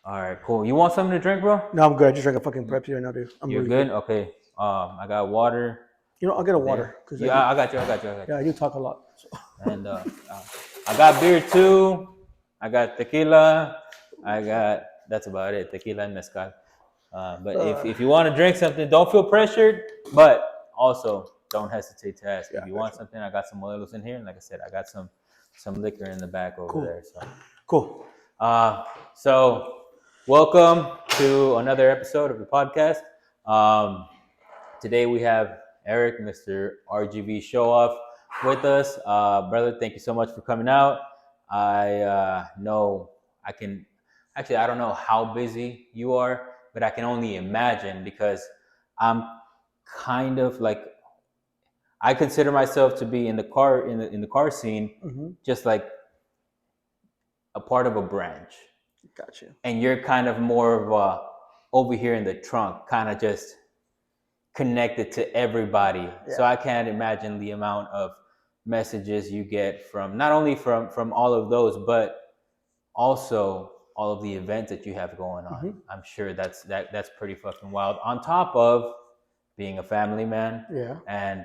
All right, cool. You want something to drink, bro? No, I'm good. I just drank a fucking Pepsi right now, dude. I'm You're really good? good. Okay. I got water I'll get a there. water because Yeah, I got you. I got you. I got yeah, you. I do talk a lot. So. And I got beer too. I got tequila. That's about it. Tequila and mezcal. But if you want to drink something, don't feel pressured. But also don't hesitate to ask. Yeah, If you want something, I got some modelos in here, and like I said, I got some liquor in the back over cool. there. So Cool. so welcome to another episode of the podcast. Today we have Eric, Mr. RGV SHOWOFF, with us. Brother, thank you so much for coming out. I know I can, actually, I don't know how busy you are, but I can only imagine because I'm kind of like, I consider myself to be in the car scene, just like a part of a branch. Gotcha. And you're kind of more of a over here in the trunk, kind of just connected to everybody. Yeah. So I can't imagine the amount of messages you get from not only from all of those, but also all of the events that you have going on. I'm sure that's pretty fucking wild. On top of being a family man, Yeah. and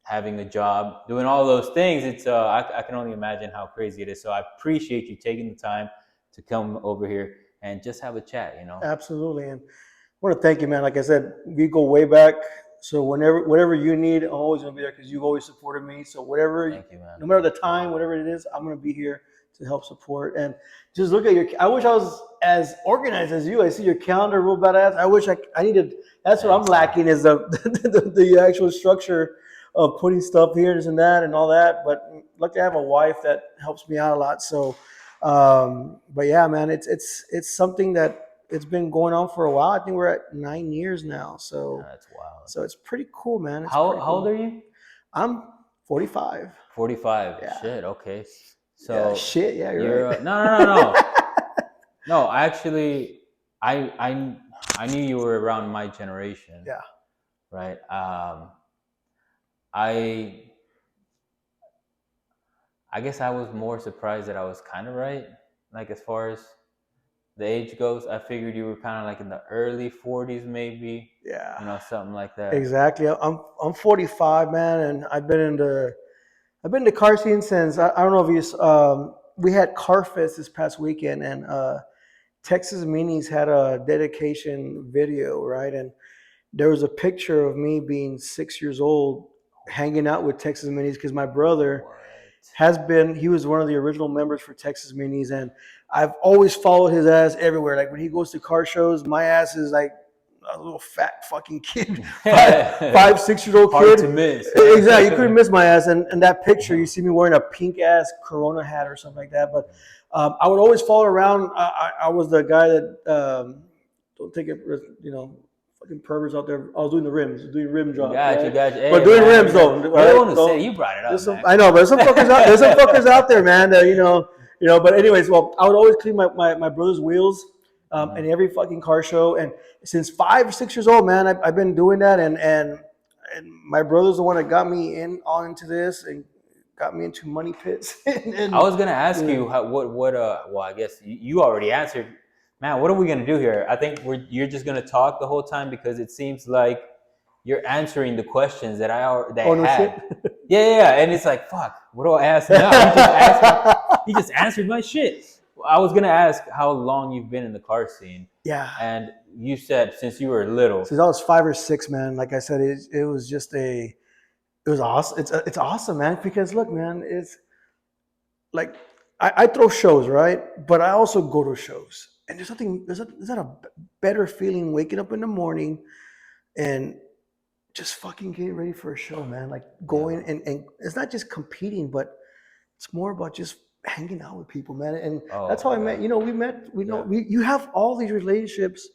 having a job, doing all those things, it's I can only imagine how crazy it is. So I appreciate you taking the time to come over here and just have a chat, Absolutely. And I want to thank you, man. Like I said, we go way back. So whatever you need, I'm always gonna be there because you've always supported me. So Thank you, man. no matter the time, whatever it is, I'm gonna be here to help support. And just look at I wish I was as organized as you. I see your calendar real badass. I wish I needed. That's what I'm lacking is the actual structure of putting stuff here, this and that, and all that. But luckily, I have a wife that helps me out a lot. So, but yeah, man, it's something that it's been going on for a while. I think we're at 9 years now. So that's wild. So it's pretty cool, man. How old are you? I'm 45. 45. Yeah. Shit. Okay. So shit. Yeah, you're right. No. No, actually, I knew you were around my generation. Yeah. Right. I guess I was more surprised that I was kind of right. Like as far as the age goes, I figured you were kind of like in the early 40s, maybe. Yeah. Something like that. Exactly. I'm 45, man, and I've been in the car scene since I don't know if you we had Car Fest this past weekend, and Texas Minis had a dedication video, right? And there was a picture of me being 6 years old, hanging out with Texas Minis because my brother he was one of the original members for Texas Minis, and I've always followed his ass everywhere. Like when he goes to car shows, my ass is like a little fat fucking kid, 5-6-year-old kid. Hard to miss. Exactly, you couldn't miss my ass. And that picture, you see me wearing a pink ass Corona hat or something like that. But I would always follow around. I was the guy that don't take it, fucking perverts out there. I was doing the rims, doing rim jobs. Got you. Hey, but doing rims though. I don't want to say you brought it up. I know, but there's some fuckers out there, man. That, But anyways, well, I would always clean my brother's wheels in every fucking car show, and since 5 or 6 years old, man, I've been doing that, and my brother's the one that got me into this and got me into money pits. And I was gonna ask you what well, I guess you already answered. Man, what are we gonna do here? I think you're just gonna talk the whole time because it seems like you're answering the questions that I had. Yeah, and it's like, fuck, what do I ask now? He just answered my shit. I was gonna ask how long you've been in the car scene. Yeah. And you said since you were little. Since I was 5 or 6, man. Like I said, it was just it was awesome. It's awesome, man. Because look, man, it's like I throw shows, right? But I also go to shows. And there's not a better feeling waking up in the morning and just fucking getting ready for a show, man. Like going and it's not just competing, but it's more about just hanging out with people, man. And that's how I met. You have all these relationships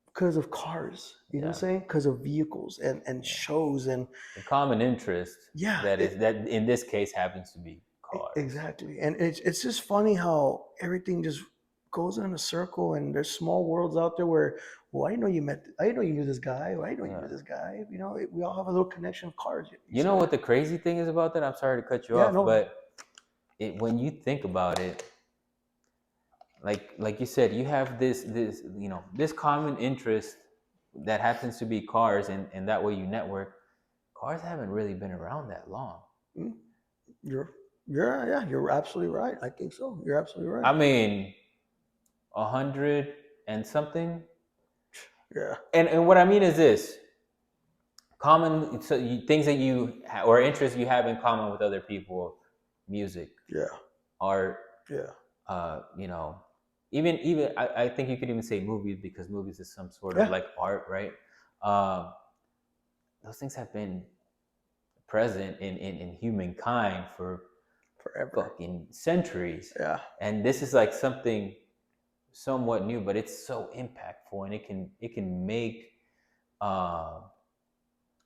because of cars. You know what I'm saying? Because of vehicles and shows and the common interest. Yeah. That in this case happens to be cars. Exactly. And it's just funny how everything just goes in a circle, and there's small worlds out there where, well, I didn't know you knew this guy. Well, I didn't know you knew this guy. We all have a little connection of cars. You know what the crazy thing is about that? I'm sorry to cut you off, but when you think about it, like you said, you have this this common interest that happens to be cars, and that way you network. Cars haven't really been around that long. Mm, you're absolutely right. I think so. You're absolutely right. I mean, 100 and something. Yeah. And what I mean is this: common things that or interests you have in common with other people, music, Yeah. art, Yeah. you know, even I think you could even say movies, because movies is some sort of Yeah. like art, right? Um, those things have been present in humankind for Forever. fucking centuries, Yeah. and this is like something somewhat new, but it's so impactful, and it can make uh,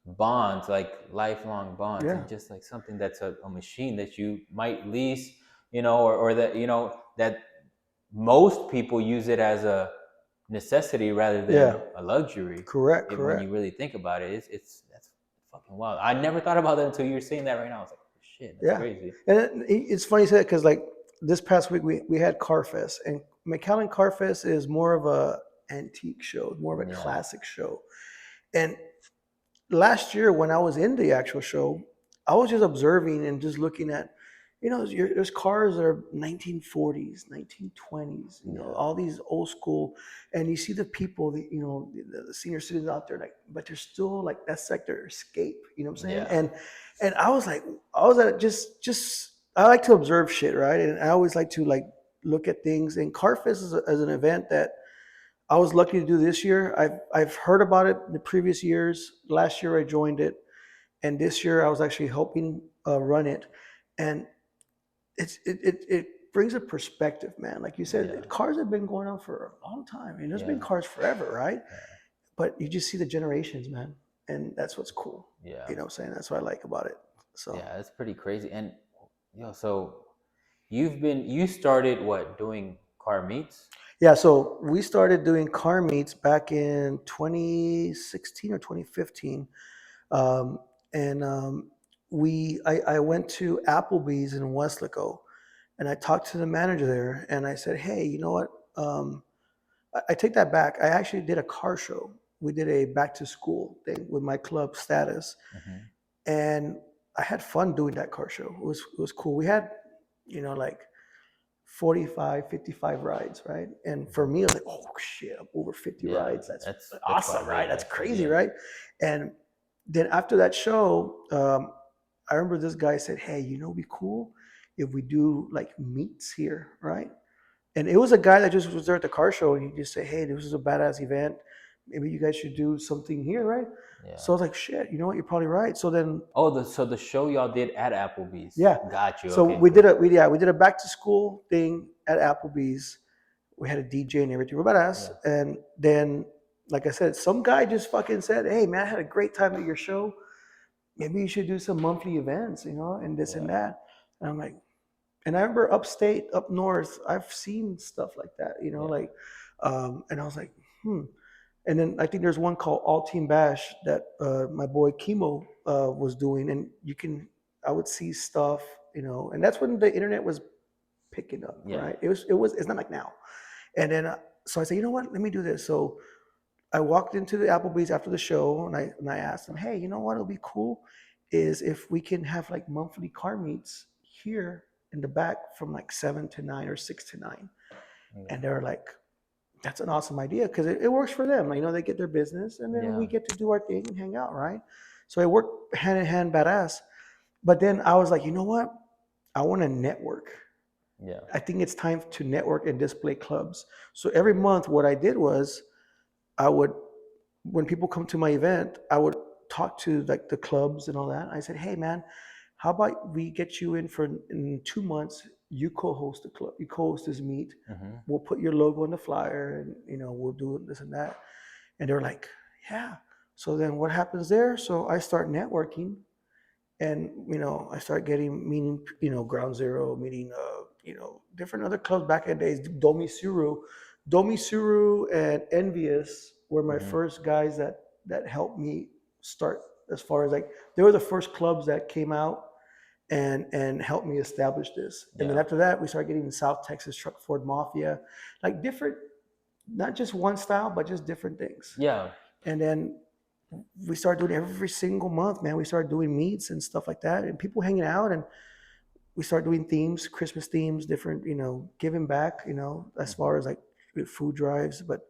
bonds, like lifelong bonds, Yeah. and just like something that's a machine that you might lease, or that that most people use it as a necessity rather than Yeah. a luxury. Correct. When you Correct. really think about it, it's that's fucking wild. I never thought about that until you were saying that right now. I was like, oh, shit, that's Yeah. crazy. And it's funny you said, because like this past week we had Car Fest, and McAllen Car Fest is more of a antique show, more of a Yeah, classic show. And last year when I was in the actual show, I was just observing and just looking at, there's cars that are 1940s, 1920s, yeah, all these old school, and you see the people, the senior citizens out there, like, but they're still like, that's like their escape, you know what I'm saying? yeah, And I was like, I was at just I like to observe shit, right? And I always like to like look at things. And Carfest is an event that I was lucky to do this year. I've heard about it the previous years. Last year I joined it, and this year I was actually helping run it. And it brings a perspective, man. Like you yeah, said, cars have been going on for a long time. I mean, there's been yeah, cars forever, right? yeah, But you just see the generations, man, and that's what's cool. yeah, You know what I'm saying? That's what I like about it. So yeah. That's pretty crazy. And so you started what, doing car meets? yeah, so we started doing car meets back in 2016 or 2015. Um, and I went to Applebee's in Westlaco, and I talked to the manager there, and I said, hey, you know what? I take that back. I actually did a car show. We did a back to school thing with my club Status, Mm-hmm. and I had fun doing that car show. It was cool. We had, like 45, 55 rides, right? And for Mm-hmm. me, I was like, oh shit, I'm over 50 Yeah, rides. That's that's awesome, probably, right? That's crazy, yeah, right? And then after that show, I remember this guy said, hey, it'd be cool if we do like meets here, right? And it was a guy that just was there at the car show, and he just said, hey, this is a badass event. Maybe you guys should do something here, right? yeah. So I was like, shit, you know what? You're probably right. So then, Oh, so the show y'all did at Applebee's. yeah. Got you. So Okay, we did cool. we did a back to school thing at Applebee's. We had a DJ and everything. We're badass. Yeah, And then, like I said, some guy just fucking said, hey man, I had a great time at your show. Maybe you should do some monthly events, and this and yeah, that. And I'm like, and I remember upstate, up north, I've seen stuff like that, yeah. like, and I was like, And then I think there's one called All Team Bash that my boy Chemo was doing, and I would see stuff, and that's when the internet was picking up, Yeah. right? It's not like now. And then, so I said, you know what? Let me do this. So I walked into the Applebee's after the show, and I asked them, hey, you know what? It'll be cool is if we can have like monthly car meets here in the back from like 7 to 9 or 6 to 9. And they're like, that's an awesome idea because it works for them. They get their business, and then Yeah. we get to do our thing and hang out, right? So it worked hand in hand, badass. But then I was like, you know what? I want to network. Yeah. I think it's time to network and display clubs. So every month, what I did was I would, when people come to my event, I would talk to like the clubs and all that. I said, hey man, how about we get you in 2 months? You co-host the club, you co-host this meet. Mm-hmm. We'll put your logo in the flyer, and we'll do this and that. And they're like, yeah. So then what happens there? So I start networking, and I start meeting Ground Zero, meeting different other clubs back in the days. Domi Suru and Envious were my Mm-hmm. first guys that helped me start, as far as like they were the first clubs that came out, and helped me establish this. And then Yeah. after that, we started getting the South Texas Truck Ford Mafia, like different, not just one style, but just different things. Yeah. And then we started doing every single month, man. We started doing meets and stuff like that, and people hanging out, and we started doing themes, Christmas themes, different, giving back, as far as like food drives. But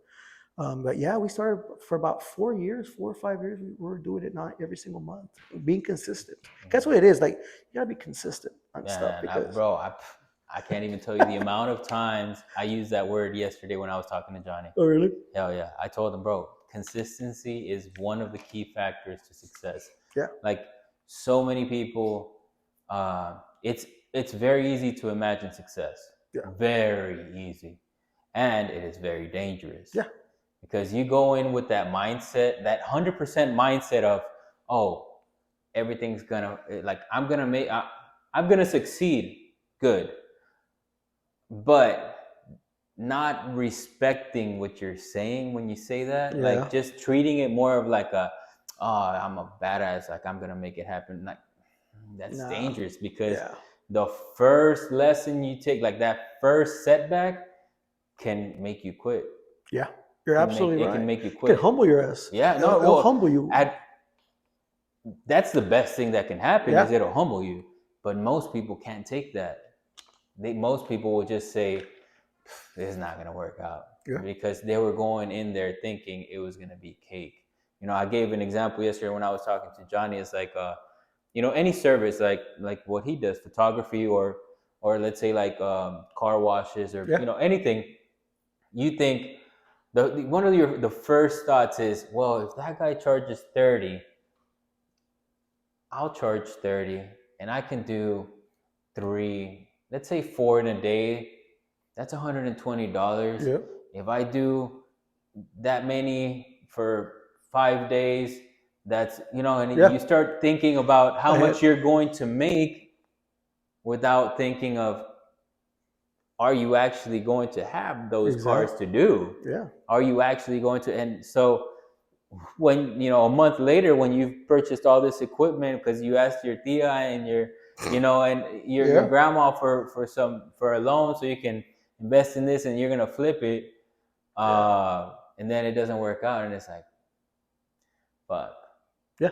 yeah, we started for about 4 or 5 years. We were doing it not every single month, being consistent. That's what it is. Like you gotta be consistent on stuff Man, because. I can't even tell you the amount of times I used that word yesterday when I was talking to Johnny. Oh really? Hell yeah. I told him, bro, consistency is one of the key factors to success. Yeah. Like so many people, it's very easy to imagine success. Yeah. Very easy. And it is very dangerous. Yeah. Because you go in with that mindset, that 100% mindset of, oh, everything's gonna, like, I'm gonna succeed. Good. But not respecting what you're saying when you say that, Yeah. like just treating it more of like I'm a badass, like I'm gonna make it happen. Like that's dangerous because the first lesson you take, like that first setback, can make you quit. Yeah, you're absolutely right. It can make you quit. It can humble your ass. Yeah, no, it'll humble you. That's the best thing that can happen Yeah. is it'll humble you. But most people can't take that. Most people will just say, this is not going to work out. Yeah. Because they were going in there thinking it was going to be cake. I gave an example yesterday when I was talking to Johnny. It's like, any service, like what he does, photography or let's say like car washes or, anything. You think one of the first thoughts is, well, if that guy charges 30, I'll charge 30 and I can do 3, let's say 4 in a day. That's $120. Yep. If I do that many for 5 days, that's, and you start thinking about how much you're going to make without thinking of, are you actually going to have those cars to do? Yeah. Are you actually going to? And so when, a month later, when you've purchased all this equipment because you asked your tia and your grandma for a loan so you can invest in this and you're going to flip it. And then it doesn't work out. And it's like, fuck,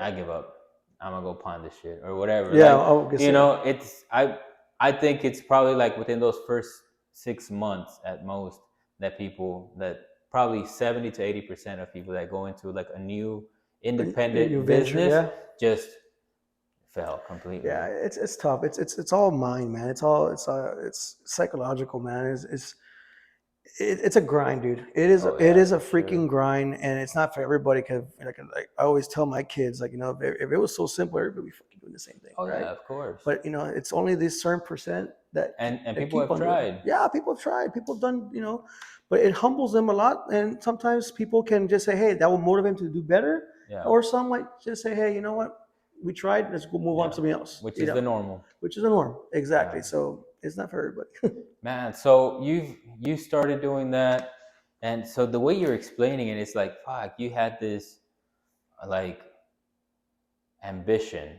I give up. I'm going to go pawn this shit or whatever. Yeah. I think it's probably like within those first 6 months at most that probably 70 to 80% of people that go into like a new independent business just fell completely. Yeah, it's tough. It's all mind, man. It's psychological, man. It's a grind, dude. It is a freaking grind, and it's not for everybody. Cause like I always tell my kids, like if it was so simple, everybody would be fucking doing the same thing. Oh right? Yeah, of course. But it's only this certain percent that people have tried. Yeah, people have tried. People have done, but it humbles them a lot. And sometimes people can just say, hey, that will motivate them to do better. Yeah. Or some might just say, hey, you know what? We tried. Let's go move on to something else. Which is the normal. Which is the norm. Exactly. Yeah. So it's not for everybody. Man, so you started doing that, and so the way you're explaining it, it's like, fuck, you had this like ambition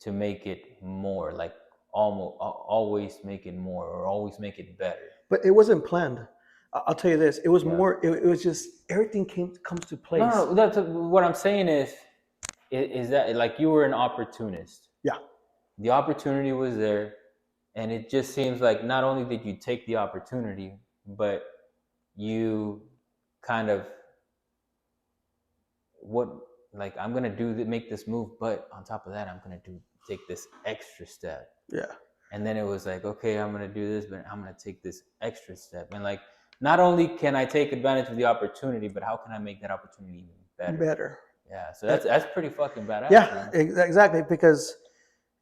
to make it more, like always make it more or always make it better. But it wasn't planned. I'll tell you this. It was more. It was just everything comes to place. No, that's what I'm saying is that like you were an opportunist. Yeah. The opportunity was there. And it just seems like not only did you take the opportunity, but you kind of I'm going to make this move, but on top of that, I'm going to take this extra step. Yeah. And then it was like, okay, I'm going to do this, but I'm going to take this extra step. And like, not only can I take advantage of the opportunity, but how can I make that opportunity even better? Yeah. So that's pretty fucking badass. Yeah, exactly. Because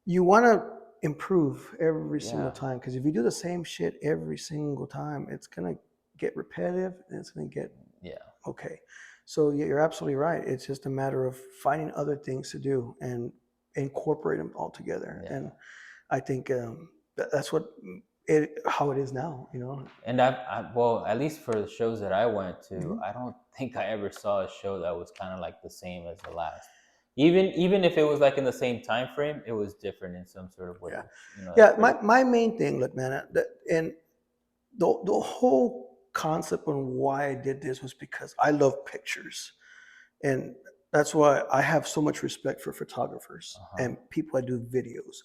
you want to improve every single time, because if you do the same shit every single time, it's gonna get repetitive and it's gonna get okay. So you're absolutely right. It's just a matter of finding other things to do and incorporate them all together. And I think that's how it is now, And well, at least for the shows that I went to, I don't think I ever saw a show that was kind of like the same as the last. Even if it was like in the same time frame, it was different in some sort of way. Yeah, Which, you know, yeah. that's My great. my main thing, look, man, and the whole concept on why I did this was because I love pictures, and that's why I have so much respect for photographers Uh-huh. and people that do videos,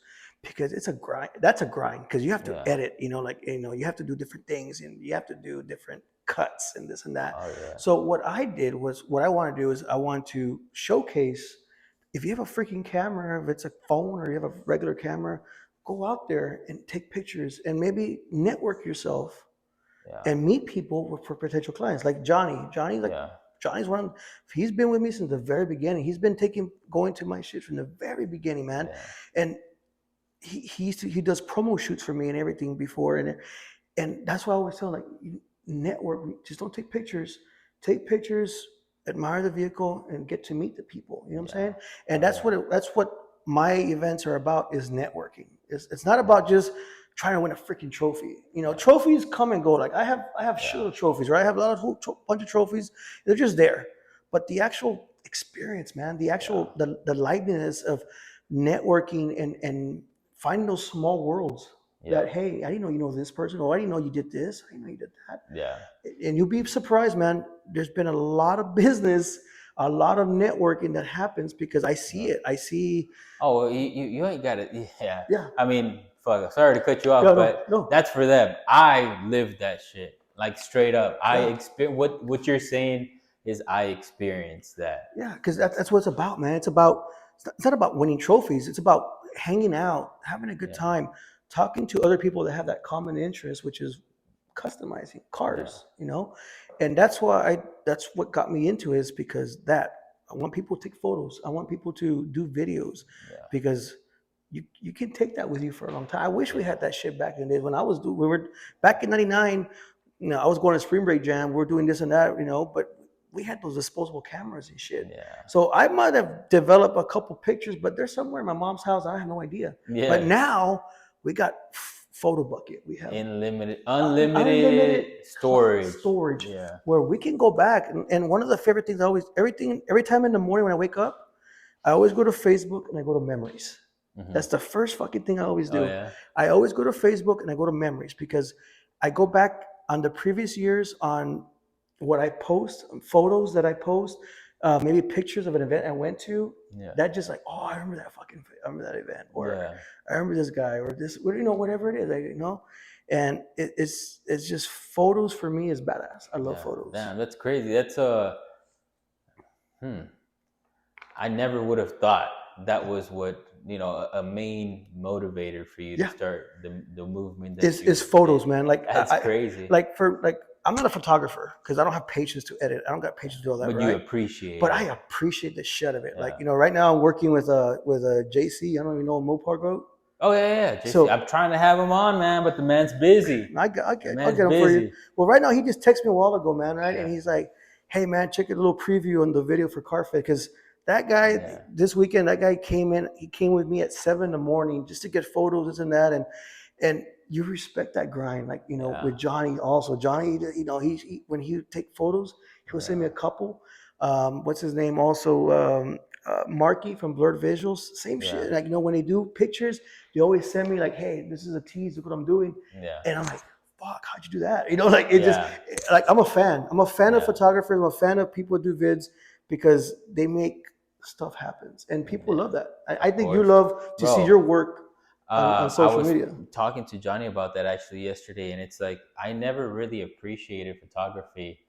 because it's a grind. That's a grind because you have to Yeah. edit. You have to do different things and you have to do different cuts and this and that. Oh yeah. So what I did was, what I want to do is I want to showcase. If you have a freaking camera, if it's a phone or you have a regular camera, go out there and take pictures and maybe network yourself Yeah. and meet people for potential clients. Like Johnny. Yeah. Johnny's one of, he's been with me since the very beginning. He's been going to my shit from the very beginning, man. Yeah. And he does promo shoots for me and everything before, and that's why I always tell, like, network, just don't take pictures. Take pictures, admire the vehicle, and get to meet the people. You know what I'm Yeah. saying? And Oh, that's what my events are about, is networking. It's not about just trying to win a freaking trophy. Yeah. Trophies come and go. Like I have Yeah. shit of trophies, right? I have a lot of bunch of trophies. They're just there. But the actual experience, man, the actual the liveliness of networking and finding those small worlds Yeah. that, hey, I didn't know you know this person, or I didn't know you did this, I didn't know you did that. Yeah. And you'll be surprised, man. There's been a lot of business, a lot of networking that happens because I see Yeah. it. I see. Oh, well, you ain't got it. Yeah. Yeah. I mean, fuck. Sorry to cut you Yeah. off, No. but No. that's for them. I lived that shit, like straight up. I Yeah. experience what you're saying is I experienced that. Yeah. Because that's what it's about, man. It's not about winning trophies. It's about hanging out, having a good Yeah. time, talking to other people that have that common interest, which is customizing Yeah. cars. And that's what got me into it, is because that I want people to take photos. I want people to do videos, Yeah. because you can take that with you for a long time. I wish we Yeah. had that shit back in the days when we were back in '99. I was going to Spring Break Jam. We are doing this and that, but we had those disposable cameras and shit. Yeah. So I might have developed a couple pictures, but they're somewhere in my mom's house. I have no idea. Yeah. But now we got photo bucket. We have unlimited storage. Yeah. where we can go back. And one of the favorite things, every time in the morning when I wake up, I always go to Facebook and I go to memories. Mhm. That's the first fucking thing I always do. Oh, yeah. I always go to Facebook and I go to memories, because I go back on the previous years on what I post, photos that I post, maybe pictures of an event I went to. Yeah. That just like, oh, I remember that event, or Yeah. I remember this guy, or this, whatever it is, and it's just, photos for me is badass. I love Yeah. photos. Damn, that's crazy. That's I never would have thought that was what, a main motivator for you to Yeah. start the movement. That It's photos, man. Like That's crazy. I'm not a photographer because I don't have patience to edit. I don't got patience to do all that. But right? you appreciate But it. I appreciate the shit of it. Yeah. Like, right now I'm working with a JC. I don't even know a Mopar goat. Oh yeah. JC, So- I'm trying to have him on, man, but the man's busy. I'll get him man's for you. busy. Well, right now he just texted me a while ago, man. Right, Yeah. and he's like, "Hey, man, check a little preview on the video for CarFed," because that guy this weekend, that guy came in. He came with me at 7 a.m. just to get photos, this and that, and you respect that grind, like Yeah. with Johnny also. Johnny, he when he would take photos, he would send me a couple. What's his name? Also, Marky from Blurred Visuals, same shit. Like, when they do pictures, they always send me like, "Hey, this is a tease. Look what I'm doing." Yeah. And I'm like, "Fuck, how'd you do that?" Just like, I'm a fan. I'm a fan of photographers. I'm a fan of people who do vids, because they make stuff happens, and people love that. I think you love to see your work on social media. I was talking to Johnny about that actually yesterday, and it's like I never really appreciated photography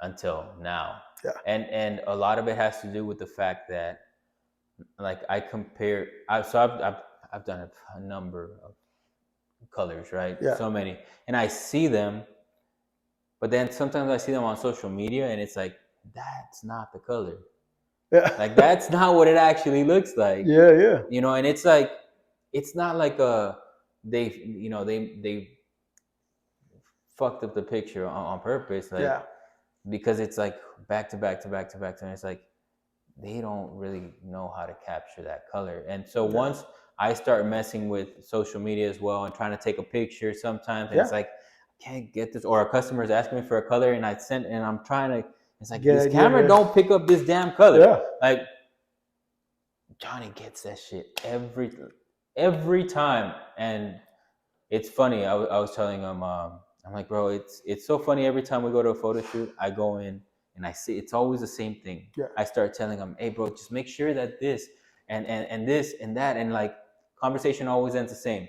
until now. Yeah. And a lot of it has to do with the fact that, like, I've done a number of colors, right? Yeah. So many, and I see them, but then sometimes I see them on social media, and it's like, that's not the color. Yeah. Like, that's not what it actually looks like. Yeah. And it's like, it's not like they fucked up the picture on purpose, like, because it's like back to back to back to back to, and it's like they don't really know how to capture that color. And so once I start messing with social media as well and trying to take a picture sometimes, and it's like, I can't get this, or a customer's asking me for a color, and I'm trying to, it's like, this camera don't pick up this damn color. Yeah. Like, Johnny gets that shit every time, and it's funny. I was telling him, I'm like, bro, it's so funny. Every time we go to a photo shoot, I go in and I see it's always the same thing. Yeah. I start telling him, hey, bro, just make sure that this and this and that, and like conversation always ends the same.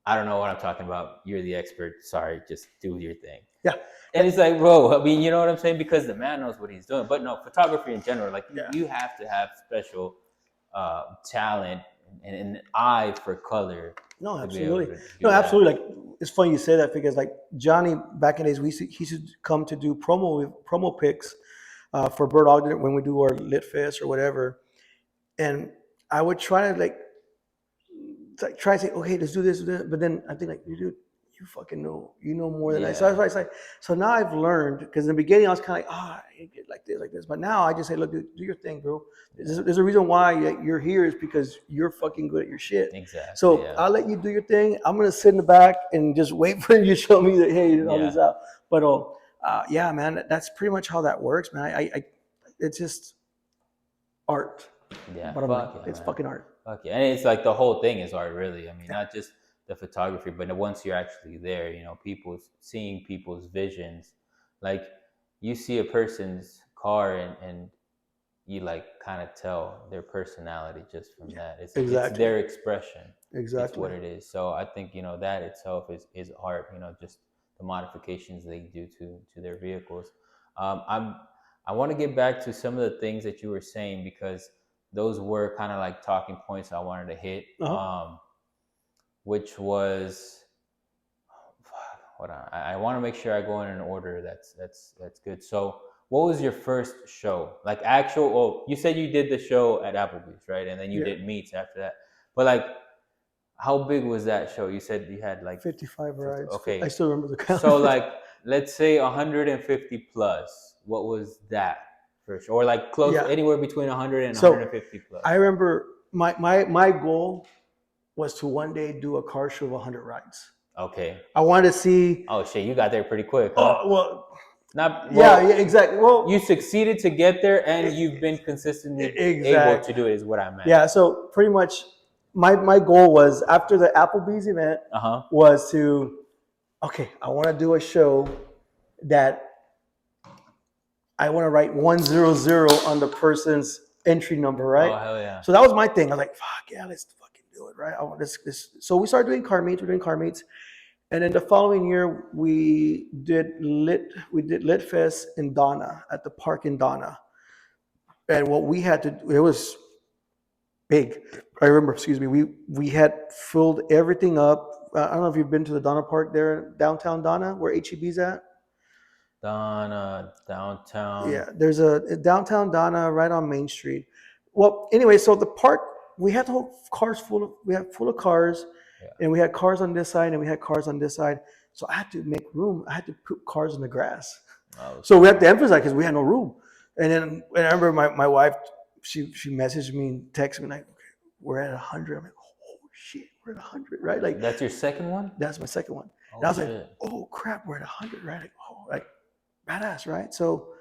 I don't know what I'm talking about. You're the expert. Sorry, just do your thing. Yeah. And it's like, bro, I mean, you know what I'm saying? Because the man knows what he's doing. But no, photography in general, like Yeah. you have to have special talent and an eye for color. No, to be able absolutely. to do No, that. absolutely. Like, it's funny you say that because like Johnny back in the days, he used to come to do promo pics for Bird Ogden when we do our Lit Fest or whatever, and I would try to like try to say, okay, let's do this, but then I think like you fucking know, you know more than I. So that's why I say. So now I've learned because in the beginning I was kind of like, you get like this, but now I just say, look, dude, do your thing, bro. There's a reason why you're here is because you're fucking good at your shit. Exactly. So I'll let you do your thing. I'm gonna sit in the back and just wait for you to show me that hey, all this out. But yeah, man, that's pretty much how that works, man. I it's just art. Yeah, It's fucking art. Fuck yeah. And it's like the whole thing is art, really. I mean, not just the photography, but once you're actually there, you know, seeing people's visions. Like you see a person's car and you like kind of tell their personality just from that. It's their expression. Exactly. It's what it is. So I think, you know, that itself is art, you know, just the modifications they do to their vehicles. I want to get back to some of the things that you were saying because those were kind of like talking points I wanted to hit, which was, hold on, I want to make sure I go in an order that's good. So, what was your first show? Like actual? Oh, you said you did the show at Applebee's, right? And then you did meets after that. But like, how big was that show? You said you had like 55 rides. Okay, I still remember the count. So like, let's say 150 plus. What was that? Or like close anywhere between 100 and 150 plus. I remember my goal was to one day do a car show of 100 rides. Okay. I wanted to see. Oh shit, you got there pretty quick. Huh? Oh well. Yeah, exactly. Well, you succeeded to get there, and you've been consistently able to do it. Is what I meant. Yeah. So pretty much, my goal was after the Applebee's event was to, okay, I want to do a show that I want to write 100 on the person's entry number, right? Oh, hell yeah. So that was my thing. I was like, fuck yeah, let's fucking do it, right? I want this. So we started doing car meets. We're doing car meets. And then the following year, we did Lit Fest in Donna, at the park in Donna. And what we had to do, it was big. I remember, we had filled everything up. I don't know if you've been to the Donna Park there, downtown Donna, where HEB's at. Donna, downtown. Yeah, there's a downtown Donna right on Main Street. Well, anyway, so the park, we had the whole cars full of cars, and we had cars on this side and we had cars on this side. So I had to make room. I had to put cars in the grass. So we had to emphasize because we had no room. And then I remember my wife, she messaged me and texted me like, okay, we're at 100. I'm like, oh shit, we're at 100, right? Like that's your second one? That's my second one. And I was like, oh crap, we're at 100, right? Like, oh, like badass, right? So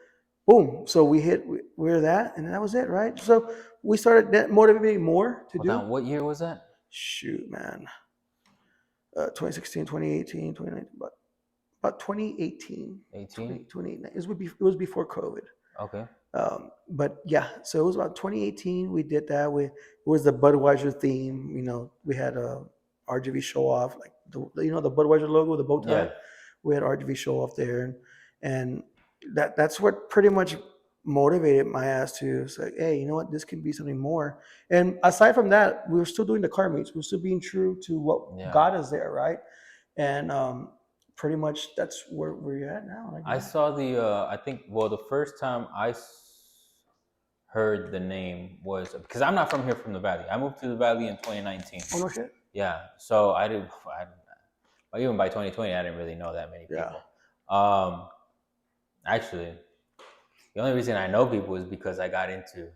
boom. So we're that, and that was it, right? So we started motivating more to do. What year was that? Shoot, man. 2016, 2018, 2019, about 2018. 2018. It was before COVID. Okay. But yeah, so it was about 2018. We did that. It was the Budweiser theme. You know, we had a RGV show off, like the Budweiser logo, the bow tie. Yeah. We had RGV show off there, and that's what pretty much motivated my ass to say, hey, you know what, this can be something more. And aside from that, we were still doing the car meets. We're still being true to what got us there, right? And pretty much that's where we're at now. I saw the first time I heard the name was because I'm not from here, from the Valley. I moved to the Valley in 2019. Oh, no shit. Yeah, so even by 2020, I didn't really know that many people. Yeah. Actually, the only reason I know people is because I got into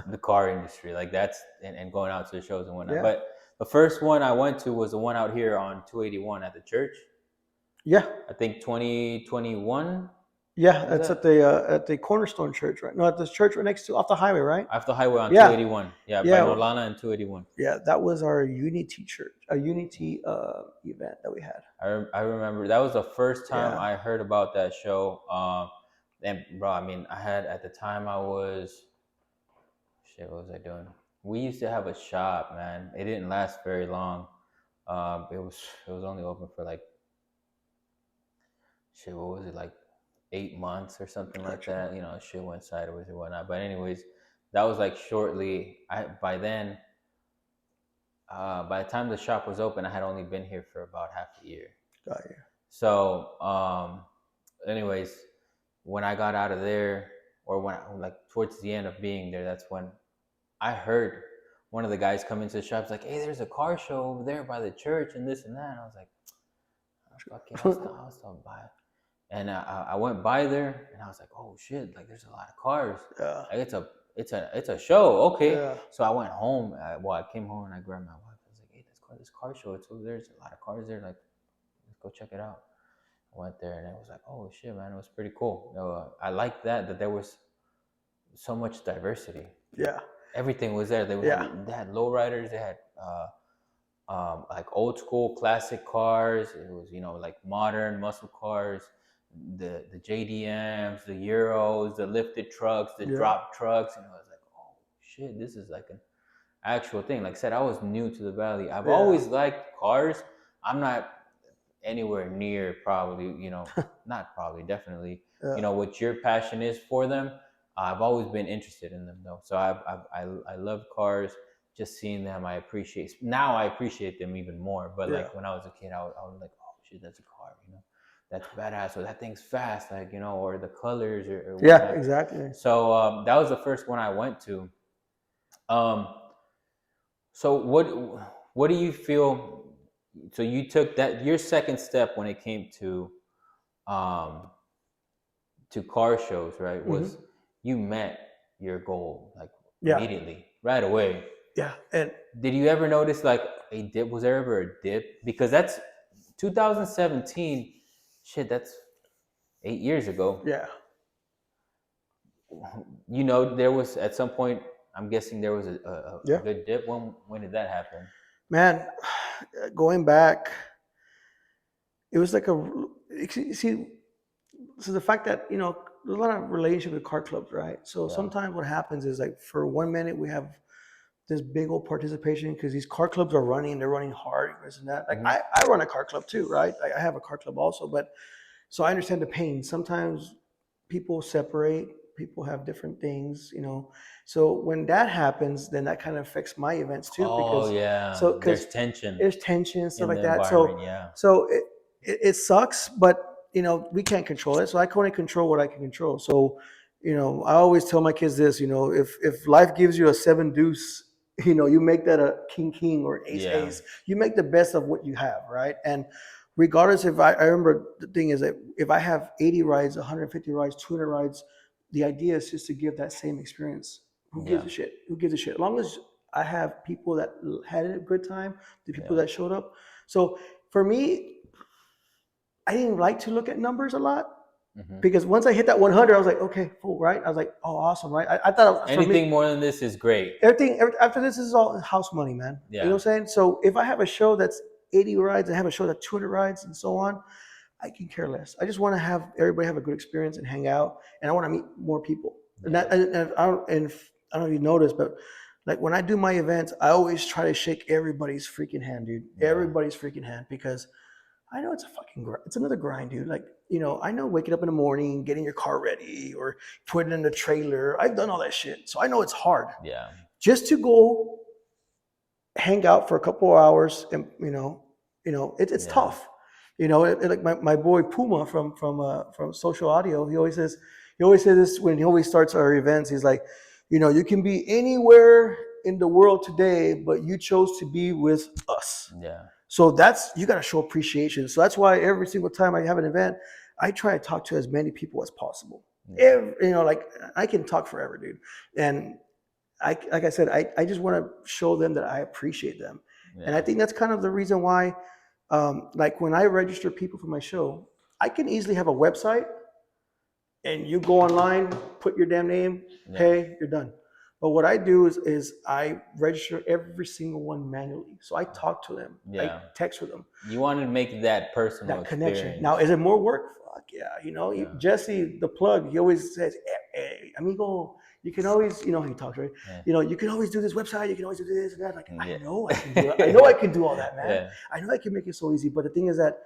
the car industry, like that's and going out to the shows and whatnot. Yeah. But the first one I went to was the one out here on 281 at the church. Yeah. I think 2021. Yeah, Where's it's that? at the Cornerstone Church, right? No, at the church right next to off the highway, right? Off the highway on Yeah, 281. Yeah, by yeah, Nolana and 281. yeah. That was our Unity church, a Unity event that we had. I remember that was the first time Yeah, I heard about that show. And bro, I mean, I had at the time I was shit. What was I doing? We used to have a shop, man. It didn't last very long. It was only open for like shit. What was it like 8 months or something like gotcha. that? You know, shit went sideways or whatnot. But anyways, that was like shortly. By then, by the time the shop was open, I had only been here for about half a year. Got you. So, anyways, when I got out of there, or like towards the end of being there, that's when I heard one of the guys come into the shop. He's like, "Hey, there's a car show over there by the church and this and that." And I was like, "Oh, fuck it, I'll stop by." And I went by there, and I was like, "Oh shit! Like, there's a lot of cars. Yeah, Like, it's a show. Okay." yeah, So I went home. I came home and I grabbed my wife. I was like, "Hey, this car show. It's over there. There's a lot of cars there. Like, let's go check it out." I went there and it was like, "Oh shit, man! It was pretty cool." I liked that there was so much diversity. yeah, Everything was there. yeah, They had lowriders. They had like old school classic cars. It was like modern muscle cars, the JDMs, the Euros, the lifted trucks, the yeah, drop trucks, and I was like, "Oh shit, this is like an actual thing." Like I said, I was new to the valley. I've yeah, always liked cars. I'm not anywhere near probably, not probably, definitely, yeah, what your passion is for them. I've always been interested in them though. So I love cars. Just seeing them, I appreciate them even more. But yeah, like when I was a kid, I was like, "Oh shit, that's a car, that's badass, or that thing's fast," like, or the colors or yeah, whatnot. exactly. So that was the first one I went to. Um, so what do you feel? So you took that your second step when it came um to car shows, right? Hmm. Was you met your goal like Yeah, immediately, right away. yeah, and Did you ever notice like a dip? Was there ever a dip? Because that's 2017. Shit, that's 8 years ago. yeah, There was at some point. I'm guessing there was a yeah. good dip. When did that happen? Man, going back, it was like you see, so the fact that there's a lot of relationship with car clubs, right? So Yeah. sometimes what happens is like for 1 minute we have this big old participation because these car clubs are running, they're running hard, this and that. Like Hmm. I run a car club too, right? I have a car club also, but so I understand the pain. Sometimes people separate, people have different things. So when that happens, then that kind of affects my events too, Oh because yeah, so because there's tension there's tension and stuff in like the that. environment. So Yeah. so it sucks, but we can't control it. So I can only control what I can control. So I always tell my kids this. If life gives you a seven deuce, you make that a king king or ace Yeah. ace. You make the best of what you have, right? And regardless, if I remember, the thing is that if I have 80 rides, 150 rides, 200 rides, the idea is just to give that same experience. Who gives Yeah. a shit? Who gives a shit? As long as I have people that had a good time, the people Yeah. that showed up. So for me, I didn't like to look at numbers a lot Hmm. because once I hit that 100, I was like, okay, cool, right? I was like, oh, awesome, right? I thought for me, Anything more than this is great. after this is all house money, man. You know Yeah. what I'm saying? So if I have a show that's 80 rides, I have a show that's 200 rides, and so on. I can care less. I just want to have everybody have a good experience and hang out, and I want to meet more people. And Yeah. that, and I don't know if you noticed, but like when I do my events, I always try to shake everybody's freaking hand, dude. Yeah. Everybody's freaking hand because I know it's a fucking it's another grind, dude. Like I know waking up in the morning, getting your car ready, or putting it in the trailer. I've done all that shit, so I know it's hard. Yeah. Just to go hang out for a couple of hours, and it's Yeah. tough. Like my boy Puma from Social Audio, he always says this when he always starts our events. He's like, you can be anywhere in the world today, but you chose to be with us. Yeah. So you got to show appreciation. So that's why every single time I have an event, I try to talk to as many people as possible. Yeah. Like I can talk forever, dude. And like I said, I just want to show them that I appreciate them. And I Yeah. think that's kind of the reason why, like when I register people for my show, I can easily have a website and you go online, put your damn name, pay, you're done. But what I do is I register every single one manually. So I talk to them. I text with them. You want to make that personal that connection. experience. Now, is it more work? Fuck yeah. You know, Jesse, the plug, he always says, hey, amigo, you can always, you know, he talks, right? You know, you can always do this website. You can always do this and that. Like, I know I can do it. I know I can do all that, man. I know I can make it so easy. But the thing is that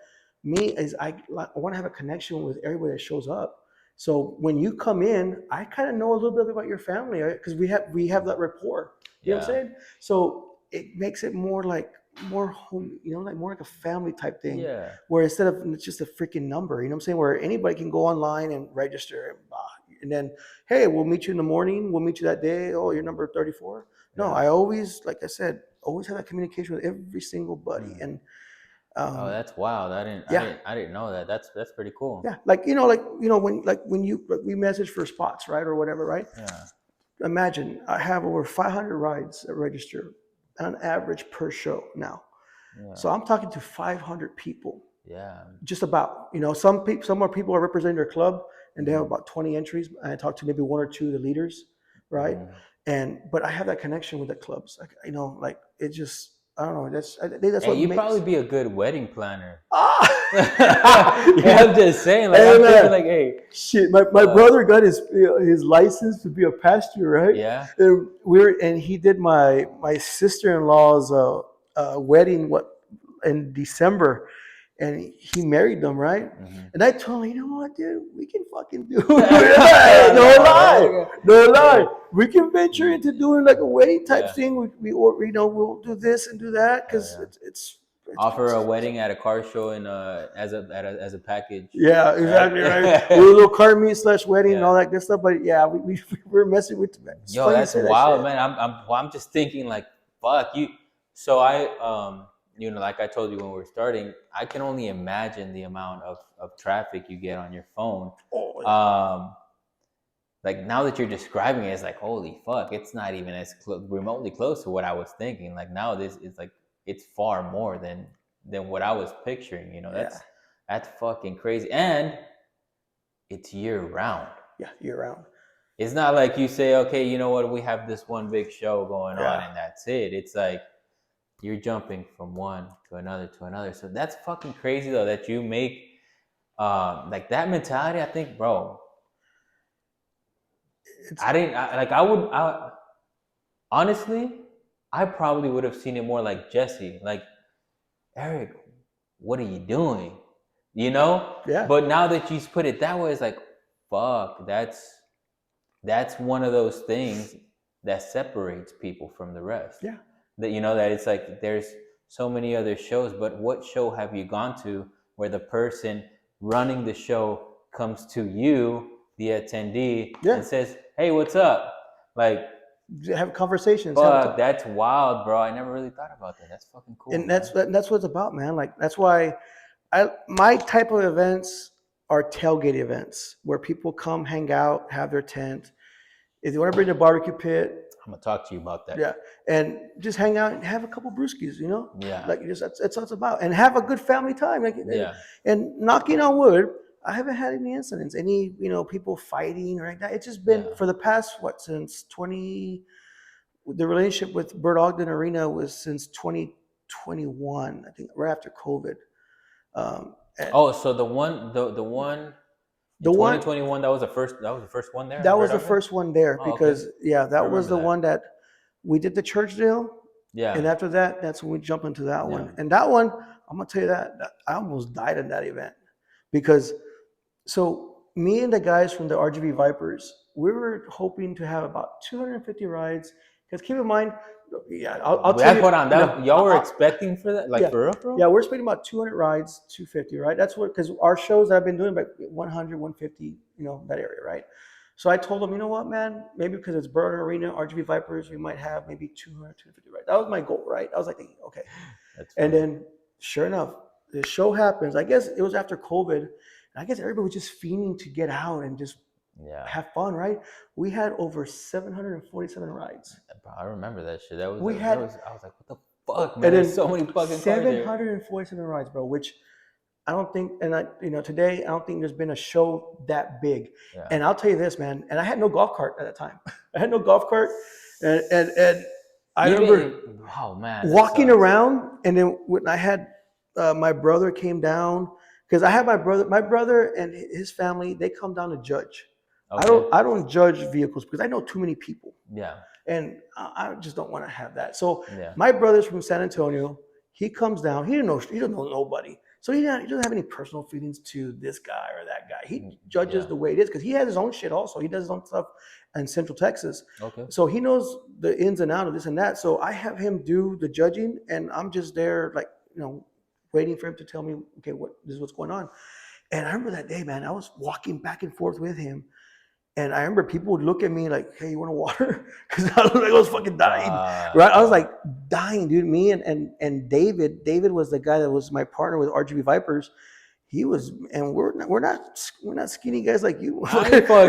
I want to have a connection with everybody that shows up. So when you come in, I kind of know a little bit about your family, right? Because we have that rapport. You know what I'm saying? So it makes it more home, you know, like more like a family type thing. Yeah. Where instead of it's just a freaking number, you know what I'm saying? Where anybody can go online and register and then, hey, we'll meet you in the morning. We'll meet you that day. Oh, you're number 34. No, I always, like I said, always have that communication with every single buddy. And oh, that's wild. I didn't know that. That's pretty cool. Yeah, when we message for spots, right, or whatever, right? Yeah. Imagine I have over 500 rides that register on average per show now. Yeah. So I'm talking to 500 people. Yeah. Just about, you know, some more people are representing their club and they have about 20 entries. I talk to maybe one or two of the leaders, right? But I have that connection with the clubs. Like, you know, like it just, I don't know. That's what you'd probably be a good wedding planner. Yeah, I'm just saying. Like, I'm thinking, like, hey, shit. My brother got his license to be a pastor, right? Yeah. And he did my sister-in-law's wedding in December, and he married them, right? And I told him, you know what, dude, we can fucking do it. No lie. We can venture into doing like a wedding type thing. We you know, we'll do this and do that because it's offer a wedding at a car show and as a package. Yeah, exactly right. A little car meet / wedding and all that good stuff. But yeah, we're messing with that. Yo, that's wild, man. I'm just thinking like, fuck you. So you know, like I told you when we were starting, I can only imagine the amount of traffic you get on your phone. Oh, yeah. Like now that you're describing it, it's like, holy fuck, it's not even as remotely close to what I was thinking. Like now this is like, it's far more than what I was picturing. You know, that's fucking crazy. And it's year round. Yeah, year round. It's not like you say, okay, you know what, we have this one big show going on and that's it. It's like you're jumping from one to another to another. So that's fucking crazy though, that you make like that mentality. I think, bro, honestly, I probably would have seen it more like Jesse, like, Eric, what are you doing? You know? Yeah. But now that you put it that way, it's like, fuck, that's one of those things that separates people from the rest. Yeah. That, you know, that it's like there's so many other shows, but what show have you gone to where the person running the show comes to you, the attendee, and says, hey, what's up? Like, have conversations. Fuck, that's wild, bro. I never really thought about that. That's fucking cool. And that's what it's about, man. Like, that's why my type of events are tailgate events where people come, hang out, have their tent. If you want to bring the barbecue pit, I'm gonna talk to you about that. Yeah, and just hang out and have a couple brewskis, you know. Yeah, like that's what it's about, and have a good family time. Like, and knocking on wood, I haven't had any incidents, any people fighting or like that. It's just been for the past since the relationship with Bert Ogden Arena was since 2021, I think, right after COVID. So the one 2021, that was the first one there. That was the first one there because that was the one that we did the church deal. Yeah, and after that, that's when we jump into that one. And that one, I'm gonna tell you that I almost died in that event because. So me and the guys from the RGV Vipers, we were hoping to have about 250 rides. Because keep in mind, I'll tell you. Hold on, y'all were expecting for that, like for real, bro? Yeah, we're expecting about 200 rides, 250, right? That's what, because our shows that I've been doing, about 100, 150, that area, right? So I told them, you know what, man? Maybe because it's Burn Arena, RGV Vipers, we might have maybe 200, 250 rides. That was my goal, right? I was like, okay. And then, sure enough, the show happens. I guess it was after COVID. I guess everybody was just fiending to get out and just have fun, right? We had over 747 rides. I remember that shit. I was like, what the fuck, man? There's so many fucking 747 rides, bro, which I don't think, and today I don't think there's been a show that big. Yeah. And I'll tell you this, man. And I had no golf cart at that time. I had no golf cart, and I remember oh man, walking around, and then when I had my brother came down, because I had my brother and his family, they come down to judge. Okay. I don't judge vehicles because I know too many people. Yeah. And I just don't want to have that. So Yeah. my brother's from San Antonio. He comes down. He doesn't know nobody. So he doesn't have any personal feelings to this guy or that guy. He judges the way it is because he has his own shit also. He does his own stuff in Central Texas. Okay. So he knows the ins and outs of this and that. So I have him do the judging, and I'm just there, like, waiting for him to tell me, okay, this is what's going on. And I remember that day, man, I was walking back and forth with him. And I remember people would look at me like, hey, you want a water? Because I was fucking dying, right? I was like dying, dude. Me and David was the guy that was my partner with RGV Vipers. He was, and we're not skinny guys like you. What the fuck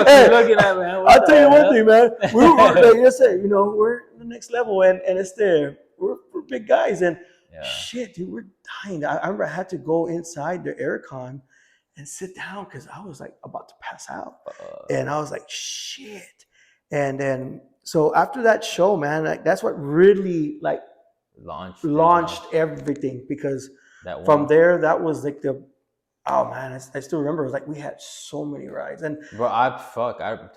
you looking at, man? I'll tell you one thing, man. We're in the next level, and it's there. We're big guys, and shit, dude, we're dying. I remember I had to go inside the aircon and sit down because I was like about to pass out. And I was like, shit. And then, so after that show, man, like, that's what really like launched everything, because from there, that was like oh man, I still remember. It was like, we had so many rides. And bro, I'm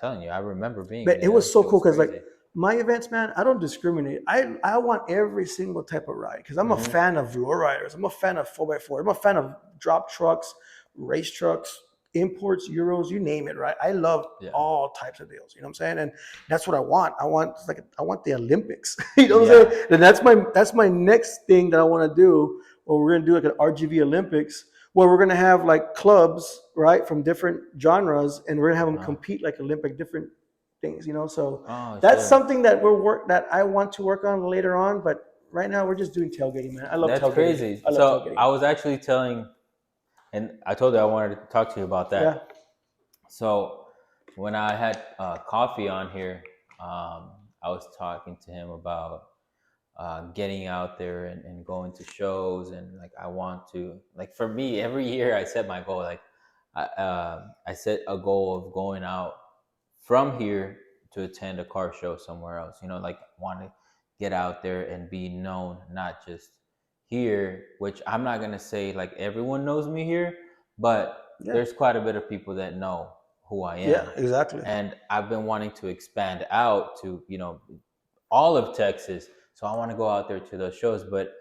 telling you, I remember being But it was so cool because like my events, man, I don't discriminate. I want every single type of ride because I'm a fan of lowriders. I'm a fan of 4x4. I'm a fan of drop trucks, race trucks, imports, Euros, you name it, right? I love all types of deals. You know what I'm saying? And that's what I want. I want the Olympics. You know what I'm saying? And that's my next thing that I want to do. Well, we're gonna do like an RGV Olympics where we're gonna have like clubs, right, from different genres, and we're gonna have them compete like Olympic different things. So that's something that that I want to work on later on. But right now we're just doing tailgating, man. I love tailgating. That's crazy. I love tailgating. I was actually telling. And I told you I wanted to talk to you about that. Yeah. So when I had coffee on here, I was talking to him about getting out there and going to shows. And like, I want to, like, for me, every year I set my goal. Like I set a goal of going out from here to attend a car show somewhere else, like want to get out there and be known, not just here, which I'm not going to say like everyone knows me here, but there's quite a bit of people that know who I am. Yeah, exactly. And I've been wanting to expand out to, all of Texas. So I want to go out there to those shows. But,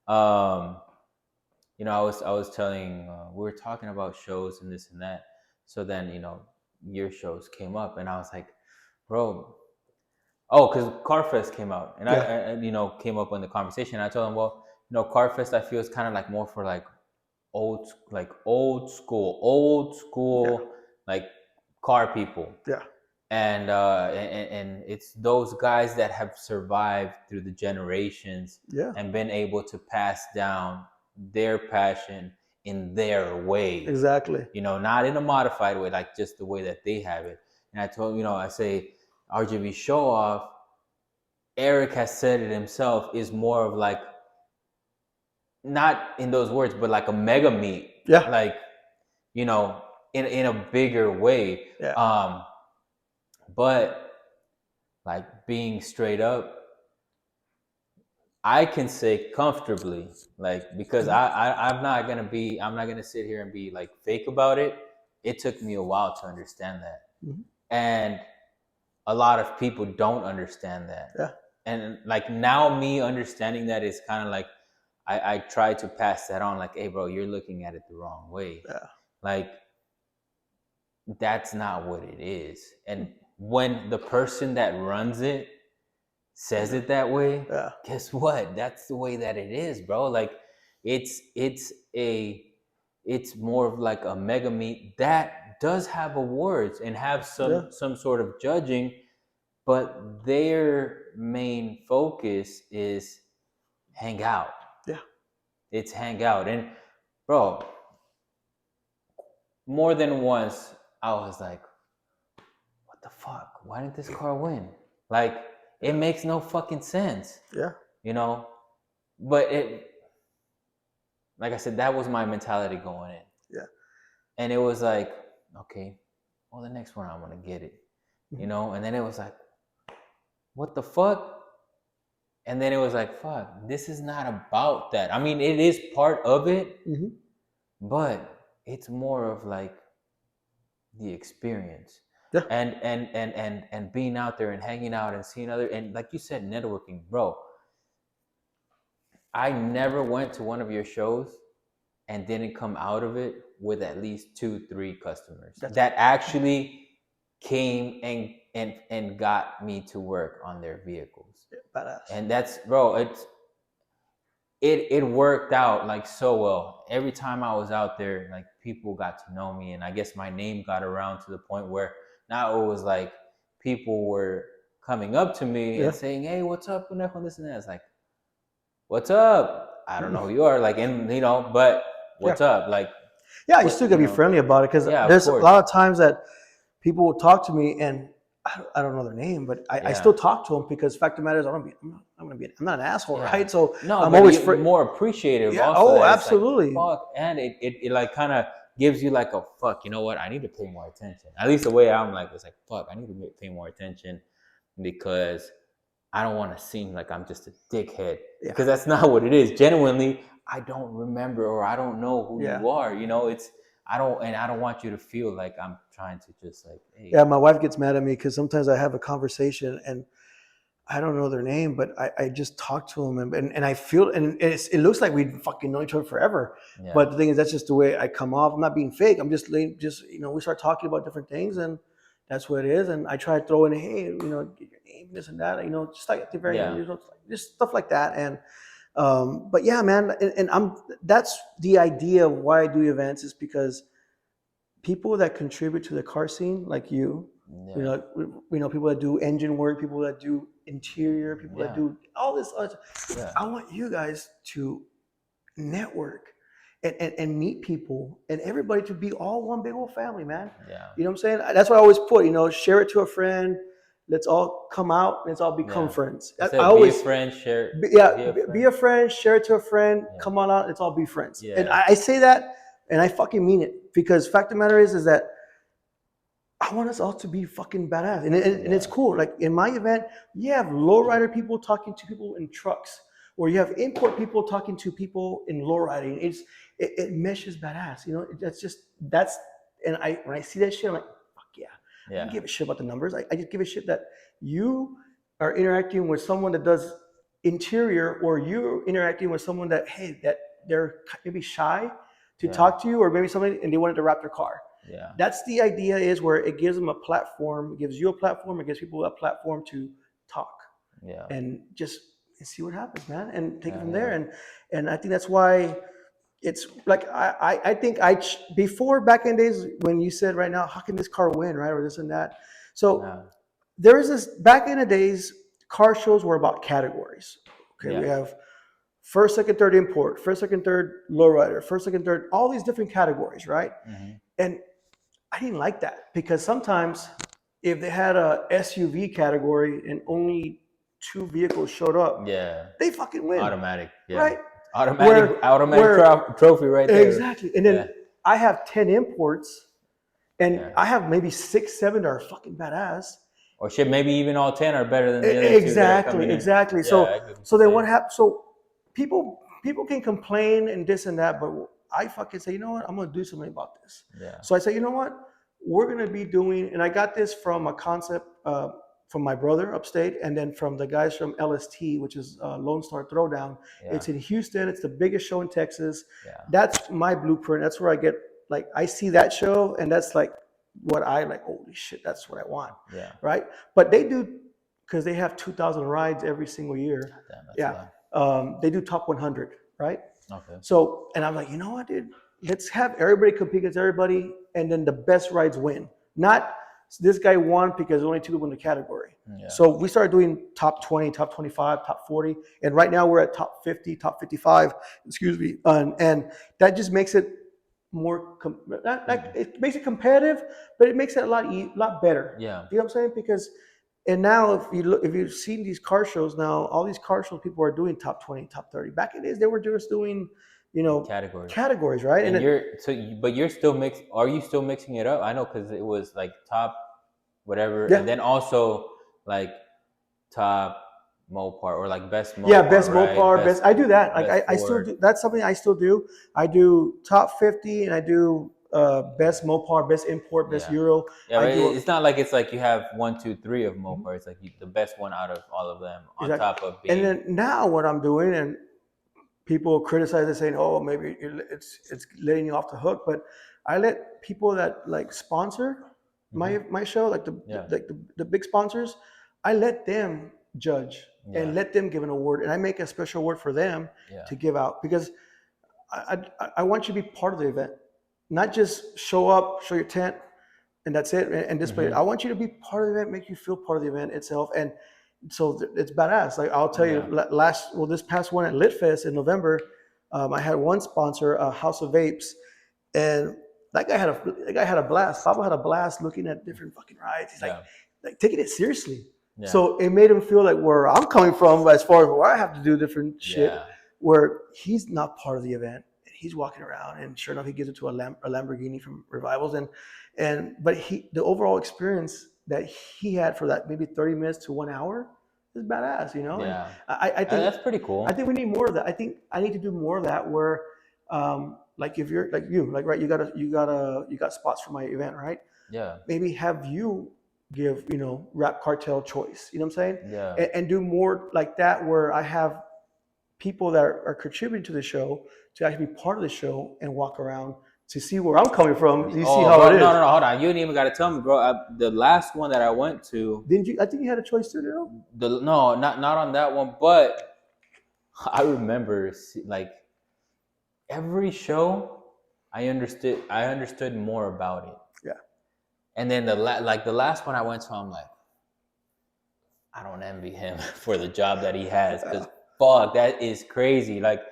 I was telling, we were talking about shows and this and that. So then, your shows came up and I was like, bro, because CarFest came out and I came up in the conversation. I told him, well, CarFest, I feel is kind of like more for like old school, like car people. Yeah. And it's those guys that have survived through the generations and been able to pass down their passion in their way. Exactly. Not in a modified way, like just the way that they have it. And I told I say RGV SHOWOFF, Eric has said it himself, is more of like, not in those words, but like a mega meet. Yeah. Like, in a bigger way. Yeah. But like, being straight up, I can say comfortably, like, because I'm not gonna sit here and be like fake about it. It took me a while to understand that. Mm-hmm. And a lot of people don't understand that. Yeah. And like, now me understanding that is kind of like, I try to pass that on, like, hey bro, you're looking at it the wrong way. Yeah. Like, that's not what it is. And when the person that runs it says it that way, guess what? That's the way that it is, bro. Like, it's more of like a mega meet that does have awards and have some sort of judging, but their main focus is hang out. Yeah. It's hang out. And bro, more than once I was like, what the fuck? Why didn't this car win? Like, it makes no fucking sense. Yeah. But like I said, that was my mentality going in. Yeah. And it was like, okay, well, the next one I'm gonna get it, you know. And then it was like, what the fuck? And then it was like, fuck, this is not about that. I mean, it is part of it, but it's more of like the experience. Yeah. And being out there and hanging out and seeing other, and like you said, networking, bro. I never went to one of your shows and didn't come out of it with at least 2-3 customers that actually came and got me to work on their vehicles. Yeah, badass. And that's, bro, it worked out like so well. Every time I was out there, like people got to know me, and I guess my name got around to the point where now it was like people were coming up to me and saying, "Hey, what's up?" and this and that. It's like, "What's up?" I don't know who you are, like, and you know, but what's up? Like, yeah, you still gotta be friendly about it, because there's a lot of times that people will talk to me and I don't know their name, but I still talk to them, because fact of the matter is I'm not an asshole, right? So no, I'm always more appreciative. Yeah. Also, Absolutely. Like, fuck, and it like kind of gives you like a fuck. You know what? I need to pay more attention. At least the way I'm like, it's like, fuck, I need to pay more attention, because I don't want to seem like I'm just a dickhead, because that's not what it is. Genuinely, I don't remember, or I don't know who you are. You know, I don't want you to feel like I'm trying to just like, hey. Yeah, my wife gets mad at me because sometimes I have a conversation and I don't know their name, but I just talk to them and I feel, and it looks like we fucking know each other forever. Yeah. But the thing is, that's just the way I come off. I'm not being fake. I'm just you know, we start talking about different things, and that's what it is. And I try to throw in, hey, you know, get your name, this and that, you know, just like at the very end, you know, just stuff like that. And but yeah, man, and that's the idea of why I do events, is because people that contribute to the car scene, like you know, people that do engine work, people that do interior, people that do all this other stuff. I want you guys to network and meet people, and everybody to be all one big old family, man. Yeah. You know what I'm saying? That's what I always put, you know, share it to a friend. Let's all come out and let's all become friends. I always be a friend, share. Be a friend, share it to a friend. Come on out, let's all be friends. Yeah. And I say that, and I fucking mean it, because fact of the matter is that I want us all to be fucking badass, and it's cool. Like in my event, you have lowrider people talking to people in trucks, or you have import people talking to people in lowriding. It meshes badass, you know. And when I see that shit, I'm like, fuck yeah. I don't give a shit about the numbers. I just give a shit that you are interacting with someone that does interior, or you're interacting with someone that, hey, that they're maybe shy to talk to you, or maybe somebody, and they wanted to wrap their car. Yeah. That's the idea, is where it gives them a platform, it gives you a platform, it gives people a platform to talk. Yeah. And just see what happens, man, and take it from there. And I think that's why it's like, I think before, back in days when you said right now, how can this car win, right? Or this and that. So there is this, back in the days, car shows were about categories. Okay. We have first, second, third import, first, second, third lowrider, first, second, third, all these different categories, right? Mm-hmm. And I didn't like that, because sometimes if they had a SUV category and only 2 vehicles showed up, they fucking win. Automatic, right? Automatic trophy right there. Exactly. And then I have 10 imports, and I have maybe 6, 7 that are fucking badass. Or shit, maybe even all 10 are better than the other 2. Exactly. So then what happens? So people can complain and this and that, but I fucking say, you know what? I'm going to do something about this. Yeah. So I say, you know what? We're going to be doing, and I got this from a concept from my brother upstate, and then from the guys from LST, which is Lone Star Throwdown. Yeah. It's in Houston. It's the biggest show in Texas. Yeah. That's my blueprint. That's where I get, like, I see that show, and that's like what I like, holy shit, that's what I want. Yeah. Right? But they do, because they have 2,000 rides every single year. Damn, they do top 100, right? Okay. So, and I'm like, you know what, dude? Let's have everybody compete against everybody, and then the best rides win. Not this guy won because only 2 people in the category. Yeah. So we started doing top 20, top 25, top 40, and right now we're at top 50, top 55. Excuse me, and that just makes it more. It makes it competitive, but it makes it a lot better. Yeah. You know what I'm saying? Because. And now, if you've seen these car shows now, all these car shows, people are doing top 20, top 30. Back in the days, they were just doing, categories, right? And but you're still are you still mixing it up? I know, because it was like top whatever, Yeah. and then also like top Mopar, or like best Mopar, Yeah, best right? Mopar, best. I do that. Like best I still Ford. do. That's something I still do. I do top 50, and I do best Mopar, best import, best Yeah. Euro. Yeah, I but do. it's not like it's like you have 1, 2, 3 of Mopar. It's like the best one out of all of them, on Exactly. top of And being. then now what I'm doing, and people criticize it, saying, "Oh, maybe it's letting you off the hook," but I let people that like sponsor my show, like the big sponsors, I let them judge and let them give an award, and I make a special award for them to give out, because I want you to be part of the event, not just show up, show your tent, and that's it, and display it. I want you to be part of the event, make you feel part of the event itself, and so it's badass. Like I'll tell you, this past one at Litfest in November, I had one sponsor, House of Vapes, and that guy had a blast. Pablo had a blast looking at different fucking rides. He's like taking it seriously. Yeah. So it made him feel like where I'm coming from, as far as where I have to do different shit, where he's not part of the event. He's walking around, and sure enough, he gives it to a Lamborghini from Revivals, but the overall experience that he had for that maybe 30 minutes to 1 hour is badass, Yeah. And I think that's pretty cool. I think we need more of that. I think I need to do more of that, where like if you're like right, you got spots for my event, right? Yeah. Maybe have you give Rap Cartel choice, you know what I'm saying? Yeah. And do more like that, where I have people that are contributing to the show to actually be part of the show and walk around to see where I'm coming from. You see how it is. No, hold on. You didn't even got to tell me, bro. The last one that I went to, didn't you? I think you had a choice too, no, not on that one, but I remember like every show, I understood more about it. Yeah. And then the last one I went to, I'm like, I don't envy him for the job that he has, because fuck, that is crazy. Like,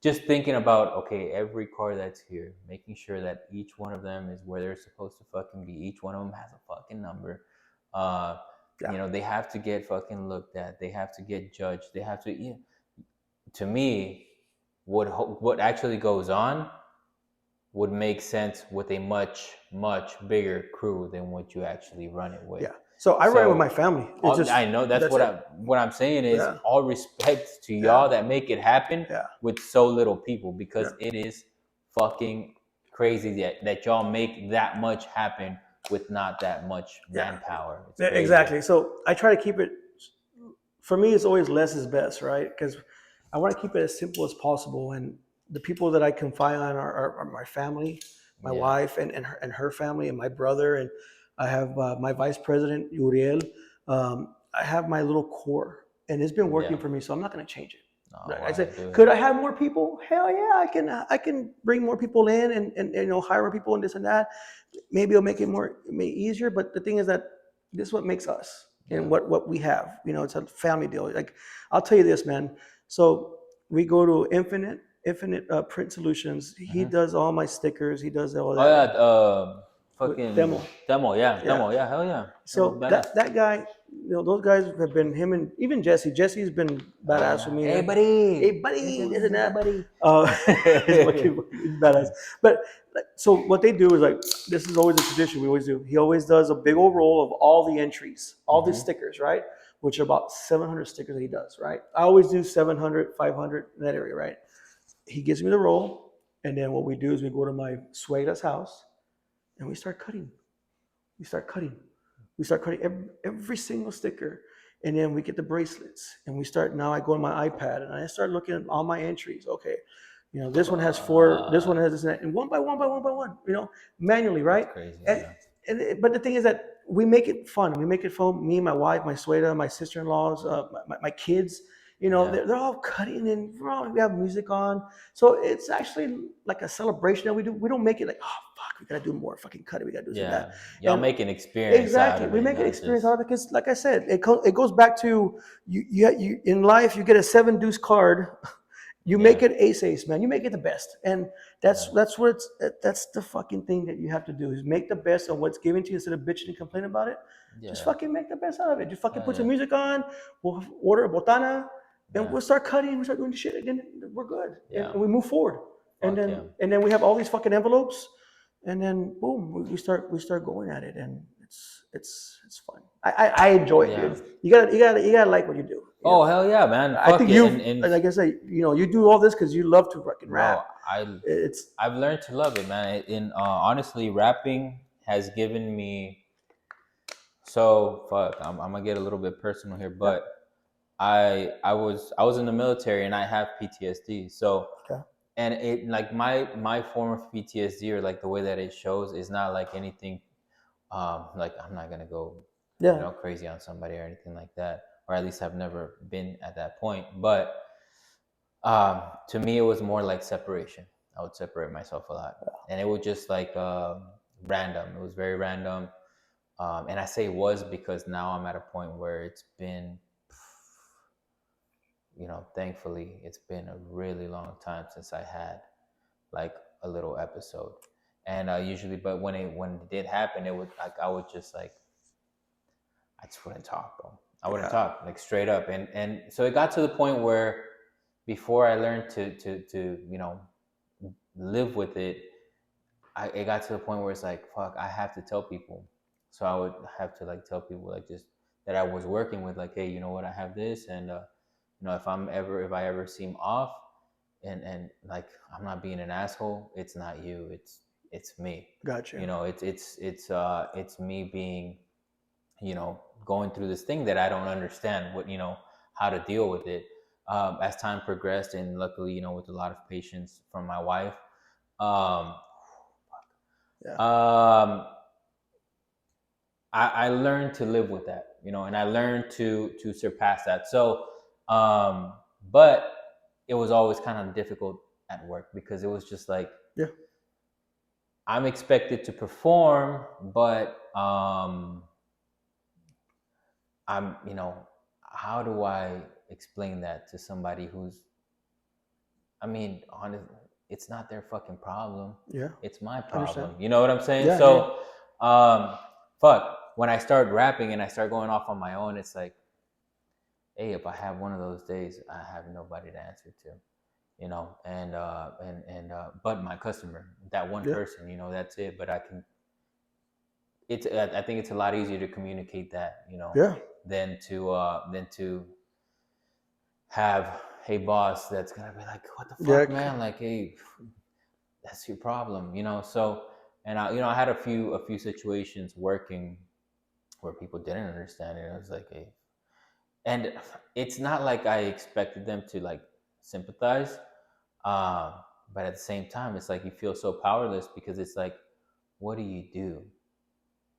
just thinking about, okay, every car that's here, making sure that each one of them is where they're supposed to fucking be. Each one of them has a fucking number. They have to get fucking looked at. They have to get judged. They have to. To me, what actually goes on would make sense with a much, much bigger crew than what you actually run it with. Yeah. So I run it with my family. I know that's what I'm saying is all respect to y'all that make it happen with so little people, because it is fucking crazy that y'all make that much happen with not that much manpower. Exactly. So I try to keep it. For me, it's always less is best, right? Because I want to keep it as simple as possible, and the people that I confide on are my family, my wife, and her family, and my brother, and I have my vice president Uriel. I have my little core, and it's been working for me, so I'm not going to change it. I said, could I have more people? Hell yeah, I can bring more people in and hire more people and this and that. Maybe it'll make it easier, but the thing is that this is what makes us and what we have. It's a family deal. Like I'll tell you this, man. So we go to Infinite Print Solutions. He does all my stickers. He does all that. Oh yeah, fucking demo, demo, hell yeah. So that guy, those guys have been him, and even Jesse. Jesse's been badass with me. Hey buddy, isn't that buddy? He's badass. But so what they do is like, this is always a tradition we always do. He always does a big old roll of all the entries, all the stickers, right? Which are about 700 stickers that he does, right? I always do 700, 500 in that area, right? He gives me the roll, and then what we do is we go to my suegra's house, and we start cutting. We start cutting every single sticker, and then we get the bracelets, and we start. Now I go on my iPad and I start looking at all my entries. Okay, this one has 4, this one has this, and one by one, manually, right? That's crazy, but the thing is that we make it fun. We make it fun. Me, my wife, my suegra, my sister-in-laws, my kids. They're all cutting, and we have music on. So it's actually like a celebration that we do. We don't make it like, oh fuck, we gotta do more fucking cutting. We gotta do that. Y'all make an experience. Exactly, we make an experience out of it, because, like I said, it goes back to you in life. You get a 7 deuce card. You make it ace, man. You make it the best, and that's the fucking thing that you have to do, is make the best of what's given to you instead of bitching and complaining about it. Just fucking make the best out of it. Just fucking put some music on. We'll order a botana. And we'll start cutting, we'll start doing the shit again. We're good. And we move forward. and Fuck then yeah. and then we have all these fucking envelopes, and then boom, we start going at it, and it's fun. I enjoy it, Yeah. dude. You gotta like what you do. You Oh know? hell yeah, man. I Fuck think it. you, And like I say, you do all this because you love to fucking rap. bro, It's I've learned to love it, man. In honestly, rapping has given me so fuck. I'm gonna get a little bit personal here, yeah, but I was in the military and I have PTSD. So okay. and it like my form of PTSD, or like the way that it shows, is not like anything. Like I'm not gonna go, Yeah, crazy on somebody or anything like that, or at least I've never been at that point. But to me, it was more like separation. I would separate myself a lot, and it was just like random. It was very random, and I say was because now I'm at a point where it's been, thankfully, it's been a really long time since I had like a little episode, and usually, but when it did happen, it would like I would just like I just wouldn't talk, bro. I wouldn't yeah, talk, like straight up, and so it got to the point where before I learned to live with it, it got to the point where it's like, fuck, I have to tell people. So I would have to like tell people like just that I was working with, like, hey, you know what, I have this, and if I ever seem off, and like I'm not being an asshole, it's not you, it's me. gotcha. It's me being, going through this thing that I don't understand how to deal with it. As time progressed, and luckily, with a lot of patience from my wife, um, Yeah, um, I learned to live with that, and I learned to surpass that. So, but it was always kind of difficult at work because it was just like yeah, I'm expected to perform, but I'm, how do I explain that to somebody who's, I mean, honest, it's not their fucking problem. yeah. It's my Understand? problem. You know what I'm saying? Yeah, yeah, So, fuck. When I start rapping and I start going off on my own, it's like, hey, if I have one of those days, I have nobody to answer to, but my customer, that one yeah, person, that's it. But I can. I think it's a lot easier to communicate that, yeah, than to have a boss that's gonna be like, what the yeah. fuck, man? Like, hey, that's your problem, So, and I had a few situations working where people didn't understand it. I was like, hey, and it's not like I expected them to like sympathize, um, but at the same time, it's like you feel so powerless because it's like, what do you do?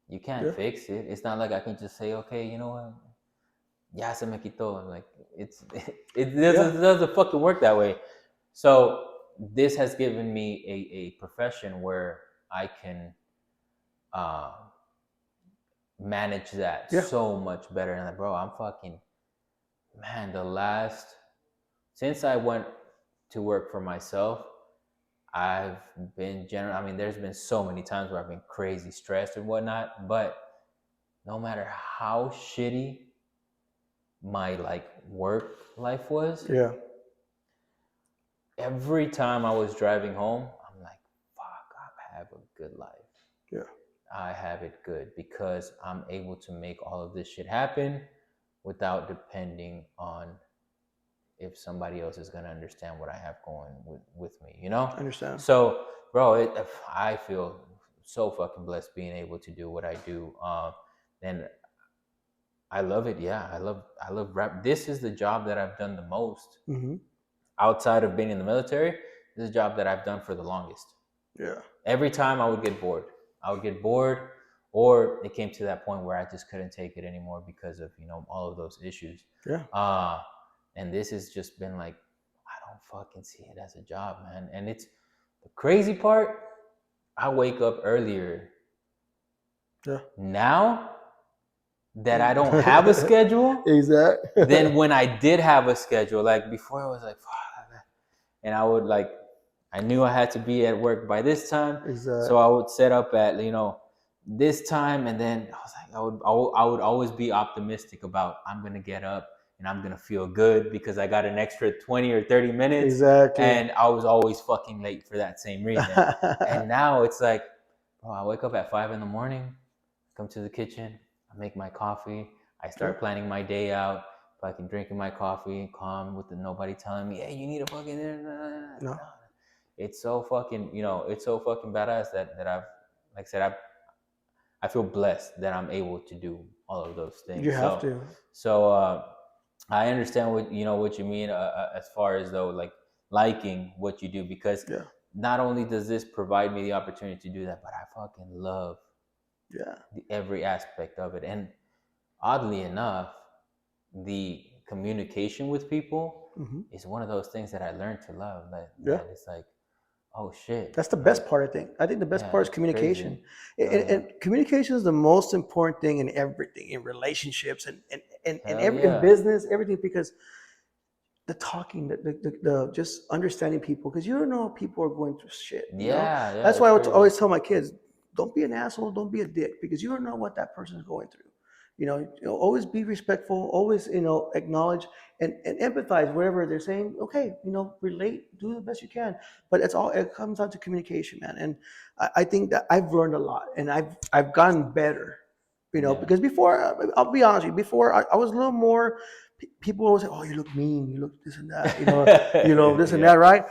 You can't Yeah. fix it. It's not like I can just say, okay, you know what? Ya se me quitó. Like it Yeah. doesn't fucking work that way. So this has given me a profession where I can uh, manage that Yeah. so much better. And like, bro, I'm fucking man. Since I went to work for myself, I've been general. I mean, there's been so many times where I've been crazy stressed and whatnot. But no matter how shitty my like work life was, Yeah. every time I was driving home, I'm like, fuck, I have a good life. Yeah. I have it good because I'm able to make all of this shit happen without depending on if somebody else is going to understand what I have going with me, I understand. So, bro, I feel so fucking blessed being able to do what I do. And I love it. Yeah, I love rap. This is the job that I've done the most Mm-hmm. outside of being in the military. This is a job that I've done for the longest. Yeah. Every time I would get bored. I would get bored, or it came to that point where I just couldn't take it anymore because of all of those issues. Yeah. And this has just been like, I don't fucking see it as a job, man. And it's the crazy part. I wake up earlier Yeah. now that I don't have a schedule Exactly. than when I did have a schedule. Like before, I was like, fuck. And I would like, I knew I had to be at work by this time, Exactly. so I would set up at this time, and then I was like, I would always be optimistic about I'm gonna get up and I'm gonna feel good because I got an extra 20 or 30 minutes. Exactly. And I was always fucking late for that same reason. And now it's like, bro, I wake up at 5 in the morning, come to the kitchen, I make my coffee, I start planning my day out, fucking drinking my coffee, calm with nobody telling me, hey, you need a fucking No. It's so fucking, it's so fucking badass that I've, like I said, I feel blessed that I'm able to do all of those things. You have to. So I understand what you mean as far as though like liking what you do, because not only does this provide me the opportunity to do that, but I fucking love every aspect of it. And oddly enough, the communication with people is one of those things that I learned to love. That it's like, oh shit. That's the best part, I think. I think the best part is communication. And communication is the most important thing in everything, in relationships and in business, everything, because the talking, the just understanding people, because you don't know people are going through shit. That's why I would always tell my kids, don't be an asshole, don't be a dick, because you don't know what that person is going through. Always be respectful, always, acknowledge and empathize whatever they're saying. Okay, relate, do the best you can. But it comes down to communication, man. And I think that I've learned a lot, and I've gotten better, because before, I'll be honest with you, before I was a little more, people always say, oh, you look mean, you look this and that, this and that, right?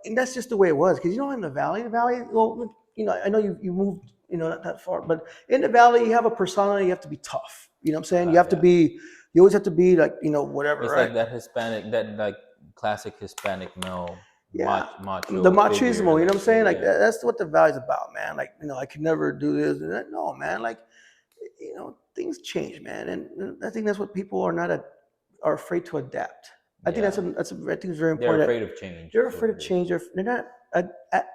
And that's just the way it was. Because, in the valley, well, I know you moved, not that far, but in the valley, you have a persona, you have to be tough. You know what I'm saying? You have to be, you always have to be like, whatever, it's right? Like that Hispanic, that like classic Hispanic male, macho. The machismo, you know what I'm saying? Like, that's what the valley's about, man. Like, I could never do this and that. No, man. Like, things change, man. And I think that's what people are afraid to adapt. I think I think it's very important. They're afraid of change. They're afraid of change. They're not.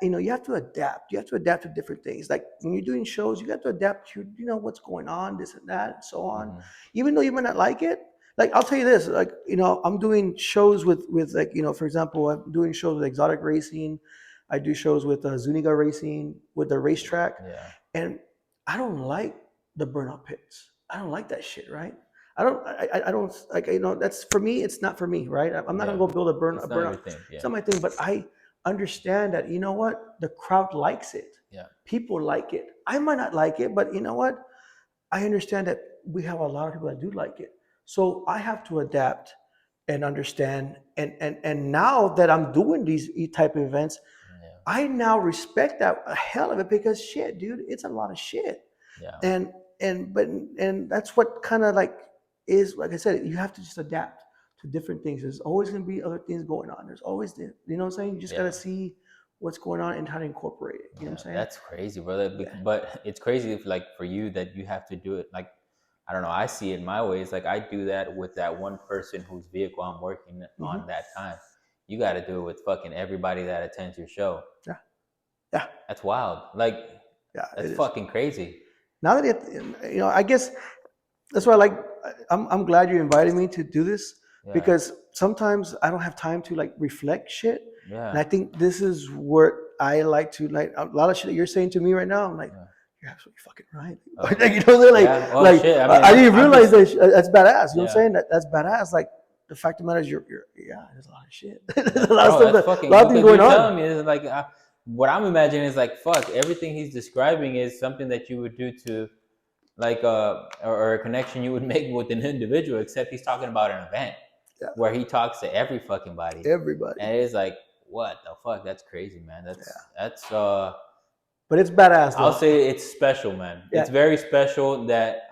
You have to adapt. You have to adapt to different things. Like when you're doing shows, you have to adapt to what's going on, this and that, and so on. Even though you might not like it. Like I'll tell you this. Like I'm doing shows with like for example, I'm doing shows with Exotic Racing. I do shows with Zuniga Racing with the racetrack. And I don't like the burnout pits. I don't like that shit, right? I don't like, that's for me, it's not for me, right? I'm not gonna go build a burnout. It's not my thing, but I understand that, what? The crowd likes it. People like it. I might not like it, but you know what? I understand that we have a lot of people that do like it. So I have to adapt and understand. And now that I'm doing these type of events, I now respect that a hell of it, because shit, dude, it's a lot of shit. And that's what kind of like is, like I said, you have to just adapt to different things. There's always going to be other things going on. There's always, you know what I'm saying? You just got to see what's going on and how to incorporate it. You know what I'm saying? That's crazy, brother. But it's crazy if, like, for you that you have to do it. Like, I don't know. I see it my way. It's like I do that with that one person whose vehicle I'm working on that time. You got to do it with fucking everybody that attends your show. Yeah. That's wild. Like, that's fucking crazy. Now that I guess that's why I'm glad you invited me to do this, because sometimes I don't have time to like reflect shit. And I think this is what I like to, like, a lot of shit that you're saying to me right now. I'm like, you're absolutely fucking right. I didn't realize that's badass. You know what I'm saying? That's badass. Like, the fact of the matter is, there's a lot of shit. There's a lot of stuff, a lot of things going on. Telling me is like, what I'm imagining is like, fuck, everything he's describing is something that you would do to, like, or a connection you would make with an individual, except he's talking about an event where he talks to every fucking body. Everybody. And it's like, what the fuck? That's crazy, man. That's but it's badass, though. I'll say it's special, man. It's very special that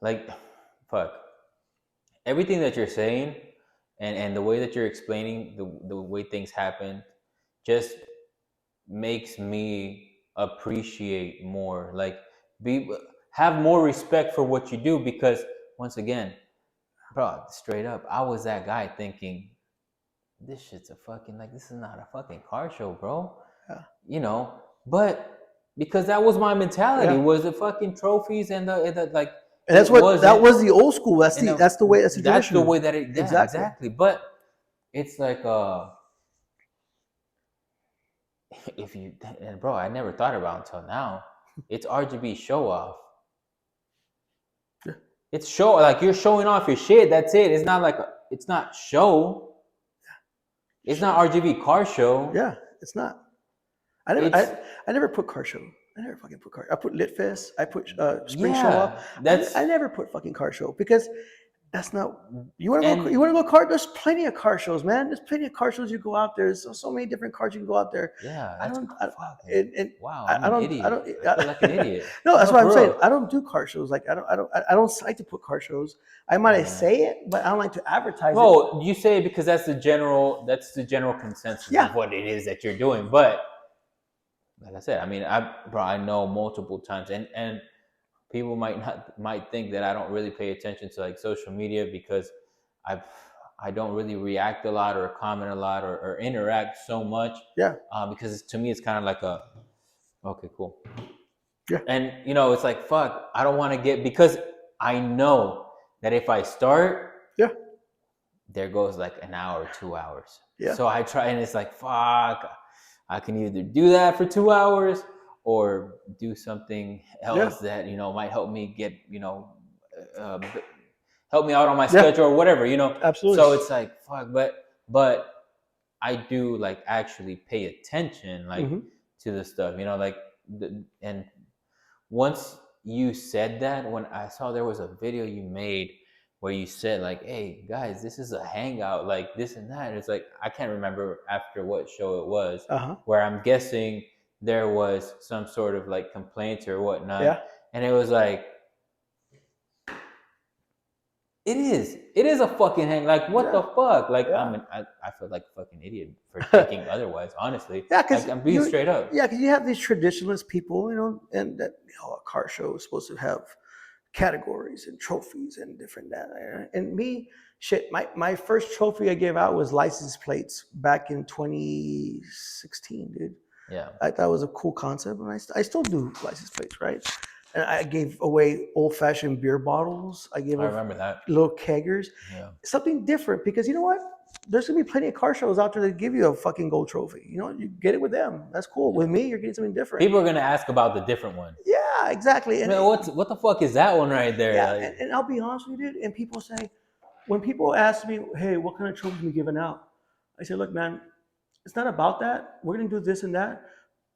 like, fuck, everything that you're saying and the way that you're explaining the way things happen just makes me appreciate more, like, have more respect for what you do, because once again, bro, straight up, I was that guy thinking, this shit's a fucking, like, this is not a fucking car show, bro. But because that was my mentality, was the fucking trophies and the like. And that's what that was the old school. That's the way that it exactly. But it's like if you, and bro, I never thought about it until now. It's RGV Show Off. It's show, like you're showing off your shit. That's it. It's not like it's not show. It's not RGV car show. Yeah, it's not. It's I never put car show. I never fucking put car. I put Lit Fest. I put Spring Show yeah. Up. That's I never put fucking car show because that's not. You want to go? and You want to go car? There's plenty of car shows, man. There's plenty of car shows. You go out there. There's so many different cars you can go out there. yeah. I That's don't. fuck. Wow, I'm I an don't. idiot. I don't. I feel like an idiot. No, that's No, what I'm for saying. real. I don't do car shows. Like I don't like to put car shows. I might say it, but I don't like to advertise it. No, you say it because that's the general consensus Yeah. of what it is that you're doing. But like I said, I mean, I know multiple times, and people might think that I don't really pay attention to like social media because I don't really react a lot or comment a lot or interact so much. Yeah. Because to me it's kind of like a okay, cool. Yeah. And you know, it's like fuck, I don't want to get, because I know that if I start, Yeah. there goes like an hour, 2 hours. Yeah. So I try, and it's like fuck, I can either do that for 2 hours or do something else that, you know, might help me get, you know, help me out on my schedule or whatever, you know. Absolutely. So it's like fuck, but I do like actually pay attention like to the stuff, you know, like and once you said that, when I saw there was a video you made where you said like, hey guys, this is a hangout, like this and that, and it's like I can't remember after what show it was, where I'm guessing there was some sort of like complaints or whatnot, and it was like, it is a fucking hang, like what the fuck, like I feel like a fucking idiot for thinking otherwise, honestly. Because I'm being straight up. Yeah, because you have these traditionalist people, you know, and that, you know, a car show is supposed to have categories and trophies and different that. And me, shit, my first trophy I gave out was license plates back in 2016, dude. Yeah, I thought it was a cool concept, and I still do license plates, right? And I gave away old-fashioned beer bottles. I remember that. Little keggers. Yeah. Something different, because you know what? There's gonna be plenty of car shows out there that give you a fucking gold trophy. You know, you get it with them. That's cool. With me, you're getting something different. People are gonna ask about the different one. Yeah, exactly. And man, what the fuck is that one right there? Yeah, like, and I'll be honest with you, dude. And people say, when people ask me, "Hey, what kind of trophies are we giving out?" I say, "Look, man, it's not about that. We're gonna do this and that,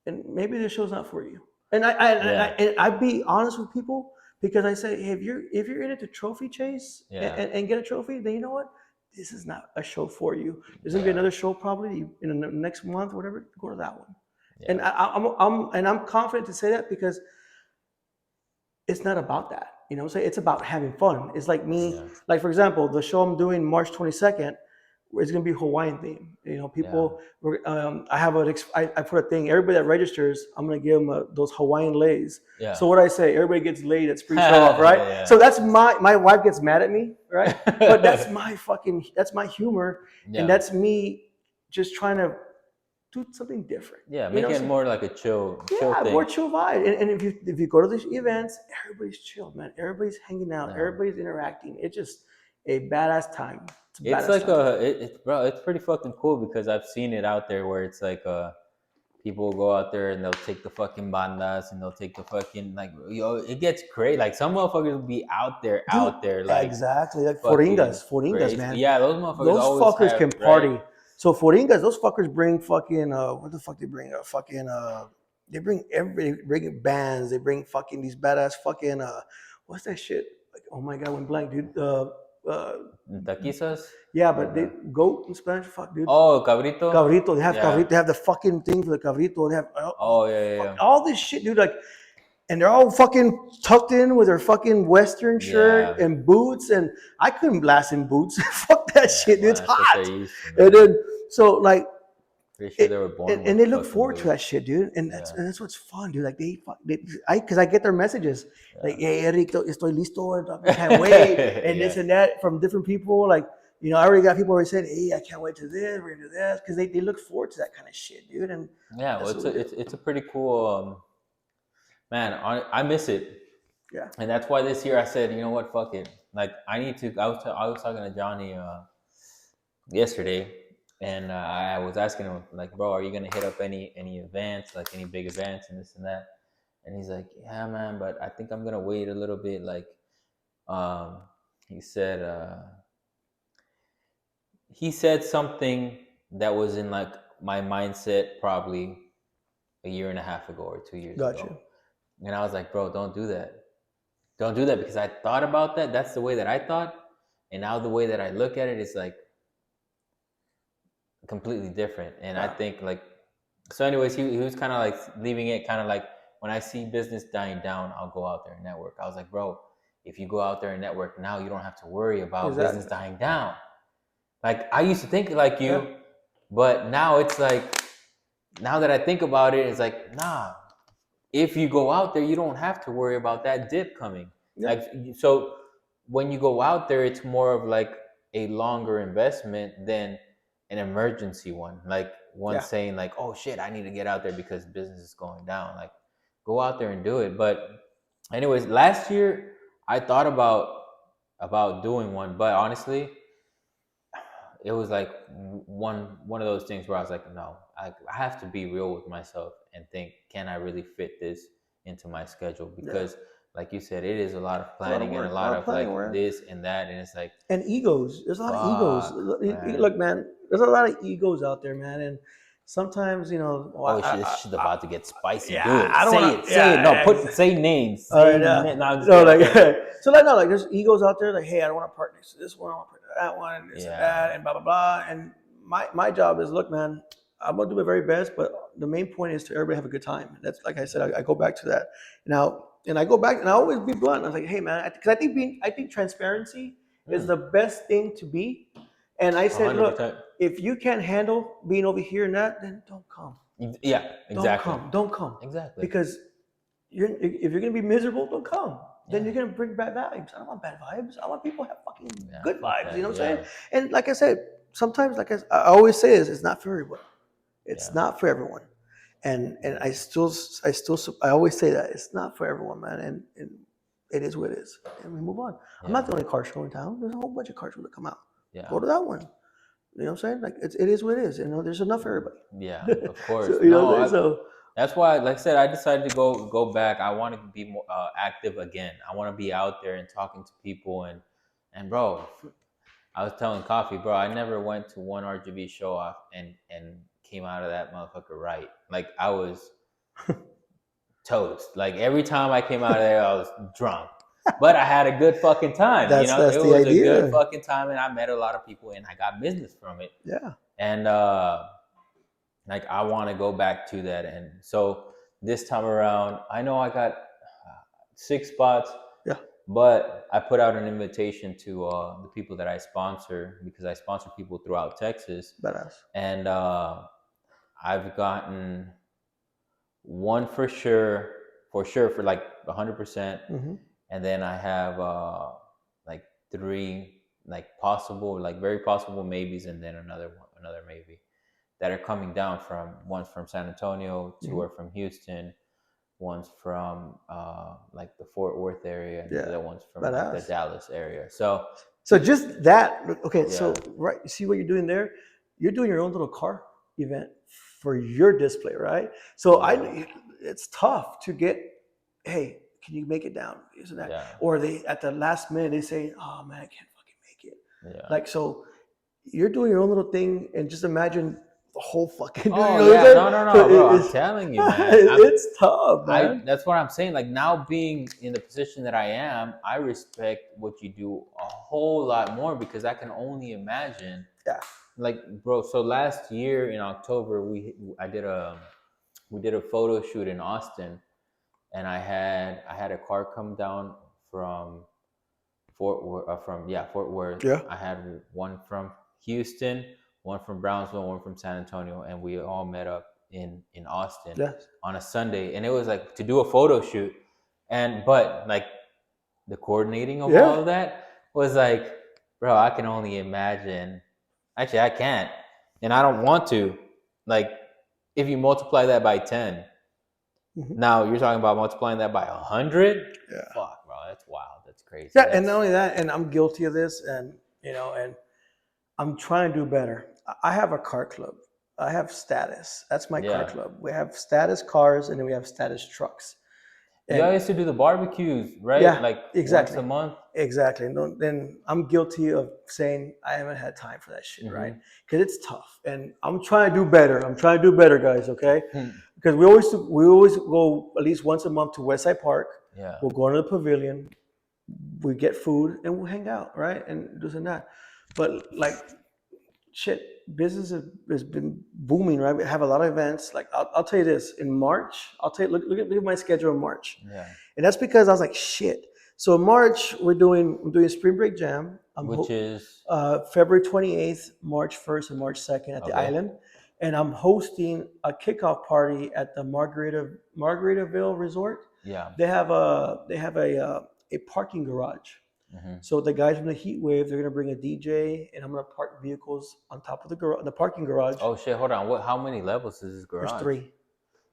and maybe this show's not for you." And I'd be honest with people, because I say, hey, if you're in it to trophy chase and get a trophy, then you know what? This is not a show for you. There's gonna be another show probably in the next month, whatever. Go to that one. Yeah. And I'm confident to say that, because it's not about that. You know what I'm saying? It's about having fun. It's like me, like for example, the show I'm doing March 22nd, it's gonna be Hawaiian theme. You know, people. I put a thing. Everybody that registers, I'm gonna give them those Hawaiian lays. Yeah. So what I say, everybody gets laid at Spring Show Off, right? Yeah. So that's my wife gets mad at me, right? But that's my humor, and that's me just trying to do something different. Yeah, make it more like a chill thing. More chill vibe. And if you go to these events, everybody's chill, man. Everybody's hanging out. Everybody's interacting. It's just a badass time. It's like it's pretty fucking cool, because I've seen it out there where it's like people will go out there and they'll take the fucking bandas and they'll take the fucking, like, yo, it gets crazy. Like some motherfuckers will be out there, like exactly, like Foringas, man. Yeah, those fuckers can party. Right? So Foringas, those fuckers bring fucking what the fuck they bring? They bring bring bands. They bring fucking these badass fucking what's that shit? Like, oh my god, went blank, dude. Taquizas? Yeah, but they goat in Spanish, fuck, dude. Oh, cabrito. Cabrito. They have cabrito. They have the fucking thing for the cabrito. They have all this shit, dude. Like, and they're all fucking tucked in with their fucking Western shirt and boots. And I couldn't blast in boots. Fuck that shit, dude. It's hot. And then so like. Pretty sure they were born and they look forward to that shit, dude. And that's what's fun, dude. Like because I get their messages like, "Hey, Erito, estoy listo. I can't wait," and this and that from different people. Like, you know, I already got people already saying, "Hey, I can't wait to this. We're gonna do this," because they look forward to that kind of shit, dude. And well, it's a pretty cool. Man, I miss it. Yeah. And that's why this year I said, you know what, fuck it. Like I need to. I was talking to Johnny yesterday. And I was asking him, like, bro, are you gonna hit up any events, like any big events and this and that? And he's like, yeah, man, but I think I'm gonna wait a little bit, like, Um, he said he said something that was in like my mindset probably a year and a half ago or 2 years Got ago, you. and I was like, bro, don't do that. Don't do that, because I thought about that. That's the way that I thought, and now the way that I look at it is like completely different. And I Yeah. think like, so anyways, he was kind of like leaving it kind of like, when I see business dying down, I'll go out there and network. I was like, bro, if you go out there and network now, you don't have to worry about business Exactly. dying down. Like, I used to think like Yeah. you, but now it's like, now that I think about it, it's like, nah, if you go out there, you don't have to worry about that dip coming. Yeah. Like, so when you go out there, it's more of like a longer investment than an emergency one. Like one Yeah. saying like, oh shit, I need to get out there because business is going down. Like, go out there and do it. But anyways, last year I thought about doing one, but honestly, it was like one of those things where I was like, no, I have to be real with myself and think, can I really fit this into my schedule? Yeah. Because like you said, it is a lot of It's a lot of planning and a work. A lot lot of of planning like work. this and that, and it's like, And egos. There's a lot of egos. fuck, man. Look, man. There's a lot of egos out there, man. And sometimes, well, Oh shit, this shit about to get spicy. yeah, Do it. I don't Say want it. to. Say it. No, Yeah. say names. All Say right. Yeah. no, I'm just No, kidding. like Go ahead. so, like, no, like, there's egos out there. Like, hey, I don't want to partner next to this one. I want to partner that one, and this and Yeah. that, and blah blah blah. And my job is, look, man. I'm gonna do my very best, but the main point is to everybody have a good time. That's like I said. I go back to that now, and I go back, and I always be blunt. I was like, hey, man, because I think transparency is the best thing to be. And I said, look, 100%. if you can't handle being over here and that, then don't come. Yeah, exactly. Don't come. Exactly. Because if you're gonna be miserable, don't come. Then Yeah. you're gonna bring bad vibes. I don't want bad vibes. I want people to have fucking Yeah, good fuck vibes. that. You know what I'm Yeah. saying? And like I said, sometimes, like I always say, is it's not for everyone. It's Yeah. not for everyone. And I always say that it's not for everyone, man. And it is what it is. And we move on. I'm not the only car show in town. There's a whole bunch of car shows that come out. Yeah. Go to that one. You know what I'm saying? Like it is what it is. There's enough for everybody. Yeah, of course. So, you know what I'm saying? So That's why, like I said, I decided to go back. I want to be more active again. I want to be out there and talking to people, and bro, I was telling Coffee, bro, I never went to one RGV show off and came out of that motherfucker right. Like I was toast. Like every time I came out of there, I was drunk. But I had a good fucking time. that's It the was a good idea. fucking time, and I met a lot of people, and I got business from it. Yeah. And like I want to go back to that. And so this time around, I know I got 6 spots. Yeah. But I put out an invitation to the people that I sponsor, because I sponsor people throughout Texas. Badass. And I've gotten one for sure for like 100%. Mm-hmm. And then I have like 3 like possible, like very possible maybes, and then another maybe that are coming down one's from San Antonio, 2 are from Houston, one's from like the Fort Worth area, and the other one's from like, the Dallas area. So just that. Okay, Yeah. so right, you see what you're doing there? You're doing your own little car event for your display, right? So it's tough to get. Hey, can you make it down? Isn't that? Yeah. Or they at the last minute they say, "Oh man, I can't fucking make it." Yeah. Like so, you're doing your own little thing, and just imagine the whole fucking. Oh you know yeah, what I'm saying? no, So bro. I'm telling you, man. it's tough, man. That's what I'm saying. Like now being in the position that I am, I respect what you do a whole lot more, because I can only imagine. Yeah. Like, bro. So last year in October, we did a photo shoot in Austin, and I had a car come down from Fort Worth. Yeah. I had one from Houston, one from Brownsville, one from San Antonio, and we all met up in Austin on a Sunday. And it was like to do a photo shoot, but like the coordinating of all of that was like, bro, I can only imagine. Actually, I can't, and I don't want to. Like, if you multiply that by 10, now you're talking about multiplying that by 100. Yeah. Fuck, bro, that's wild. That's crazy. Yeah, and not only that, and I'm guilty of this, and and I'm trying to do better. I have a car club. I have Status. That's my car club. We have Status cars, and then we have Status trucks. You all used to do the barbecues, right? Yeah, Like once exactly. a month. Exactly. No, then I'm guilty of saying I haven't had time for that shit, right? Mm-hmm. Because it's tough, and I'm trying to do better. I'm trying to do better, guys. Okay, because we always go at least once a month to Westside Park. Yeah. We'll go to the pavilion. We get food and we'll hang out, right? And this and that. But like shit, business has been booming, right? We have a lot of events. Like I'll tell you this, in March, I'll tell you, look at my schedule in March. Yeah. And that's because I was like, shit. So in March, I'm doing Spring Break Jam. Which is February 28th, March 1st, and March 2nd at the okay. island. And I'm hosting a kickoff party at the Margaritaville Resort. Yeah. They have a parking garage. Mm-hmm. So the guys from the Heat Wave, they're gonna bring a DJ, and I'm gonna park vehicles on top of the parking garage. Oh shit! Hold on. What? How many levels is this garage? There's three.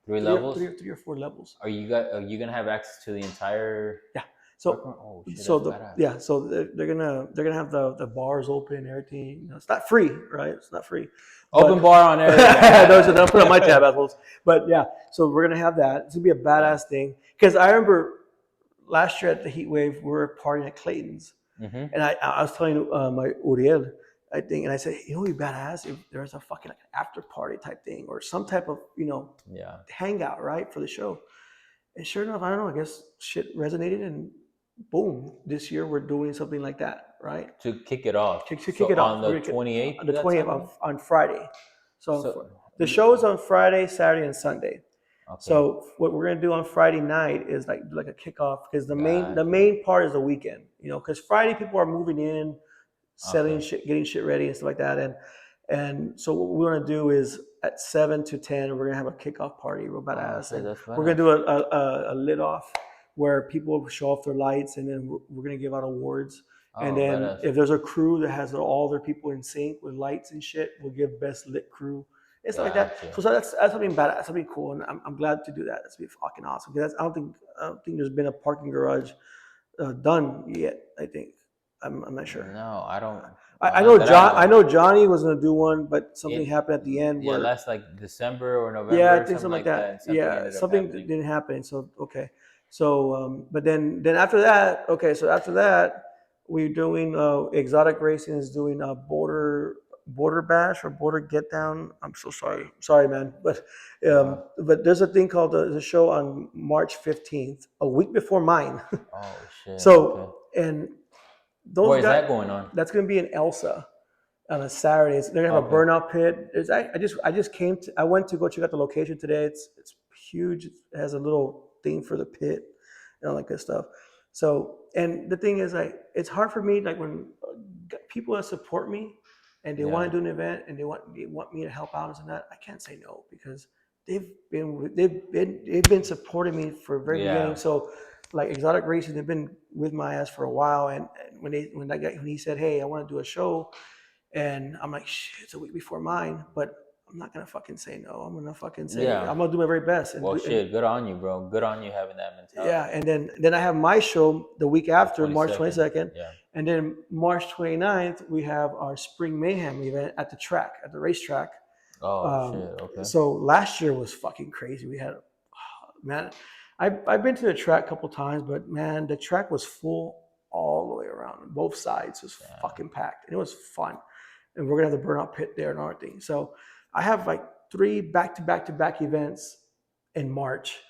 Three levels. Three or four levels. Are you gonna have access to the entire? Yeah. So oh shit! so That's the badass. yeah. So they're gonna have the bars open and everything. You know, it's not free, right? It's not free. Open bar on everything. Don't put on my tab, assholes. But yeah, so we're gonna have that. It's gonna be a badass thing. Because I remember last year at the Heat Wave, we were partying at Clayton's. Mm-hmm. And I was telling my Uriel, I think, and I said, you know, it'd be badass if there's a fucking like after party type thing or some type of, hangout, right, for the show. And sure enough, I don't know, I guess shit resonated, and boom, this year we're doing something like that, right? To kick it off. To kick it off. On the 28th? On the 28th on Friday. So the show is on Friday, Saturday, and Sunday. Okay. So what we're gonna do on Friday night is like a kickoff, because the main part is the weekend, because Friday people are moving in, selling shit, getting shit ready and stuff like that, and so what we're gonna do is at 7 to 10 we're gonna have a kickoff party, real badass, and we're gonna do a lit off where people show off their lights, and then we're gonna give out awards, and then if there's a crew that has all their people in sync with lights and shit, we'll give best lit crew. It's like that. So that's something bad. That's something cool, and I'm glad to do that. That's be fucking awesome. Because I don't think there's been a parking garage done yet. I think I'm not sure. No, I don't. I know I know Johnny was gonna do one, but something happened at the end. Yeah, last like December or November. Yeah, I think something like that. Something didn't happen. So okay. So but then after that, so after that, we're doing Exotic Racing is doing a border bash or border get down. I'm so sorry man, but there's a thing called the show on March 15th, a week before mine. Oh shit. So and those where is that going on? That's going to be in Elsa on a Saturday. They're gonna have a burnout pit. I went to go check out the location today. It's huge. It has a little thing for the pit and all that good stuff. So, and the thing is, it's hard for me, like when people that support me and they want to do an event and they want me to help out and that, I can't say no, because they've been supporting me for the very beginning. So like Exotic Racing, they've been with my ass for a while, and when he said, hey, I want to do a show, and I'm like, shit, it's a week before mine, but I'm not gonna fucking say no. I'm gonna fucking say I'm gonna do my very best. Good on you, bro. Good on you having that mentality. Yeah, and then I have my show the week after, March 22nd. Yeah. And then March 29th, we have our Spring Mayhem event at the racetrack. Oh shit, okay. So last year was fucking crazy. We had man, I've been to the track a couple times, but man, the track was full all the way around. Both sides was fucking packed, and it was fun. And we're gonna have the burnout pit there and everything. So I have like 3 back-to-back events in March.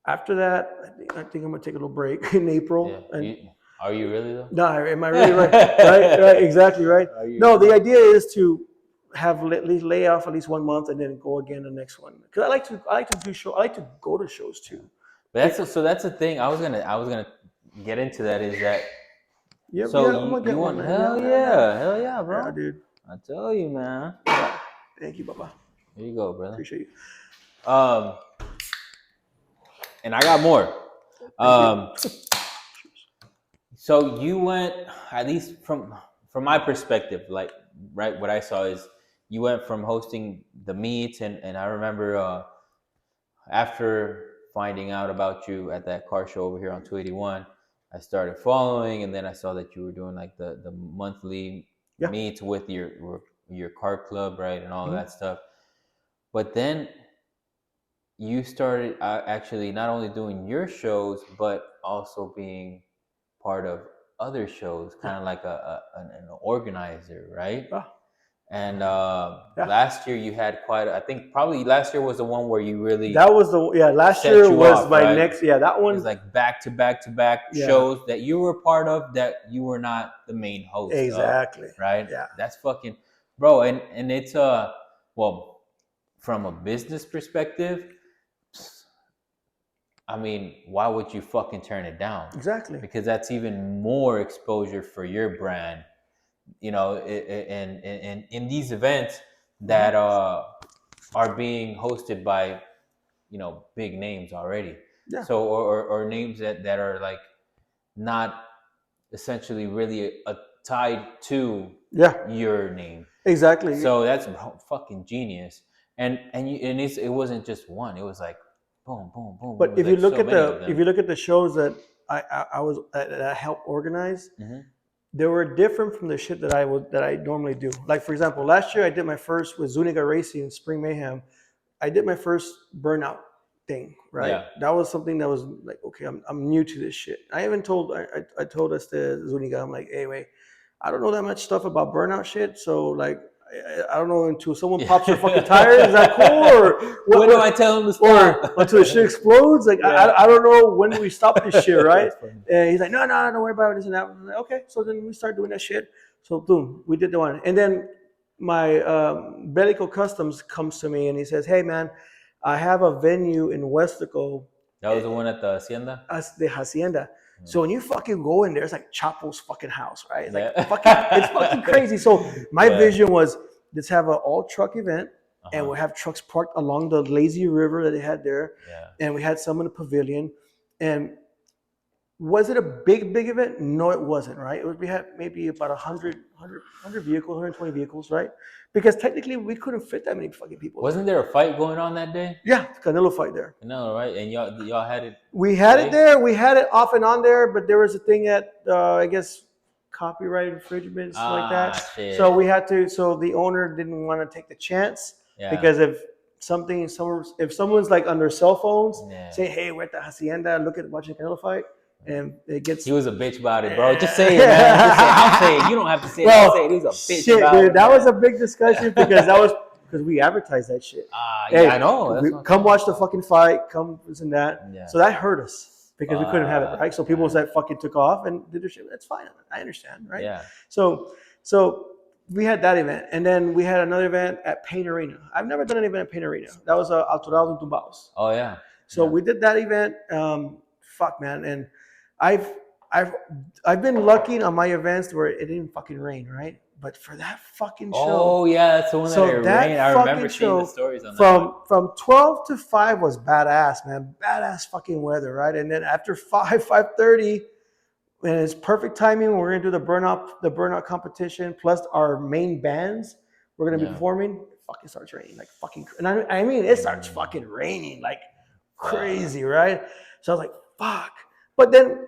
After that, I think I'm gonna take a little break in April. Yeah. Are you really though? No, am I really right? right, exactly right. No, the idea is to have at least lay off at least 1 month and then go again the next one. Because I like to do show. I like to go to shows too. But that's the thing. I was gonna get into that. Is that you want hell yeah, bro. Yeah, dude. I tell you, man. Yeah. Thank you, Baba. Here you go, brother. Appreciate you. And I got more. So you went, at least from my perspective, like, right, what I saw is you went from hosting the meets, and I remember after finding out about you at that car show over here on 281, I started following, and then I saw that you were doing like the monthly meets with your car club, right, and all that stuff. But then you started actually not only doing your shows, but also being part of other shows, kind of like an organizer, right? Yeah. And Yeah. last year you had quite. I think probably last year was the one where you really That was the last set year you was off, my right? next that It one. was like back to back to back Yeah. shows that you were part of that you were not the main host Exactly. of, right? Yeah. That's fucking bro, and it's well, from a business perspective, I mean, why would you fucking turn it down? Exactly. Because that's even more exposure for your brand, you know, and in these events that are being hosted by, you know, big names already. Yeah. So or names that are like not essentially really tied to your name. Exactly. So that's fucking genius. And it wasn't just one. It was like boom, boom, boom. But It was like so many of if them. you look at the shows that I was that I helped organize, Mm-hmm. they were different from the shit that I normally do. Like for example, last year I did my first with Zuniga Racing in Spring Mayhem. I did my first burnout thing, right? Yeah. That was something that was like, okay, I'm new to this shit. I even told I told us to Zuniga, I'm like, hey, wait, I don't know that much stuff about burnout shit, so like I don't know until someone pops their fucking tire. Is that cool? Or when do I tell him to stop? Or until the shit explodes? Like I don't know when do we stop this shit, right? And he's like, no, don't worry about this and that. I'm like, okay, so then we start doing that shit. So boom, we did the one, and then my Bellico Customs comes to me and he says, hey man, I have a venue in Westico. That was the one at the Hacienda? The Hacienda. So when you fucking go in there, it's like Chapo's fucking house, right? It's like it's fucking crazy. So my vision was let's have an all truck event, and we'll have trucks parked along the lazy river that they had there, and we had some in the pavilion. And was it a big event? No, it wasn't, right? We had maybe about 100 vehicles, 120 vehicles, right? Because technically we couldn't fit that many fucking people. Wasn't there a fight going on that day? Yeah, Canelo fight there. No, right? And y'all had it. We had it there. We had it off and on there, but there was a thing at I guess copyright infringements like that. Shit. So we had to. So the owner didn't want to take the chance because if someone's like on their cell phones, say, hey, we're at the Hacienda, look at watching Canelo fight. And it gets. He was a bitch about it, bro. Just say it, man. Just say it. I'll say it. You don't have to say it. I'll say it. He was a bitch about it. That was a big discussion because we advertised that shit. Yeah, I know. Come watch the fucking fight. Come this and that. Yeah. So that hurt us because we couldn't have it, right? So people that fucking took off and did their shit. That's fine. I understand, right? Yeah. So we had that event, and then we had another event at Pain Arena. I've never done an event at Pain Arena. That was Autorados and Tumbaos. Oh yeah. So we did that event. Fuck man, and I've been lucky on my events where it didn't fucking rain, right? But for that fucking show, oh yeah, that's the one that rained. I remember seeing the stories on that. From 12 to 5 was badass, man. Badass fucking weather, right? And then after 5:30, and it's perfect timing. We're gonna do the burnout competition plus our main bands. We're gonna be performing. It fucking starts raining, like fucking. And I mean, it starts fucking raining like crazy, right? So I was like, fuck. But then,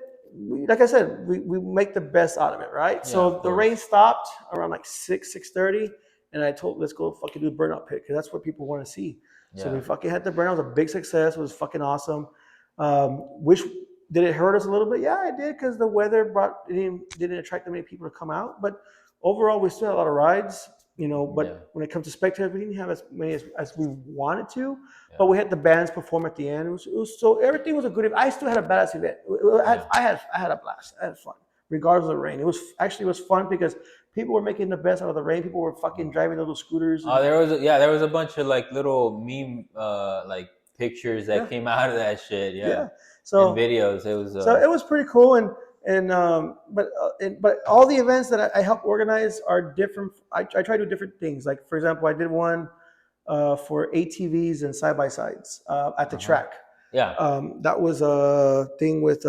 like I said, we make the best out of it, right? So the rain stopped around like 6:30, and I told, let's go fucking do the burnout pit because that's what people want to see. So we fucking had the burnout. It was a big success. It was fucking awesome. Did it hurt us a little bit? Yeah, it did because the weather didn't attract that many people to come out. But overall, we still had a lot of rides. You know, but when it comes to spectators, we didn't have as many as we wanted to. But we had the bands perform at the end. It was so everything was a good event. I still had a badass event. I had a blast. I had fun, regardless of the rain. It was fun because people were making the best out of the rain. People were fucking driving little scooters. Oh, there was a bunch of like little meme like pictures that came out of that shit. Yeah. So and videos. It was. So it was pretty cool but all the events that I help organize are different. I try to do different things. Like for example, I did one for ATVs and side by sides at the track. Yeah. That was a thing with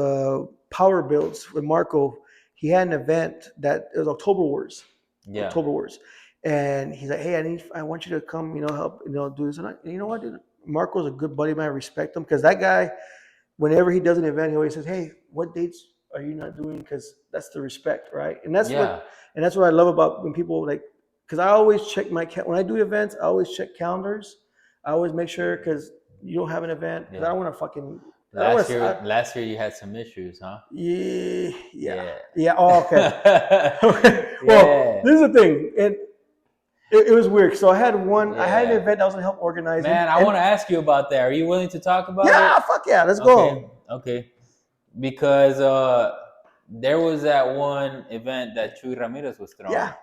Power Builds with Marco. He had an event that it was October Wars. Yeah. October Wars, and he's like, "Hey, I want you to come, help, do this." And you know what, dude? Marco's a good buddy of mine. I respect him because that guy, whenever he does an event, he always says, "Hey, what dates are you not doing?" Because that's the respect, right? And that's what I love about when people because I always check when I do events, I always check calendars. I always make sure because you don't have an event. Yeah. I don't want to fucking. Last year you had some issues, huh? Yeah. Oh, okay. Okay. Well, this is the thing. It was weird. So I had an event that was gonna help organize. Man, I want to ask you about that. Are you willing to talk about it? Yeah, fuck yeah, let's go. Okay. Because there was that one event that Chuy Ramirez was throwing. Yeah.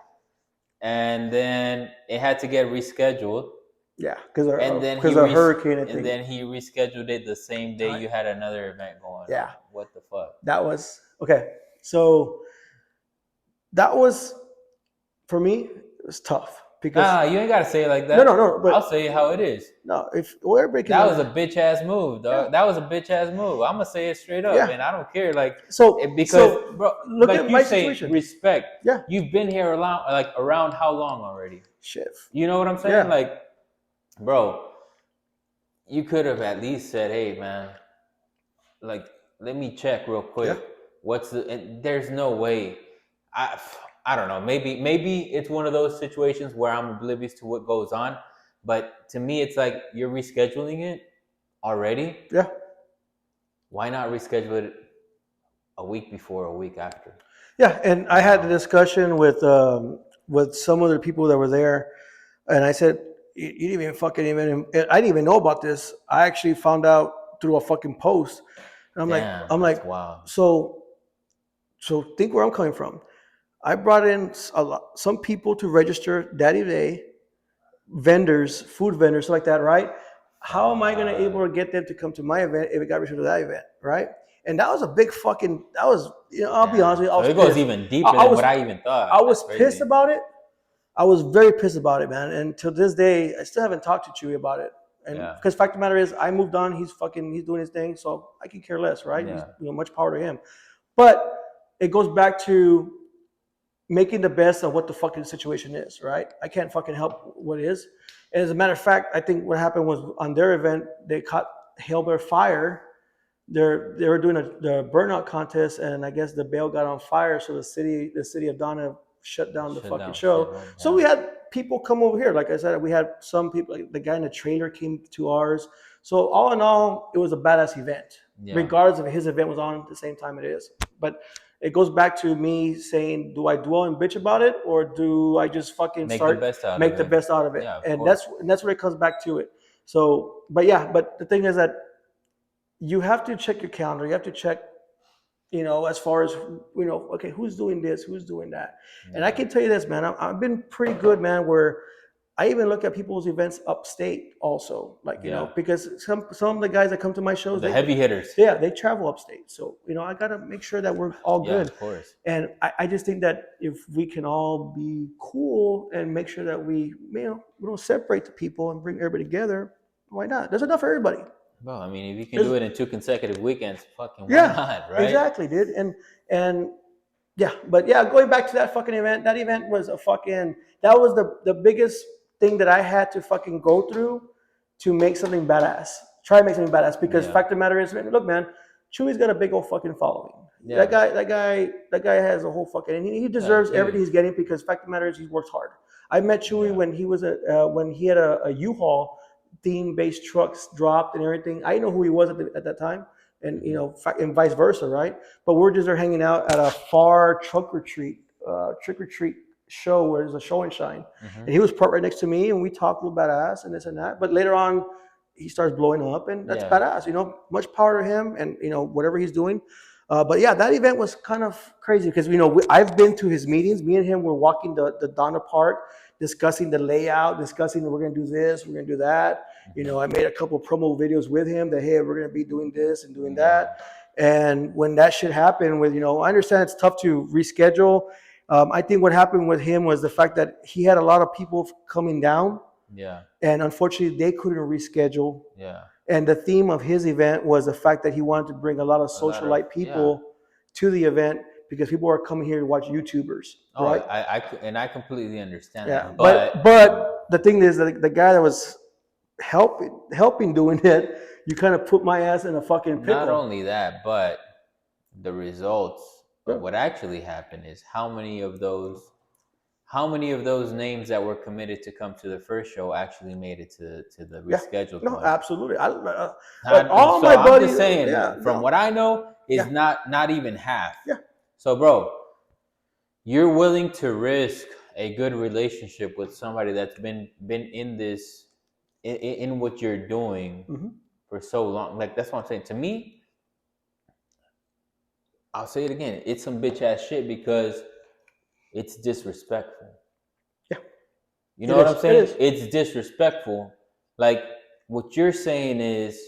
And then it had to get rescheduled. Yeah, because of a hurricane. And then he rescheduled it the same day you had another event going. Yeah. What the fuck? That was okay. So that was, for me, it was tough. Because you ain't gotta say it like that. No. But I'll say it how it is. No, if everybody can. That was a bitch ass move, dog. Yeah. That was a bitch ass move. I'm gonna say it straight up, and I don't care. Like bro, look at my situation. Respect. Yeah. You've been here around how long already? Shit. You know what I'm saying? Yeah. Like, bro, you could have at least said, "Hey, man, like, let me check real quick. Yeah. And there's no way. I don't know. Maybe it's one of those situations where I'm oblivious to what goes on. But to me, it's like you're rescheduling it already. Yeah. Why not reschedule it a week before, a week after? Yeah, and I had a discussion with some of the people that were there, and I said, "You didn't even fucking even." I didn't even know about this. I actually found out through a fucking post, and I'm like, wow. So think where I'm coming from. I brought in some people to register Daddy Day, vendors, food vendors, stuff like that, right? How am I going to able to get them to come to my event if it got registered to that event, right? And that was a big fucking, I'll be honest with you. It goes even deeper than what I even thought. I was pissed about it. I was very pissed about it, man. And to this day, I still haven't talked to Chewy about it. And because fact of the matter is, I moved on. He's doing his thing. So I can care less, right? Yeah. Much power to him. But it goes back to making the best of what the fucking situation is, right? I can't fucking help what is. And as a matter of fact, I think what happened was on their event, they caught Hailbear fire. They were doing the burnout contest, and I guess the bale got on fire, so the city of Donna shut down the fucking show. Yeah. So we had people come over here. Like I said, we had some people, like the guy in the trailer came to ours. So all in all, it was a badass event, regardless of his event was on at the same time it is. But it goes back to me saying, do I dwell and bitch about it, or do I just fucking make the best out of it? Yeah, and that's where it comes back to it. So, but the thing is that you have to check your calendar. You have to check, as far as, okay, who's doing this, who's doing that. Yeah. And I can tell you this, man, I've been pretty good, man, where I even look at people's events upstate also, like, because some of the guys that come to my shows, the heavy hitters, they travel upstate. So, I got to make sure that we're all good. Of course. And I just think that if we can all be cool and make sure that we don't separate the people and bring everybody together, why not? There's enough for everybody. Well, I mean, if you can do it in 2 consecutive weekends, fucking why not, right? Exactly, dude. And going back to that fucking event, that event was that was the biggest thing that I had to fucking go through to make something badass. Try to make something badass, because fact of the matter is, look, man, Chewy's got a big old fucking following. Yeah. That guy has a whole fucking, and he deserves everything he's getting, because fact of the matter is, he works hard. I met Chewy when he was when he had a U-Haul theme-based trucks dropped and everything. I didn't know who he was at that time, and and vice versa, right? But we're just there hanging out at a far trick or treat show where there's a show and shine, and he was parked right next to me, and we talked a little badass and this and that. But later on, he starts blowing up, and that's badass. Much power to him, and whatever he's doing. But that event was kind of crazy, because I've been to his meetings. Me and him were walking the Donna Park, discussing the layout, discussing that we're going to do this, we're going to do that. I made a couple of promo videos with him that, hey, we're going to be doing this and doing that. And when that shit happened with, I understand it's tough to reschedule. I think what happened with him was the fact that he had a lot of people coming down. Yeah. And unfortunately, they couldn't reschedule. Yeah. And the theme of his event was the fact that he wanted to bring a lot of socialite people to the event, because people are coming here to watch YouTubers. Right? I completely understand that. But the thing is that the guy that was helping doing it, you kind of put my ass in a fucking pickle. Not only that, but the results of what actually happened is how many of those how many of those names that were committed to come to the first show actually made it to the Yeah. rescheduled No, one? absolutely. Like all So my I'm buddies, just saying, yeah, from no, what I know, is yeah, not even half. yeah, So, bro, you're willing to risk a good relationship with somebody that's been in this in what you're doing mm-hmm. for so long. Like, that's what I'm saying. To me, I'll say it again. It's some bitch ass shit because it's disrespectful. Yeah. You It know what is. I'm It saying? is. It's disrespectful. Like, what you're saying is,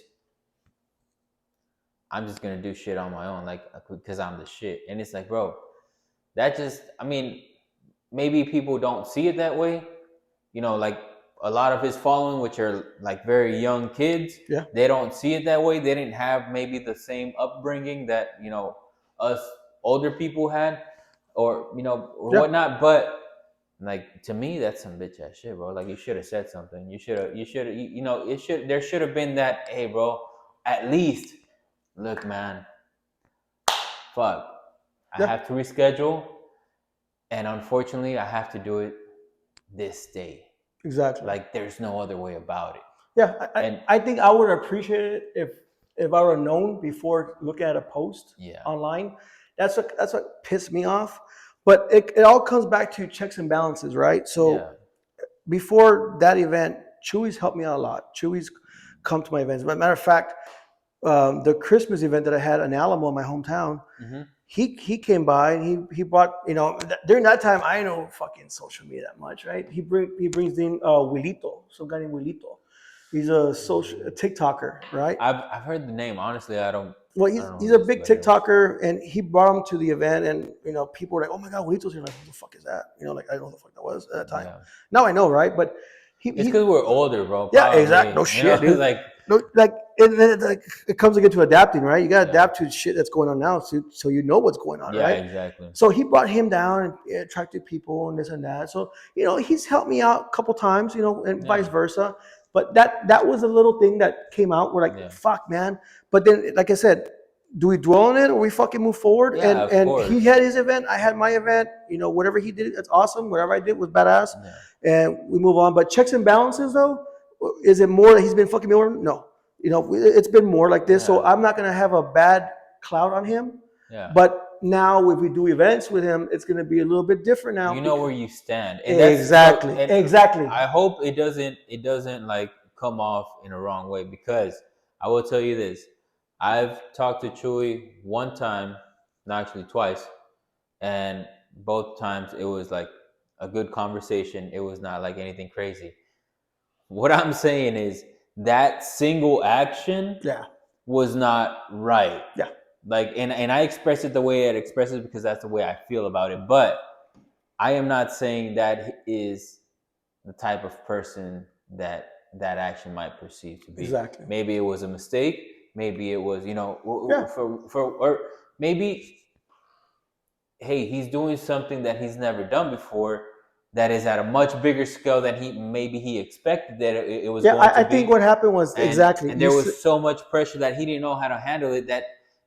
I'm just gonna do shit on my own, like, because I'm the shit. And it's like, bro, that just, I mean, maybe people don't see it that way. You know, like a lot of his following, which are like very young kids, Yeah. they don't see it that way. They didn't have maybe the same upbringing that, you know, us older people had, or, you know, or Yeah. whatnot. But like, to me, that's some bitch ass shit, bro. Like, you should have said something. You should have, you know, there should have been that, hey, bro, at least, look, man, fuck, I Yeah. have to reschedule, and unfortunately, I have to do it this day. Exactly. Like, there's no other way about it. Yeah. And I think I would appreciate it if I were known before looking at a post yeah, online. That's what pissed me off. But it all comes back to checks and balances, right? So yeah, before that event, Chewy's helped me out a lot. Chewy's come to my events. But matter of fact, the Christmas event that I had in Alamo, in my hometown, mm-hmm. he came by and he brought, you know, during that time I know fucking social media that much, right? He brings in Wilito, some guy named Wilito. He's a TikToker, right? I've heard the name. Honestly, Well, I don't know he's who a this big guy is. TikToker, and he brought him to the event, and you know, people were like, "Oh my God, Wilito's here!" Like, who the fuck is that? You know, like I don't know who the fuck that was at that time. Yeah. Now I know, right? But It's because we're older, bro. yeah, Probably. exactly. No You know, shit, dude. like, No, like it comes again to adapting, right? You got to yeah, adapt to shit that's going on now, so you know what's going on, yeah, right? exactly. So he brought him down and attracted people and this and that. So you know, he's helped me out a couple times, you know, and vice Yeah, versa. But that was a little thing that came out. We're like, yeah, fuck, man. But then, like I said, do we dwell on it or we fucking move forward? yeah. Of And he course. had his event, I had my event. You know, whatever he did, that's awesome. Whatever I did was badass, Yeah. and we move on. But checks and balances, though, is it more that he's been fucking me over? No, you know, it's been more like this. So Yeah. I'm not gonna have a bad cloud on him. Yeah. But now, if we do events with him, it's gonna be a little bit different now. You know where you stand, and Exactly, and exactly. I hope it doesn't like come off in a wrong way, because I will tell you this: I've talked to Chewy one time, not actually twice, and both times it was like a good conversation. It was not like anything crazy. What I'm saying is that single action Yeah, was not right. yeah, Like, and I express it the way I express it because that's the way I feel about it. But I am not saying that is the type of person that action might perceive to be. exactly. Maybe it was a mistake. Maybe it was, you know, Yeah. or maybe, hey, he's doing something that he's never done before, that is at a much bigger scale than he expected that it was Yeah, going to I be. think what happened was exactly. And there was so much pressure that he didn't know how to handle it, that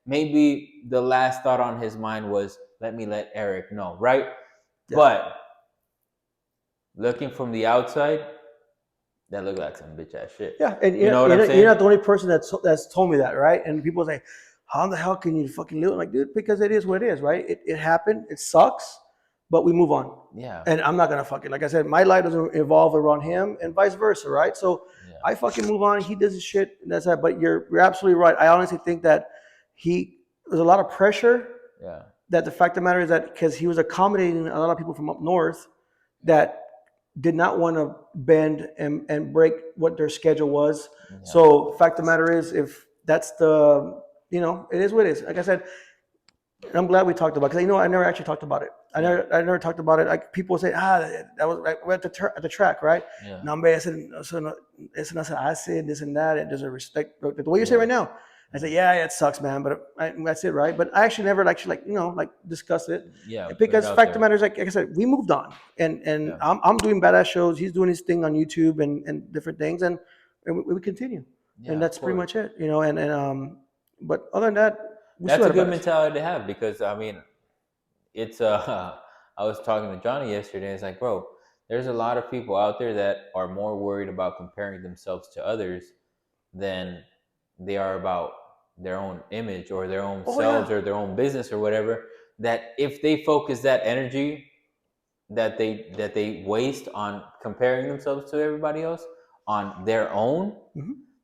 maybe the last thought on his mind was, let me let Eric know, right? Yeah. But looking from the outside, that looked like some bitch ass shit. Yeah, and you know what I'm saying? You're not the only person that's told me that, right? And people say, "How in the hell can you fucking live?" Like, dude, because it is what it is, right? It happened. It sucks, but we move on. Yeah. And I'm not gonna fucking, like I said, my life doesn't evolve around him, and vice versa, right? So Yeah. I fucking move on. He does his shit, and that's that. But you're absolutely right. I honestly think that there's a lot of pressure. Yeah. That the fact of the matter is that because he was accommodating a lot of people from up north that did not want to bend and break what their schedule was. Yeah. So fact of the matter is, if that's it is what it is. Like I said, I'm glad we talked about it, because I never actually talked about it. I never talked about it. Like people say, that was like we're at the track, right? Yeah. No, I said, I said this and that, and there's a respect. The way you say right now, I said, yeah, it sucks, man, but that's it, right? But I actually never discussed it. Yeah. Because the fact of the matter is, like I said, we moved on, and Yeah. I'm doing badass shows. He's doing his thing on YouTube and different things, and we continue, Yeah, and that's pretty much it, you know. And but other than that, that's a good mentality to have, because I mean, it's a I was talking to Johnny yesterday. It's like, bro, there's a lot of people out there that are more worried about comparing themselves to others than they are about their own image or their own selves or their own business or whatever. That if they focus that energy that they waste on comparing themselves to everybody else on their own,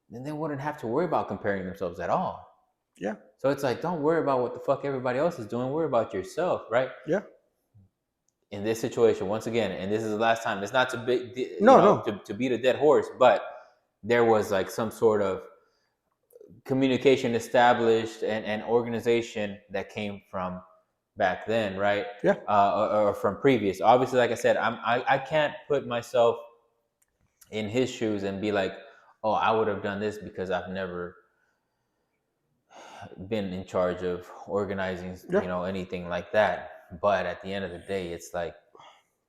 then they wouldn't have to worry about comparing themselves at all. Yeah. So it's like, don't worry about what the fuck everybody else is doing. Worry about yourself, right? Yeah. In this situation, once again, and this is the last time. It's not to be, No. to beat a dead horse, but there was like some sort of communication established and organization that came from back then, right? Yeah. Or from previous. Obviously, like I said, I can't put myself in his shoes and be like, oh, I would have done this because I've never been in charge of organizing, anything like that. But at the end of the day, it's like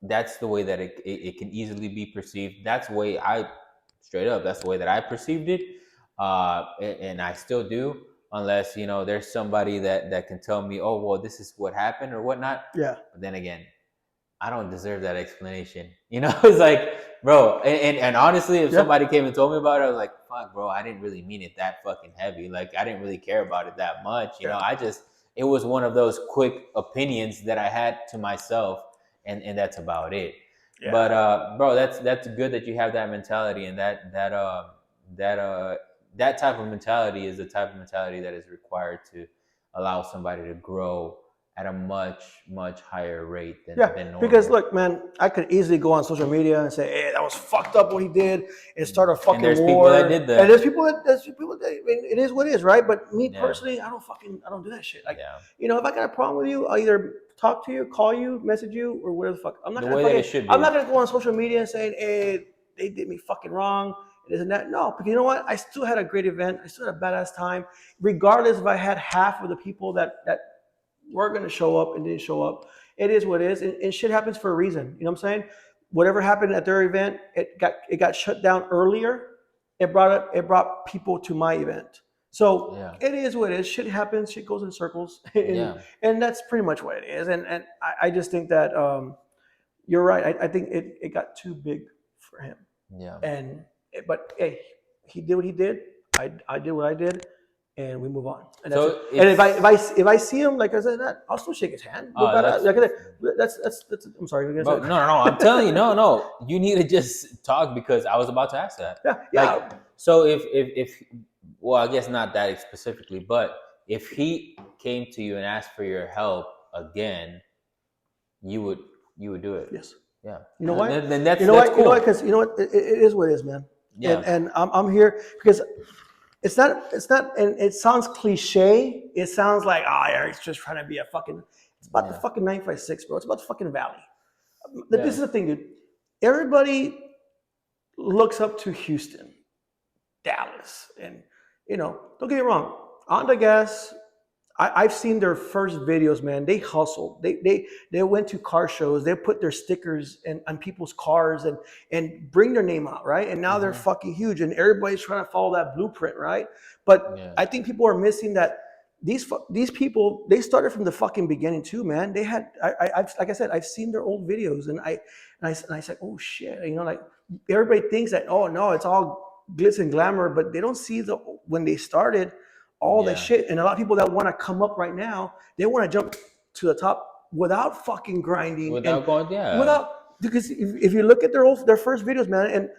that's the way that it can easily be perceived. That's the way that's the way that I perceived it, and I still do. Unless there's somebody that can tell me, oh well, this is what happened or whatnot. Yeah. But then again, I don't deserve that explanation. It's like, bro, and honestly, if somebody came and told me about it, I was like, fuck, bro, I didn't really mean it that fucking heavy. Like, I didn't really care about it that much. It was one of those quick opinions that I had to myself, and that's about it. Yeah. But bro, that's good that you have that mentality, and that type of mentality is the type of mentality that is required to allow somebody to grow at a much, much higher rate than normal. Because look, man, I could easily go on social media and say, hey, that was fucked up what he did, and start a fucking war. People that did that. And there's people that I mean, it is what it is, right? But me personally, I don't do that shit. Like, if I got a problem with you, I'll either talk to you, call you, message you, or whatever the fuck. I'm not gonna go on social media and saying, hey, they did me fucking wrong. This and that. No, because you know what? I still had a great event. I still had a badass time, regardless if I had half of the people that were going to show up and didn't show up. It is what it is, and shit happens for a reason. You know what I'm saying? Whatever happened at their event, it got shut down earlier. It brought people to my event. So it is what it is. Shit happens. Shit goes in circles, and that's pretty much what it is. And I just think that you're right. I think it got too big for him. Yeah. But hey, he did what he did. I did what I did, and we move on. And so if I see him, like I said, I'll still shake his hand. That's I'm sorry. No. I'm telling you, no. You need to just talk because I was about to ask that. Yeah. So if well, I guess not that specifically, but if he came to you and asked for your help again, you would do it. Yes. Yeah. You know why? Then that's cool. Because you know what? It is what it is, man. Yeah. And I'm here because it's not, and it sounds cliche. It sounds like, Eric's just trying to be a fucking, it's about the fucking 956, bro. It's about the fucking Valley. This is the thing, dude. Everybody looks up to Houston, Dallas, and, don't get me wrong. On the gas, I've seen their first videos, man. They hustled. They went to car shows. They put their stickers on people's cars and bring their name out, right? And now they're fucking huge, and everybody's trying to follow that blueprint, right? But I think people are missing that these people, they started from the fucking beginning too, man. They had, I've like I said, I've seen their old videos, and I said, oh shit, like everybody thinks that, oh no, it's all glitz and glamour, but they don't see when they started. All that shit. And a lot of people that want to come up right now, they want to jump to the top without fucking grinding. Because if you look at their first videos, man, and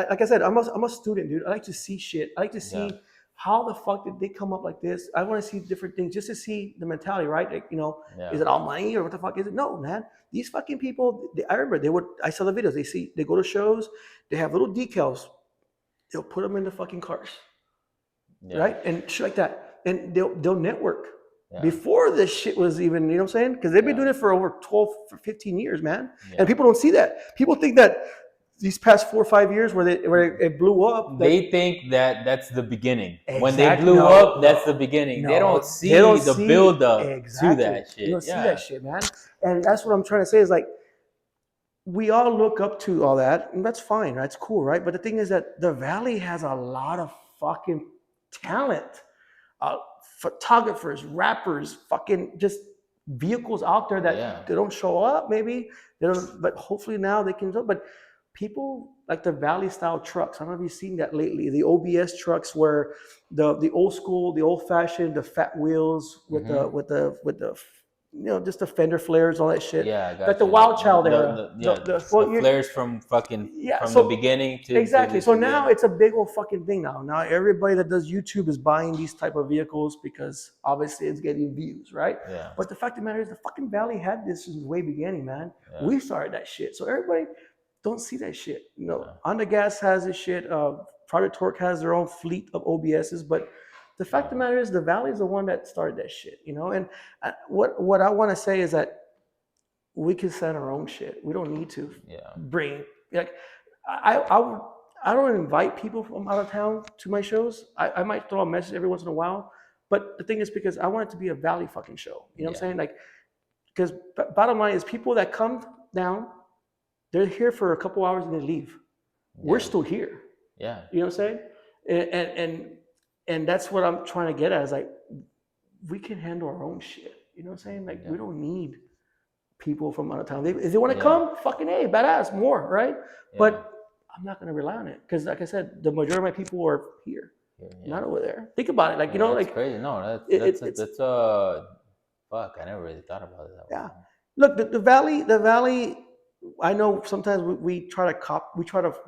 like I said, I'm a student, dude. I like to see shit. I like to see how the fuck did they come up like this. I want to see different things just to see the mentality, right? Like, is it all money or what the fuck is it? No, man. These fucking people, I remember I saw the videos. They go to shows, they have little decals. They'll put them in the fucking cars. Yeah. Right? And shit like that. And they'll network. Before this shit was even, you know what I'm saying? Because they've been doing it for over 12, for 15 years, man. Yeah. And people don't see that. People think that these past 4 or 5 years where it blew up. They think that that's the beginning. Exactly. When they blew up, that's the beginning. No, they don't see the build up to that shit. You don't see that shit, man. And that's what I'm trying to say is like, we all look up to all that, and that's fine. That's cool, right? But the thing is that the Valley has a lot of fucking talent, photographers, rappers, fucking just vehicles out there that they don't show up. Maybe they don't, but hopefully now they can. But people like the Valley style trucks. I don't know if you've seen that lately. The OBS trucks where the old school, the old fashioned, the fat wheels with the just the fender flares, all that shit. Yeah, I got Like the you. Wild Child era. The flares from fucking from so the beginning to exactly. to So the now end. it's a big old fucking thing now. Now everybody that does YouTube is buying these type of vehicles because obviously it's getting views, right? Yeah. But the fact of the matter is the fucking Valley had this since way beginning, man. Yeah. We started that shit. So everybody don't see that shit. On the Gas has this shit. Project Torque has their own fleet of OBSs, but the fact of the matter is the Valley is the one that started that shit, And what I want to say is that we can send our own shit. We don't need to bring like I don't invite people from out of town to my shows. I might throw a message every once in a while, but the thing is because I want it to be a Valley fucking show. You know what I'm saying? Like, because bottom line is people that come down, they're here for a couple hours and they leave. We're still here. Yeah. You know what I'm saying? And that's what I'm trying to get at is like we can handle our own shit. You know what I'm saying? Like we don't need people from out of town. If they want to come, fucking A, badass, more, right? Yeah. But I'm not going to rely on it because, like I said, the majority of my people are here, not over there. Think about it, like that's like crazy. No, that's fuck. I never really thought about it that way. Yeah, look, the Valley. I know sometimes we try to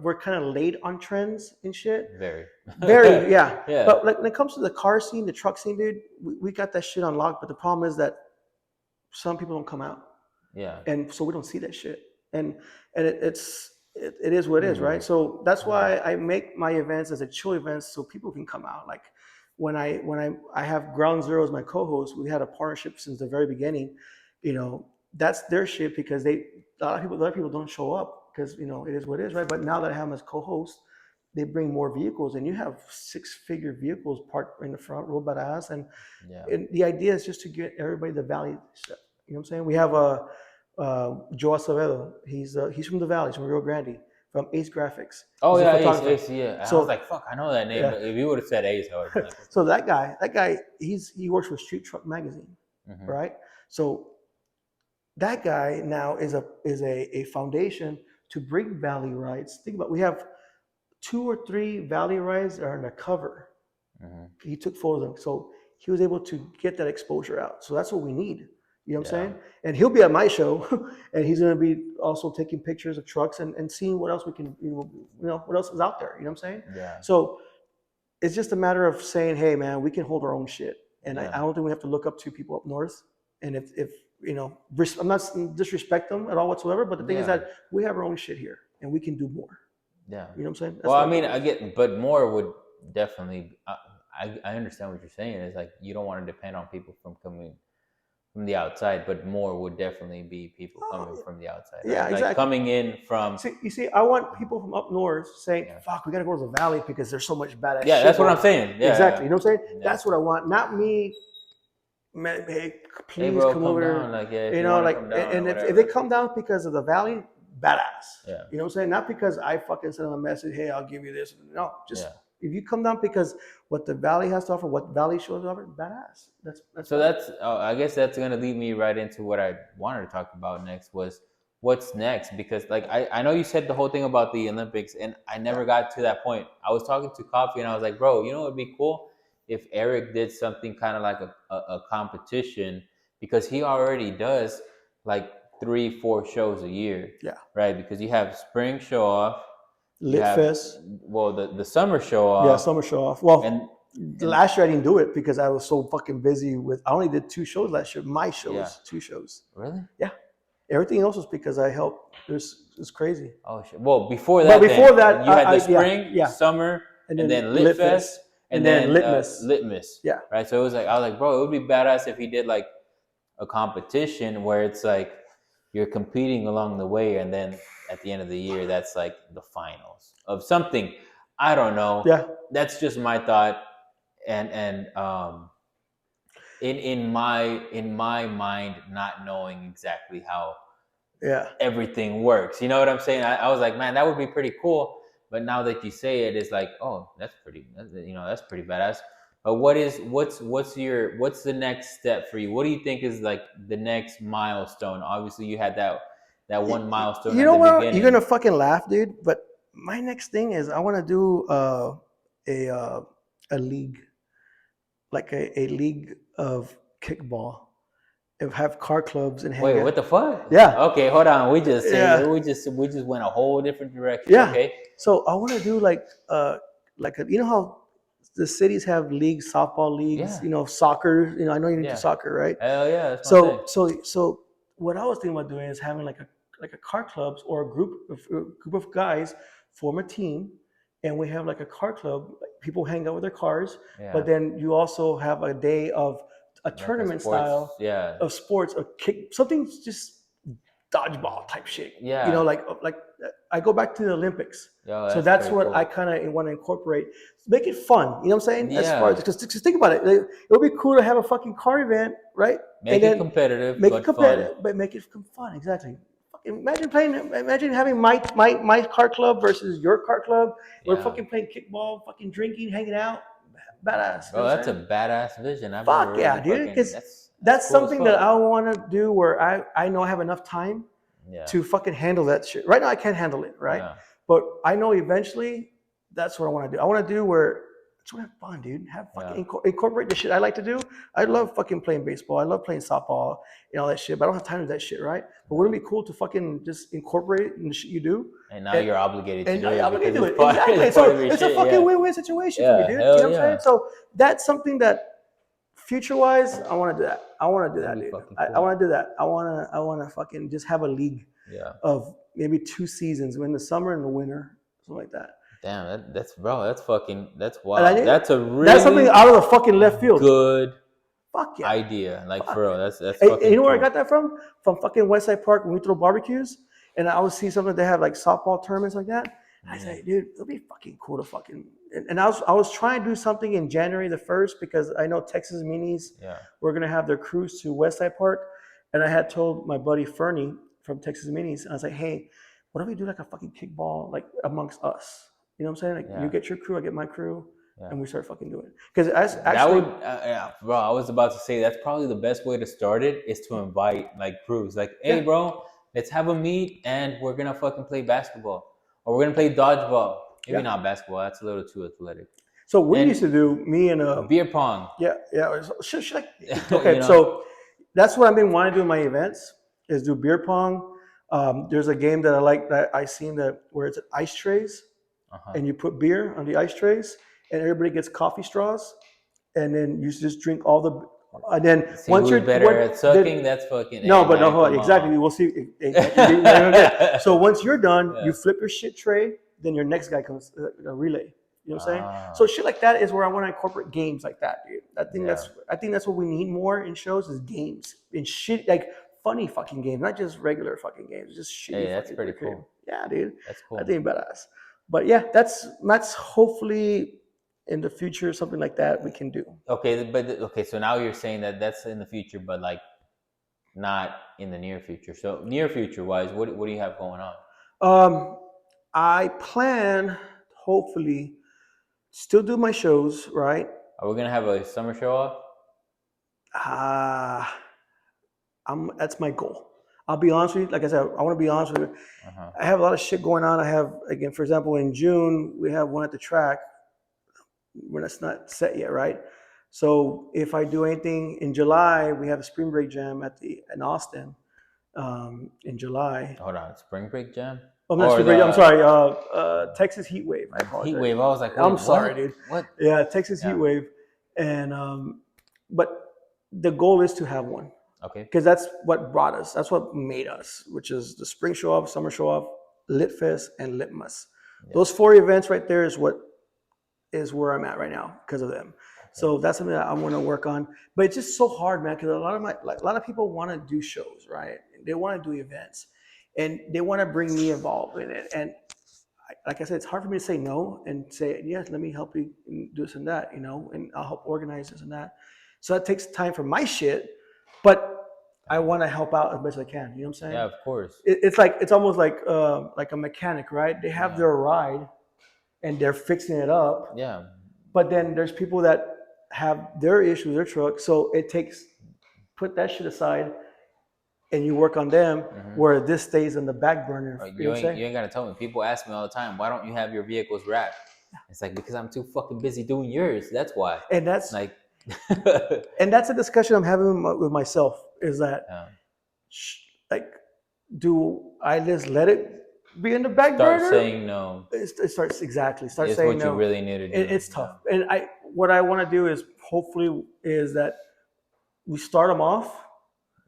we're kind of late on trends and shit. Very, yeah. But like when it comes to the car scene, the truck scene, dude, we got that shit unlocked. But the problem is that some people don't come out. Yeah. And so we don't see that shit. And it is what it is, right? So that's why I make my events as a chill events so people can come out. Like when I have Ground Zero as my co-host, we had a partnership since the very beginning. That's their shit because a lot of people don't show up because it is what it is, right? But now that I have them as co-host, they bring more vehicles, and you have 6-figure vehicles parked in the front row, badass. And the idea is just to get everybody the Valley stuff. You know what I'm saying? We have Joe Acevedo. He's from the Valley. He's from Rio Grande, from Ace Graphics. Oh yeah, Ace. Yeah. So, I was like, fuck, I know that name. Yeah. But if you would have said Ace, I would have been like, so that guy, he works for Street Truck Magazine, right? So that guy now is a foundation to bring Valley rides. Think about it. We have 2 or 3 Valley rides that are on the cover. He took photos of them, so he was able to get that exposure out. So that's what we need. You know what I'm saying? And he'll be at my show, and he's going to be also taking pictures of trucks and seeing what else we can, what else is out there. You know what I'm saying? Yeah. So it's just a matter of saying, hey, man, we can hold our own shit. And I don't think we have to look up to people up north. And if I'm not disrespect them at all whatsoever, but the thing is that we have our own shit here, and we can do more. Yeah. You know what I'm saying? That's well, I mean, I get, but more would definitely. I understand what you're saying. It's like you don't want to depend on people from coming from the outside, but more would definitely be people coming from the outside. Yeah, right? exactly. Like coming in from. You see, I want people from up north saying, "Fuck, we gotta go to the Valley because there's so much badass." Yeah, shit that's what I'm saying. Yeah, exactly. You know what I'm saying? Yeah. That's what I want. Not me. Man, hey, please bro, come over. Down. Like, and if they come down because of the Valley, badass. Yeah. You know what I'm saying? Not because I fucking send them a message, hey, I'll give you this. No, just if you come down because what the Valley has to offer, what Valley shows offer, badass. That's I guess that's gonna lead me right into what I wanted to talk about next was what's next, because like I know you said the whole thing about the Olympics and I never got to that point. I was talking to Coffee and I was like, bro, you know what would be cool if Eric did something kind of like a competition, because he already does like 3-4 shows a year. Yeah. Right? Because you have spring show off. Lit Fest. Well, the summer show off. Yeah, summer show off. Well, and last year I didn't do it because I was so fucking busy with. I only did 2 shows last year. My shows, 2 shows. Really? Yeah. Everything else was because I helped. It was crazy. Oh shit! Well, before that, you had the spring, summer, and then Lit Fest, and then Litmus. Yeah. Right. So it was like I was like, bro, it would be badass if he did like a competition where it's like you're competing along the way, and then at the end of the year, that's like the finals of something. I don't know. Yeah. That's just my thought, and in my mind, not knowing exactly how everything works. You know what I'm saying? I was like, man, that would be pretty cool. But now that you say it, it's like, oh, that's pretty badass. But what's the next step for you? What do you think is like the next milestone? Obviously, you had that one milestone You at know the what? You're beginning. gonna fucking laugh, dude. But my next thing is I want to do a uh, a league, like a league of kickball, and have car clubs and hang Wait, out. what the fuck? Yeah, Okay, hold on. yeah, We just went a whole different direction. yeah. Okay. So I want to do like you know how the cities have leagues, softball leagues, Yeah. soccer. I know you're into Yeah. soccer, right? Hell yeah, that's my thing. So what I was thinking about doing is having like a car clubs or a group of guys form a team, and we have like a car club. People hang out with their cars, but Yeah. then you also have a day of a Like a tournament sports. style Yeah. of sports, or kick something just dodgeball type shit. Yeah. Like I go back to the Olympics. Yo, So that's that's pretty what I cool. kind of want to incorporate. Make it fun. You know what I'm saying? As far as Yeah. because think about it, it would be cool to have a fucking car event, right? And Make it then competitive make it but fun. competitive, but make it fun. Exactly. Imagine playing. Imagine having my car club versus your car club. We're Yeah. fucking playing kickball, fucking drinking, hanging out. Badass. You know Bro, what I'm that's a saying? badass vision. I've never Fuck yeah, really dude. fucking Because that's that's cool as something that fuck. I want to do where I know I have enough time Yeah. to fucking handle that shit. Right now, I can't handle it, right? Yeah. But I know eventually that's what I want to do. I want to do where it's want to have fun, dude. Have fucking Yeah. incorporate the shit I like to do. I Yeah. love fucking playing baseball. I love playing softball and all that shit. But I don't have time to do that shit, right? But wouldn't it be cool to fucking just incorporate it in the shit you do? And now And, you're obligated to and do I'm it gonna because do it. it's part, Exactly. it's part So of your it's a shit. fucking Yeah. win-win situation for me, Yeah. dude. You know Hell what I'm yeah. saying? So that's something that future-wise, I want to do that. I want to do That'd that, be dude. fucking I cool. want to do that. I want to fucking just have a league Yeah. of maybe 2 seasons, in the summer and the winter, something like that. Damn, that's bro, that's fucking that's And I wild. think That's a that's something really out of the fucking left field. good Fuck yeah. idea. Like Fuck for real, yeah. that's And fucking you know where I cool. got that from? From fucking Westside Park when we throw barbecues. And I always see something they have like softball tournaments like that. I say, dude, it'll be fucking cool to fucking. And I was trying to do something in January the 1st because I know Texas Minis Yeah. were gonna have their cruise to Westside Park, and I had told my buddy Fernie from Texas Minis, and I was like, hey, what if we do like a fucking kickball like amongst us? You know what I'm saying? Like you Yeah. get your crew, I get my crew, Yeah. and we start fucking doing it. Because That would, actually, yeah, bro. I was about to say that's probably the best way to start it is to invite like crews. Like, hey, yeah, bro, let's have a meet and we're gonna fucking play basketball or we're gonna play dodgeball. Maybe yeah. not basketball. That's a little too athletic. So we And used to do me and beer pong. yeah, should I, You okay. know. So that's what I've been wanting to do in my events is do beer pong. There's a game that I like that I seen that where it's ice trays Uh-huh. and you put beer on the ice trays and everybody gets coffee straws and then you just drink all the and then See once who's you're better at sucking? That's fucking. no, Hey but no, man, hold on, come exactly. on. We'll see. So once you're done, Yeah. you flip your shit tray. Then your next guy comes a relay. You know what I'm saying? Ah, So shit like that is where I want to incorporate games like that, dude. yeah. I think that's what we need more in shows is games and shit like funny fucking games, not just regular fucking games, just shitty. Hey, that's fucking pretty games. cool. Yeah, dude. That's I cool. think badass. But yeah, that's hopefully in the future something like that we can do. Okay, but okay, so now you're saying that that's in the future, but like not in the near future. So near future wise, what do you have going on? I plan hopefully still do my shows, right? Are we gonna have a summer show off? Uh that's my goal. I'll be honest with you. Like I said, I want to be honest with you. Uh-huh. I have a lot of shit going on. I have, again, for example, in June, we have one at the track when it's not set yet, right? So if I do anything in July, we have a spring break jam in Austin in July. Hold on, spring break jam? Oh, not Or spring break. I'm the sorry. Texas Heat Wave. I apologize. heat wave. I was like, wait, I'm sorry, what? dude. What? Yeah, Texas Heat Yeah. Wave, and but the goal is to have one. Okay. Because that's what brought us. That's what made us, which is the spring show off, summer show off, Lit Fest, and Litmus. Yeah. Those 4 events right there is where I'm at right now because of them. Okay. So that's something that I want to work on. But it's just so hard, man, because a lot of people want to do shows, right? They want to do events, and they want to bring me involved in it. And like I said, it's hard for me to say no and say yes. Let me help you do this and that, and I'll help organize this and that. So that takes time for my shit, but I want to help out as best as I can. You know what I'm saying? Yeah, of course. It's almost like a mechanic, right? They have their ride, and they're fixing it up. Yeah. But then there's people that have their issues, their truck. So it takes, put that shit aside and you work on them where this stays in the back burner. You ain't gotta tell me. People ask me all the time, why don't you have your vehicles wrapped? It's like, because I'm too fucking busy doing yours. That's why. And that's like, and that's a discussion I'm having with myself. Is that like, do I just let it be in the back burner? Start saying no. It starts exactly. Start it's saying what no. You really need to do. It's tough. And what I want to do is hopefully is that we start them off.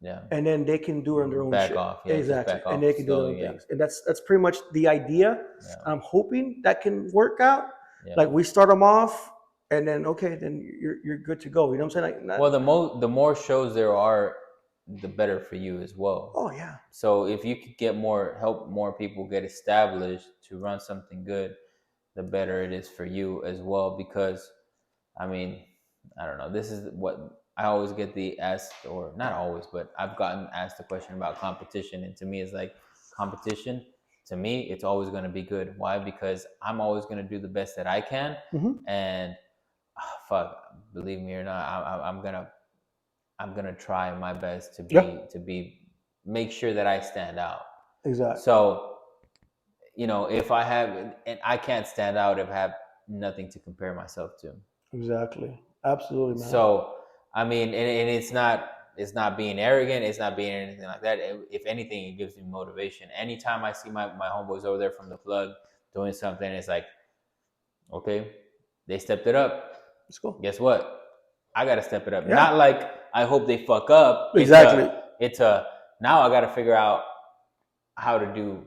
Yeah. And then they can do it on their own back shit. Off. Yeah, exactly. Back off and they can slowly, do their own things. And that's pretty much the idea. Yeah. I'm hoping that can work out. Yeah. Like we start them off and then then you're good to go. You know what I'm saying? Like, well, the more shows there are, the better for you as well. Oh yeah. So if you could help more people get established to run something good, the better it is for you as well. Because I mean, I don't know. This is what I always get asked, or not always, but I've gotten asked the question about competition. And to me, it's like competition. To me, it's always going to be good. Why? Because I'm always going to do the best that I can. And believe me or not, I'm gonna try my best to make sure that I stand out. Exactly. So, if I have, and I can't stand out if I have nothing to compare myself to. Exactly. Absolutely, man. So, I mean, and it's not being arrogant. It's not being anything like that. If anything, it gives me motivation. Anytime I see my homeboys over there from the plug doing something, it's like, okay, they stepped it up. Let's go. Guess what? I got to step it up. Yeah. Not like I hope they fuck up. Exactly. It's now I got to figure out how to do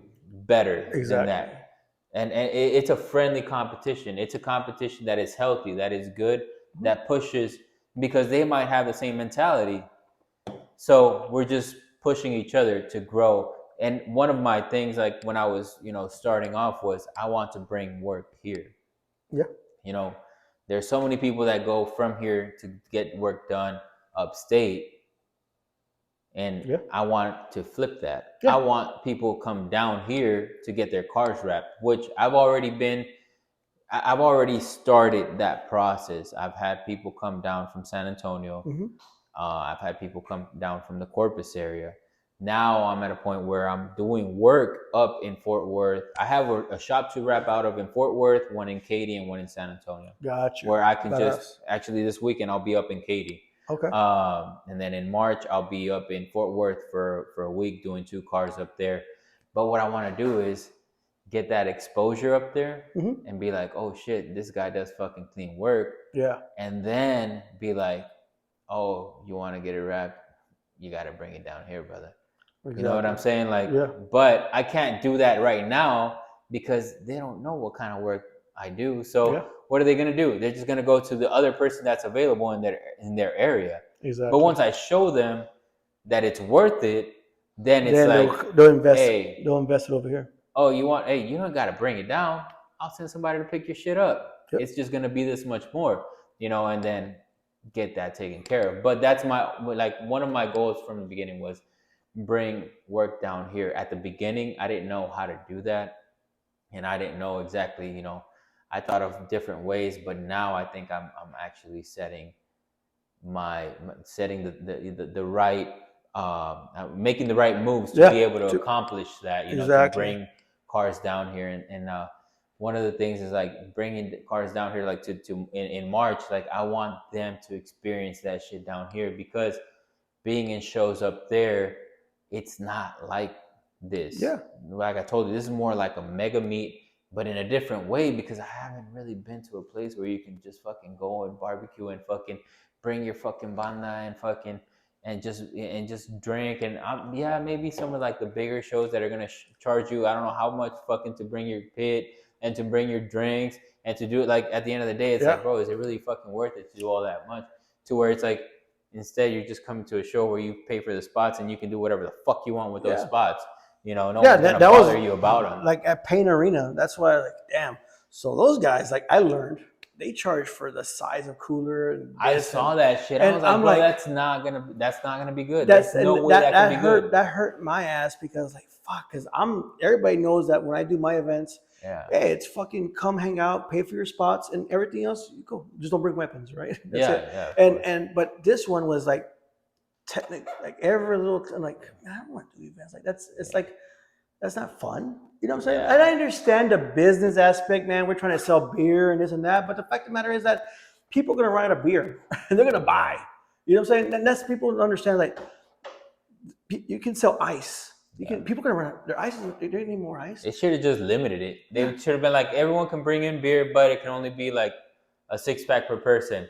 better than that. And it's a friendly competition. It's a competition that is healthy, that is good, that pushes, because they might have the same mentality. So we're just pushing each other to grow. And one of my things, like when I was, starting off, was I want to bring work here. Yeah. There's so many people that go from here to get work done upstate. And I want to flip that. Yeah. I want people come down here to get their cars wrapped, which I've already started that process. I've had people come down from San Antonio. I've had people come down from the Corpus area. Now I'm at a point where I'm doing work up in Fort Worth. I have a shop to wrap out of in Fort Worth, one in Katy and one in San Antonio. Gotcha. Where I can actually this weekend I'll be up in Katy. Okay. And then in March I'll be up in Fort Worth for a week doing 2 cars up there. But what I want to do is get that exposure up there and be like, oh shit, this guy does fucking clean work. Yeah. And then be like, oh, you want to get it wrapped? You got to bring it down here, brother. Exactly. You know what I'm saying? Like, but I can't do that right now because they don't know what kind of work I do. So what are they going to do? They're just going to go to the other person that's available in their area. Exactly. But once I show them that it's worth it, then it's they'll invest. Hey, they'll invest it over here. Oh, you don't got to bring it down. I'll send somebody to pick your shit up. Yep. It's just going to be this much more, and then get that taken care of. But that's one of my goals from the beginning was bring work down here. At the beginning, I didn't know how to do that, and I didn't know exactly, I thought of different ways, but now I think I'm actually setting the right making the right moves to be able to accomplish that, to bring cars down here. And one of the things is like bringing the cars down here, like in March, like I want them to experience that shit down here, because being in shows up there, it's not like this. Yeah. Like I told you, this is more like a mega meet, but in a different way, because I haven't really been to a place where you can just fucking go and barbecue and fucking bring your fucking banda and fucking and just drink. And maybe some of like the bigger shows that are gonna charge you, I don't know how much fucking to bring your pit and to bring your drinks and to do it. Like at the end of the day, it's like, bro, is it really fucking worth it to do all that much? To where it's like, instead you're just coming to a show where you pay for the spots and you can do whatever the fuck you want with those spots. No one's gonna bother you about them. Like at Pain Arena, that's why, like, damn. So those guys, like, I learned they charge for the size of cooler. And I saw that shit. I was like, I'm bro, like, that's not gonna be good. There's no way that can be good. That hurt my ass because like fuck, because everybody knows that when I do my events, Yeah. hey, it's fucking come hang out, pay for your spots, and everything else you go. Just don't bring weapons, right? That's it. Yeah. But this one was like technical, like every little. I'm like, man, I don't want to do events like it's like that's not fun. You know what I'm saying? Yeah. And I understand the business aspect, man. We're trying to sell beer and this and that, but the fact of the matter is that people are gonna run out of beer and they're gonna buy. You know what I'm saying? And that's people don't understand. Like you can sell ice. People are gonna run out. Their ice. They need more ice. They should have just limited it. They should have been like, everyone can bring in beer, but it can only be like a 6-pack per person.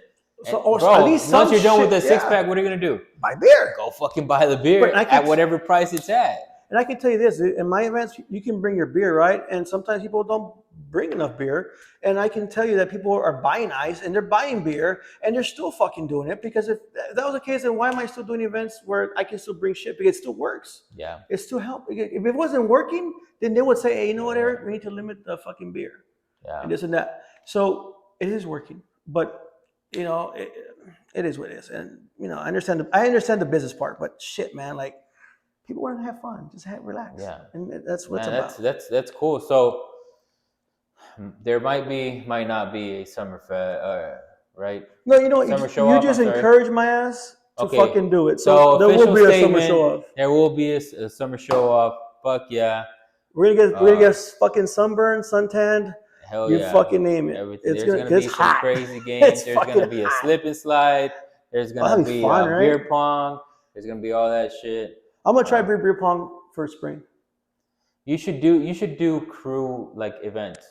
So, bro, at least once you're done with the 6-pack, what are you gonna do? Buy beer. Go fucking buy the beer at whatever price it's at. And I can tell you this, in my events, you can bring your beer, right? And sometimes people don't bring enough beer. And I can tell you that people are buying ice and they're buying beer and they're still fucking doing it. Because if that was the case, then why am I still doing events where I can still bring shit? Because it still works. Yeah. It still helps. If it wasn't working, then they would say, hey, you know what, Eric? We need to limit the fucking beer. Yeah. And this and that. So it is working. But, you know, it is what it is. And, you know, I understand the business part. But shit, man, like, people want to have fun, just relax. Yeah, and that's what's about. That's cool. So there might not be a summer fest, right? No, you know, you just encourage my ass to fucking do it. So there will be a summer show off. There will be a summer show off. Fuck yeah. We're gonna get fucking sunburned, suntanned. Hell you fucking name it. There's gonna be some crazy games. There's gonna be a slip and slide. There's gonna be beer pong. There's gonna be all that shit. I'm gonna try beer pong for spring. You should do crew like events,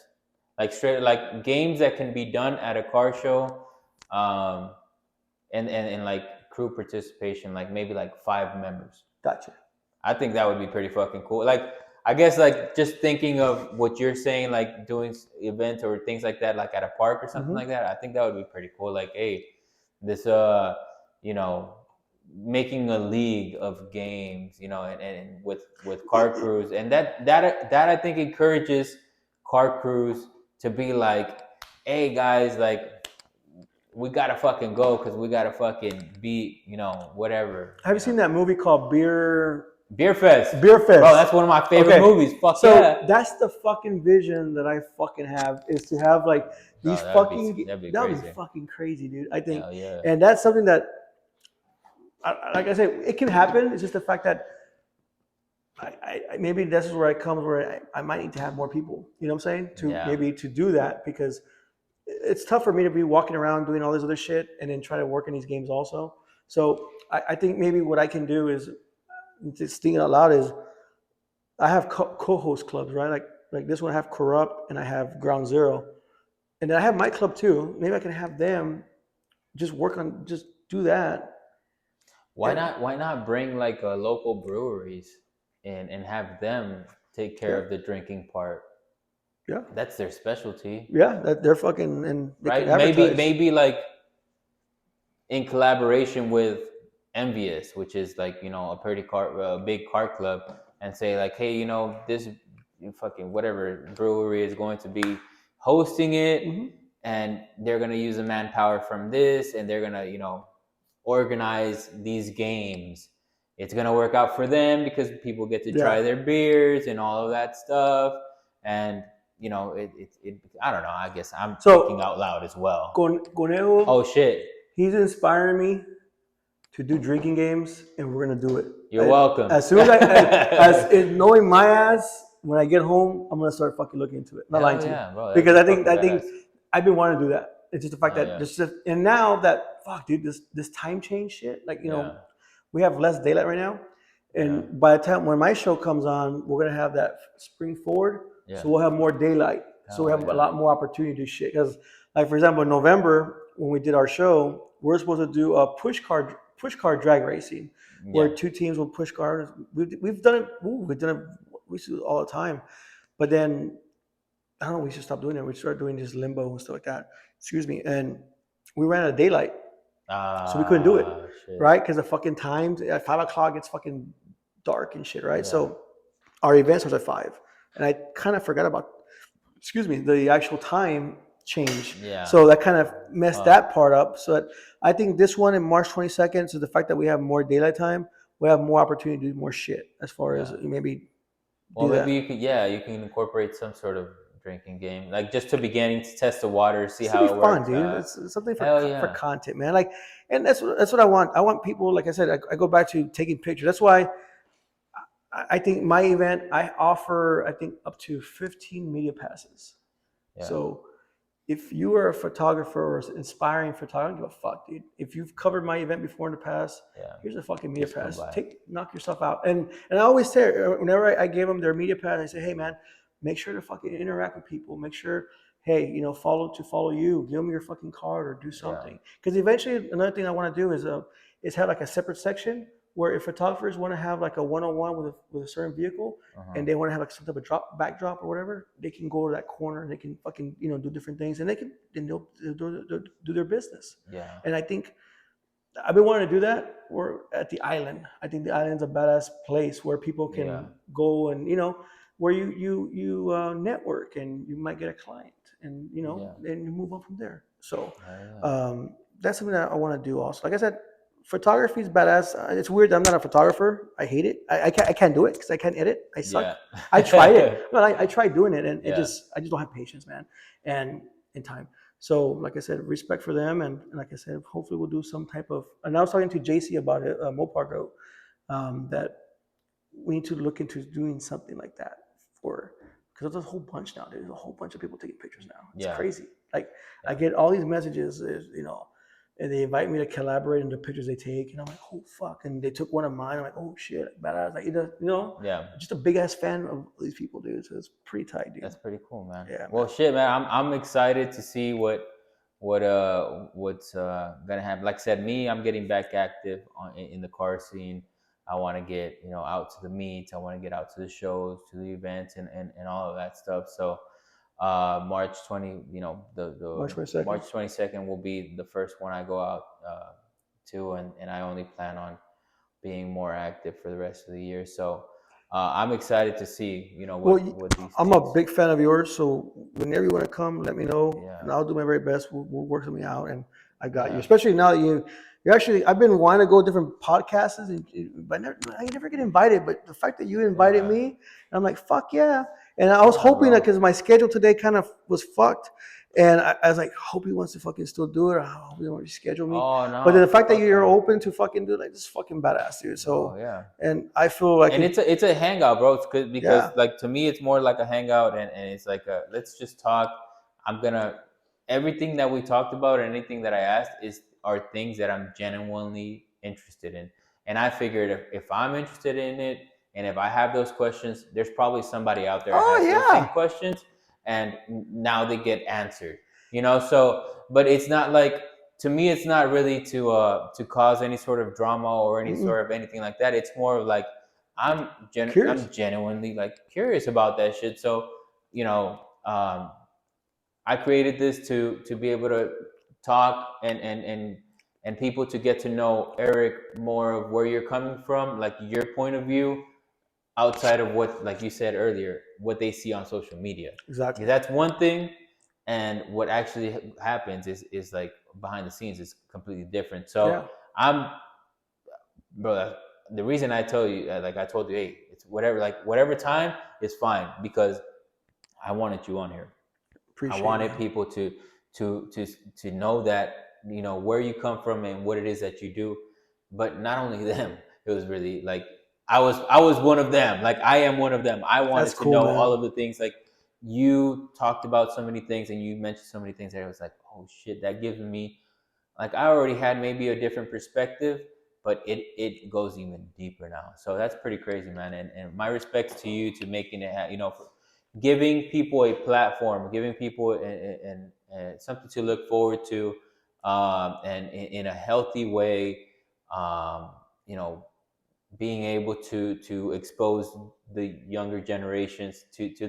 like straight like games that can be done at a car show, and like crew participation, like maybe like 5 members. Gotcha. I think that would be pretty fucking cool. Like I guess like just thinking of what you're saying, like doing events or things like that, like at a park or something like that. I think that would be pretty cool. Like, hey, this you know, making a league of games, you know, and with car crews, and that I think encourages car crews to be like, hey guys, like we gotta fucking go because we gotta fucking beat, you know, whatever. Have you seen that movie called Beer Fest? Bro, that's one of my favorite movies. Fuck so yeah. That's the fucking vision that I fucking have, is to have like these that'd be fucking crazy, dude. I think, and that's something that, like I said, it can happen. It's just the fact that I maybe this is where I might need to have more people. You know what I'm saying? Maybe to do that, because it's tough for me to be walking around doing all this other shit and then try to work in these games also. So I think maybe what I can do is, just thinking out loud, is I have co-host clubs, right? Like this one I have Corrupt and I have Ground Zero, and then I have my club too. Maybe I can have them just do that. Why not bring like local breweries and have them take care of the drinking part? Yeah, that's their specialty. Yeah, that they're fucking, and right. Maybe like in collaboration with Envious, which is like, you know, a big car club, and say like, hey, you know, this fucking whatever brewery is going to be hosting it, and they're gonna use the manpower from this, and they're gonna, you know, organize these games. It's gonna work out for them because people get to try their beers and all of that stuff, and you know, it I don't know. I guess I'm thinking out loud as well. Conejo. Oh shit. He's inspiring me to do drinking games, and we're gonna do it. You're welcome. As soon as knowing my ass, when I get home, I'm gonna start fucking looking into it. Not lying to you, bro, because I think I've been wanting to do that. It's just the fact that and now that dude, this time change shit. Like, you know, we have less daylight right now, and by the time when my show comes on, we're gonna have that spring forward. So we'll have more daylight. So we have a lot more opportunity to do shit. Because, like, for example, in November, when we did our show, we're supposed to do a push car drag racing, where 2 teams will push cars. We've done it. We do it all the time. But then, I don't know, we should stop doing it. We started doing this limbo and stuff like that. Excuse me. And we ran out of daylight. So we couldn't do it. Shit. Right? Because the fucking times, at 5 o'clock, it's fucking dark and shit, right? So our event was at 5. And I kind of forgot about, the actual time. change. Yeah. So that kind of messed that part up. So I think this one in March 22nd, so the fact that we have more daylight time, we have more opportunity to do more shit as far as maybe Well, do maybe that. you could, you can incorporate some sort of drinking game, like just to beginning to test the water, see It's to how be it fun, works. dude. It's something Hell for yeah. content, man. Like, and that's what I want. I want people, like I said, I go back to taking pictures. That's why I think my event, I offer, I think, up to 15 media passes. Yeah. So if you are a photographer or inspiring photographer, I don't give a fuck, dude. If you've covered my event before in the past, here's a fucking media pass. Knock yourself out. And I always say, whenever I give them their media pass, I say, hey man, make sure to fucking interact with people. Make sure, hey, you know, follow you. Give them your fucking card or do something. Because eventually, another thing I want to do is have like a separate section where if photographers want to have like a one-on-one with a certain vehicle and they want to have like some type of backdrop or whatever, they can go to that corner and they can fucking, you know, do different things and they'll do their business. Yeah. And I think I've been wanting to do that. We're at the island. I think the island's a badass place where people can go and, you know, where you network and you might get a client and, you know, and you move on from there. So that's something that I want to do also. Like I said, photography is badass. It's weird that I'm not a photographer. I hate it. I can't do it because I can't edit. I suck. I tried it. Well, I tried doing it and I just don't have patience, man, and in time. So, like I said, respect for them, and like I said, hopefully we'll do some type of. And I was talking to JC about it, Mopar Go, that we need to look into doing something like that for because there's a whole bunch now. There's a whole bunch of people taking pictures now. It's crazy. Like I get all these messages, you know, and they invite me to collaborate in the pictures they take, and I'm like, oh fuck! And they took one of mine. I'm like, oh shit, badass! Like, you know, just a big ass fan of these people, dude. So it's pretty tight, dude. That's pretty cool, man. Yeah. Well, man. shit, man. I'm excited to see what's gonna happen. Like I said, I'm getting back active in the car scene. I want to get out to the meets. I want to get out to the shows, to the events, and all of that stuff. So March 20, the March 22nd will be the first one I go out to, and I only plan on being more active for the rest of the year. So I'm excited to see, what these. I'm a big fan of yours, so whenever you want to come, let me know, and I'll do my very best. We'll work something out, and I got you. Especially now that you're actually. I've been wanting to go to different podcasts, but I never get invited. But the fact that you invited me, I'm like, fuck yeah! And I was hoping that because my schedule today kind of was fucked, and I was like, hope he wants to fucking still do it. I hope he wants to reschedule me. Oh no! But the fact that you're open to fucking do it, like, this is fucking badass, dude. So and I feel like it's a hangout, bro. Because like to me, it's more like a hangout, and it's like let's just talk. Everything that we talked about, or anything that I asked, are things that I'm genuinely interested in, and I figured if I'm interested in it, and if I have those questions, there's probably somebody out there that has those same questions, and now they get answered. So but it's not like, to me, it's not really to cause any sort of drama or any sort of anything like that. It's more of like I'm genuinely like curious about that shit. So I created this to be able to talk and people to get to know Eric more of where you're coming from, like your point of view, outside of what, like you said earlier, what they see on social media. Exactly. That's one thing, and what actually happens is like behind the scenes is completely different. So bro, the reason I tell you, like I told you, hey, it's whatever time is fine, because I wanted you on here. I wanted people to know that, where you come from and what it is that you do. But not only them, it was really like I was one of them. Like I am one of them. I wanted to know all of the things. Like you talked about so many things and you mentioned so many things that I was like, oh shit, that gives me, like, I already had maybe a different perspective, but it goes even deeper now. So that's pretty crazy, man. And my respects to you, to making it, for giving people a platform, giving people and something to look forward to, and in a healthy way, being able to expose the younger generations to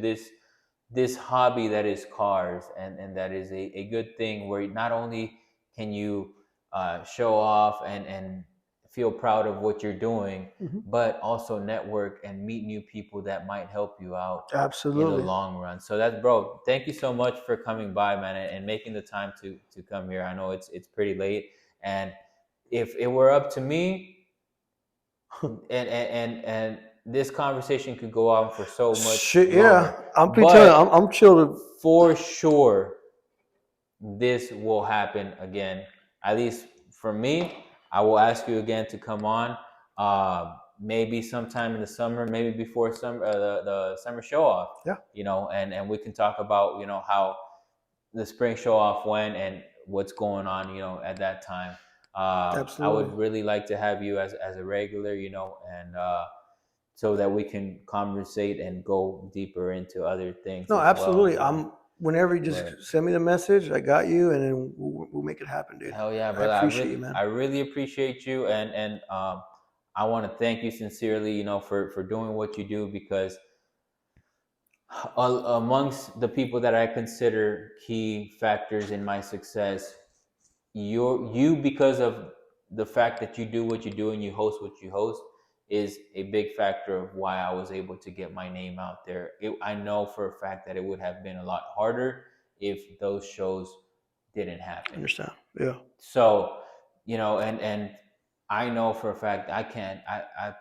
this hobby that is cars, and that is a good thing, where not only can you show off and feel proud of what you're doing, Mhm. but also network and meet new people that might help you out in the Absolutely. long run. So that's, bro, thank you so much for coming by, man, and making the time to come here. I know it's pretty late, and if it were up to me, and this conversation could go on for so much Shit, longer, yeah. I'm pretty telling you, but I'm chill. for sure this will happen again. At least for me, I will ask you again to come on. Maybe sometime in the summer, maybe before summer, the summer show off. Yeah. You know, and we can talk about, you know, how the spring show off went and what's going on, you know, at that time. I would Absolutely. really like to have you as a regular, you know, and so that we can conversate and go deeper into other things No, as well. absolutely. You know? Whenever you just But send me the message, I got you, and then we'll make it happen, dude. hell yeah, I brother! appreciate you, man. I really appreciate you, and I want to thank you sincerely, you know, for doing what you do, because amongst the people that I consider key factors in my success, you because of the fact that you do what you do and you host what you host is a big factor of why I was able to get my name out there. I know for a fact that it would have been a lot harder if those shows didn't happen. Understand? Yeah. So, you know, and I know for a fact I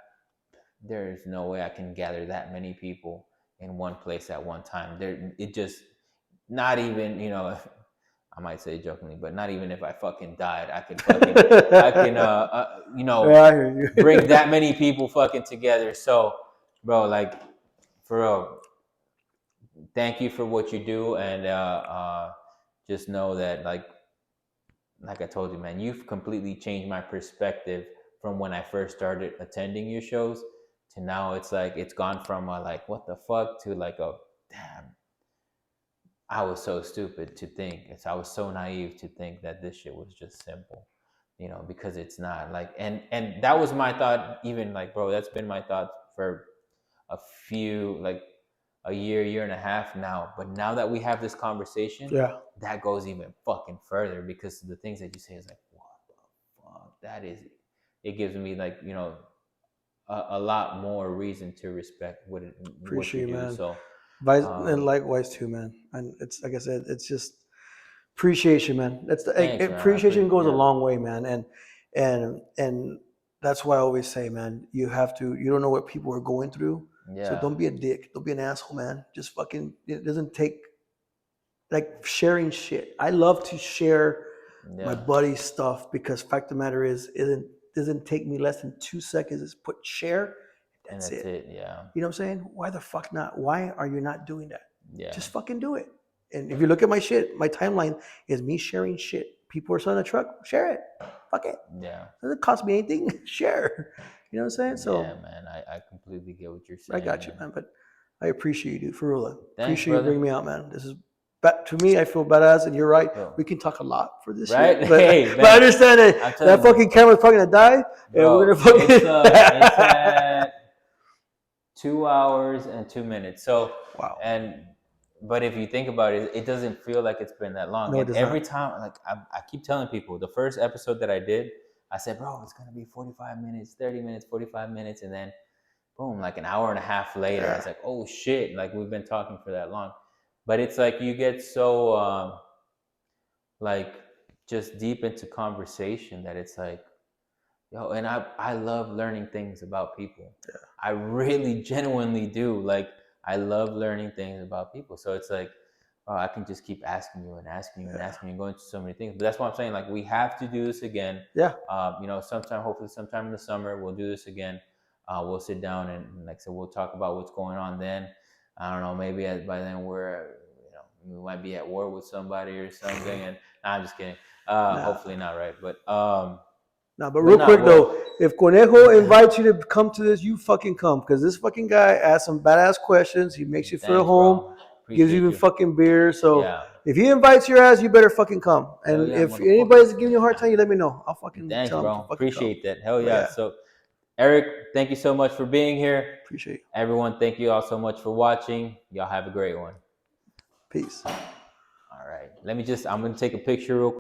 there is no way I can gather that many people in one place at one time. It just, not even, you know, I might say jokingly, but not even if I fucking died, I could fucking, I can, you know, Yeah, I hear you. bring that many people fucking together. So, bro, like, for real, thank you for what you do, and just know that, like I told you, man, you've completely changed my perspective from when I first started attending your shows to now. It's like it's gone from a like what the fuck to like a damn. I was so stupid to think. I was so naive to think that this shit was just simple, you know, because it's not. Like, and that was my thought. Even like, bro, that's been my thought for a few, like, a year and a half now. But now that we have this conversation, Yeah. that goes even fucking further, because the things that you say is like, what the fuck? That is, it gives me, like, you know, a lot more reason to respect what you Appreciate you, do. man. So, And likewise too, man. And it's like I said, it's just appreciation, man. That's thanks, man. appreciation goes a Yeah, long way, man. And that's why I always say, man, you have to. You don't know what people are going through, so yeah, don't be a dick. Don't be an asshole, man. Just fucking. It doesn't take like sharing shit. I love to share my yeah. buddy's stuff because fact of the matter is, it doesn't take me less than 2 seconds. Just put share. And That's that's it. it. Yeah, You know what I'm saying? Why the fuck not? Why are you not doing that? yeah, Just fucking do it. And if you look at my shit, my timeline is me sharing shit. People are selling a truck, share it. Fuck it. yeah, It doesn't cost me anything. Share. You know what I'm saying? yeah, So man. I completely get what you're I saying, got you, man. man. But I appreciate you, dude, for real. Thanks, Appreciate you brother. bringing me out, man. This is, but to me, I feel badass, and you're right. Bro, We can talk a lot for this right? shit, but Hey, but I man. understand I'm that that telling you, fucking camera's probably gonna die, and we're bro. gonna It's fucking. at 2 hours and 2 minutes. So, Wow. and but if you think about it, it doesn't feel like it's been that long. No, it And does every not. time, like, I keep telling people, the first episode that I did, I said, bro, it's gonna be 45 minutes, 30 minutes, 45 minutes, and then boom, like an hour and a half later, I Yeah. was like, oh shit, like we've been talking for that long. But it's like you get so like just deep into conversation that it's like, yo, and I love learning things about people. I really genuinely do. Like, I love learning things about people. So it's like, oh, I can just keep asking you and asking you and Yeah. asking you and going to so many things. But that's what I'm saying. Like, we have to do this again. Yeah. You know, sometime, hopefully sometime in the summer, we'll do this again. We'll sit down and, like I said, we'll talk about what's going on then. I don't know, maybe by then we're, you know, we might be at war with somebody or something. And nah, I'm just kidding. Nah. Hopefully not, right? Nah, but But real quick not though, well. if Conejo invites you to come to this, you fucking come. Because this fucking guy asks some badass questions. He makes you feel Thanks, home, bro. gives you Appreciate even you. fucking beer. So Yeah. if he invites your ass, you better fucking come. Hell And yeah, if motherfucker. anybody's giving you a hard time, you let me know. I'll fucking Thanks, tell him to bro. fucking come. Appreciate that. Hell But yeah. yeah, So, Eric, thank you so much for being here. appreciate you. Everyone, thank you all so much for watching. Y'all have a great one. Peace. All right. I'm going to take a picture real quick.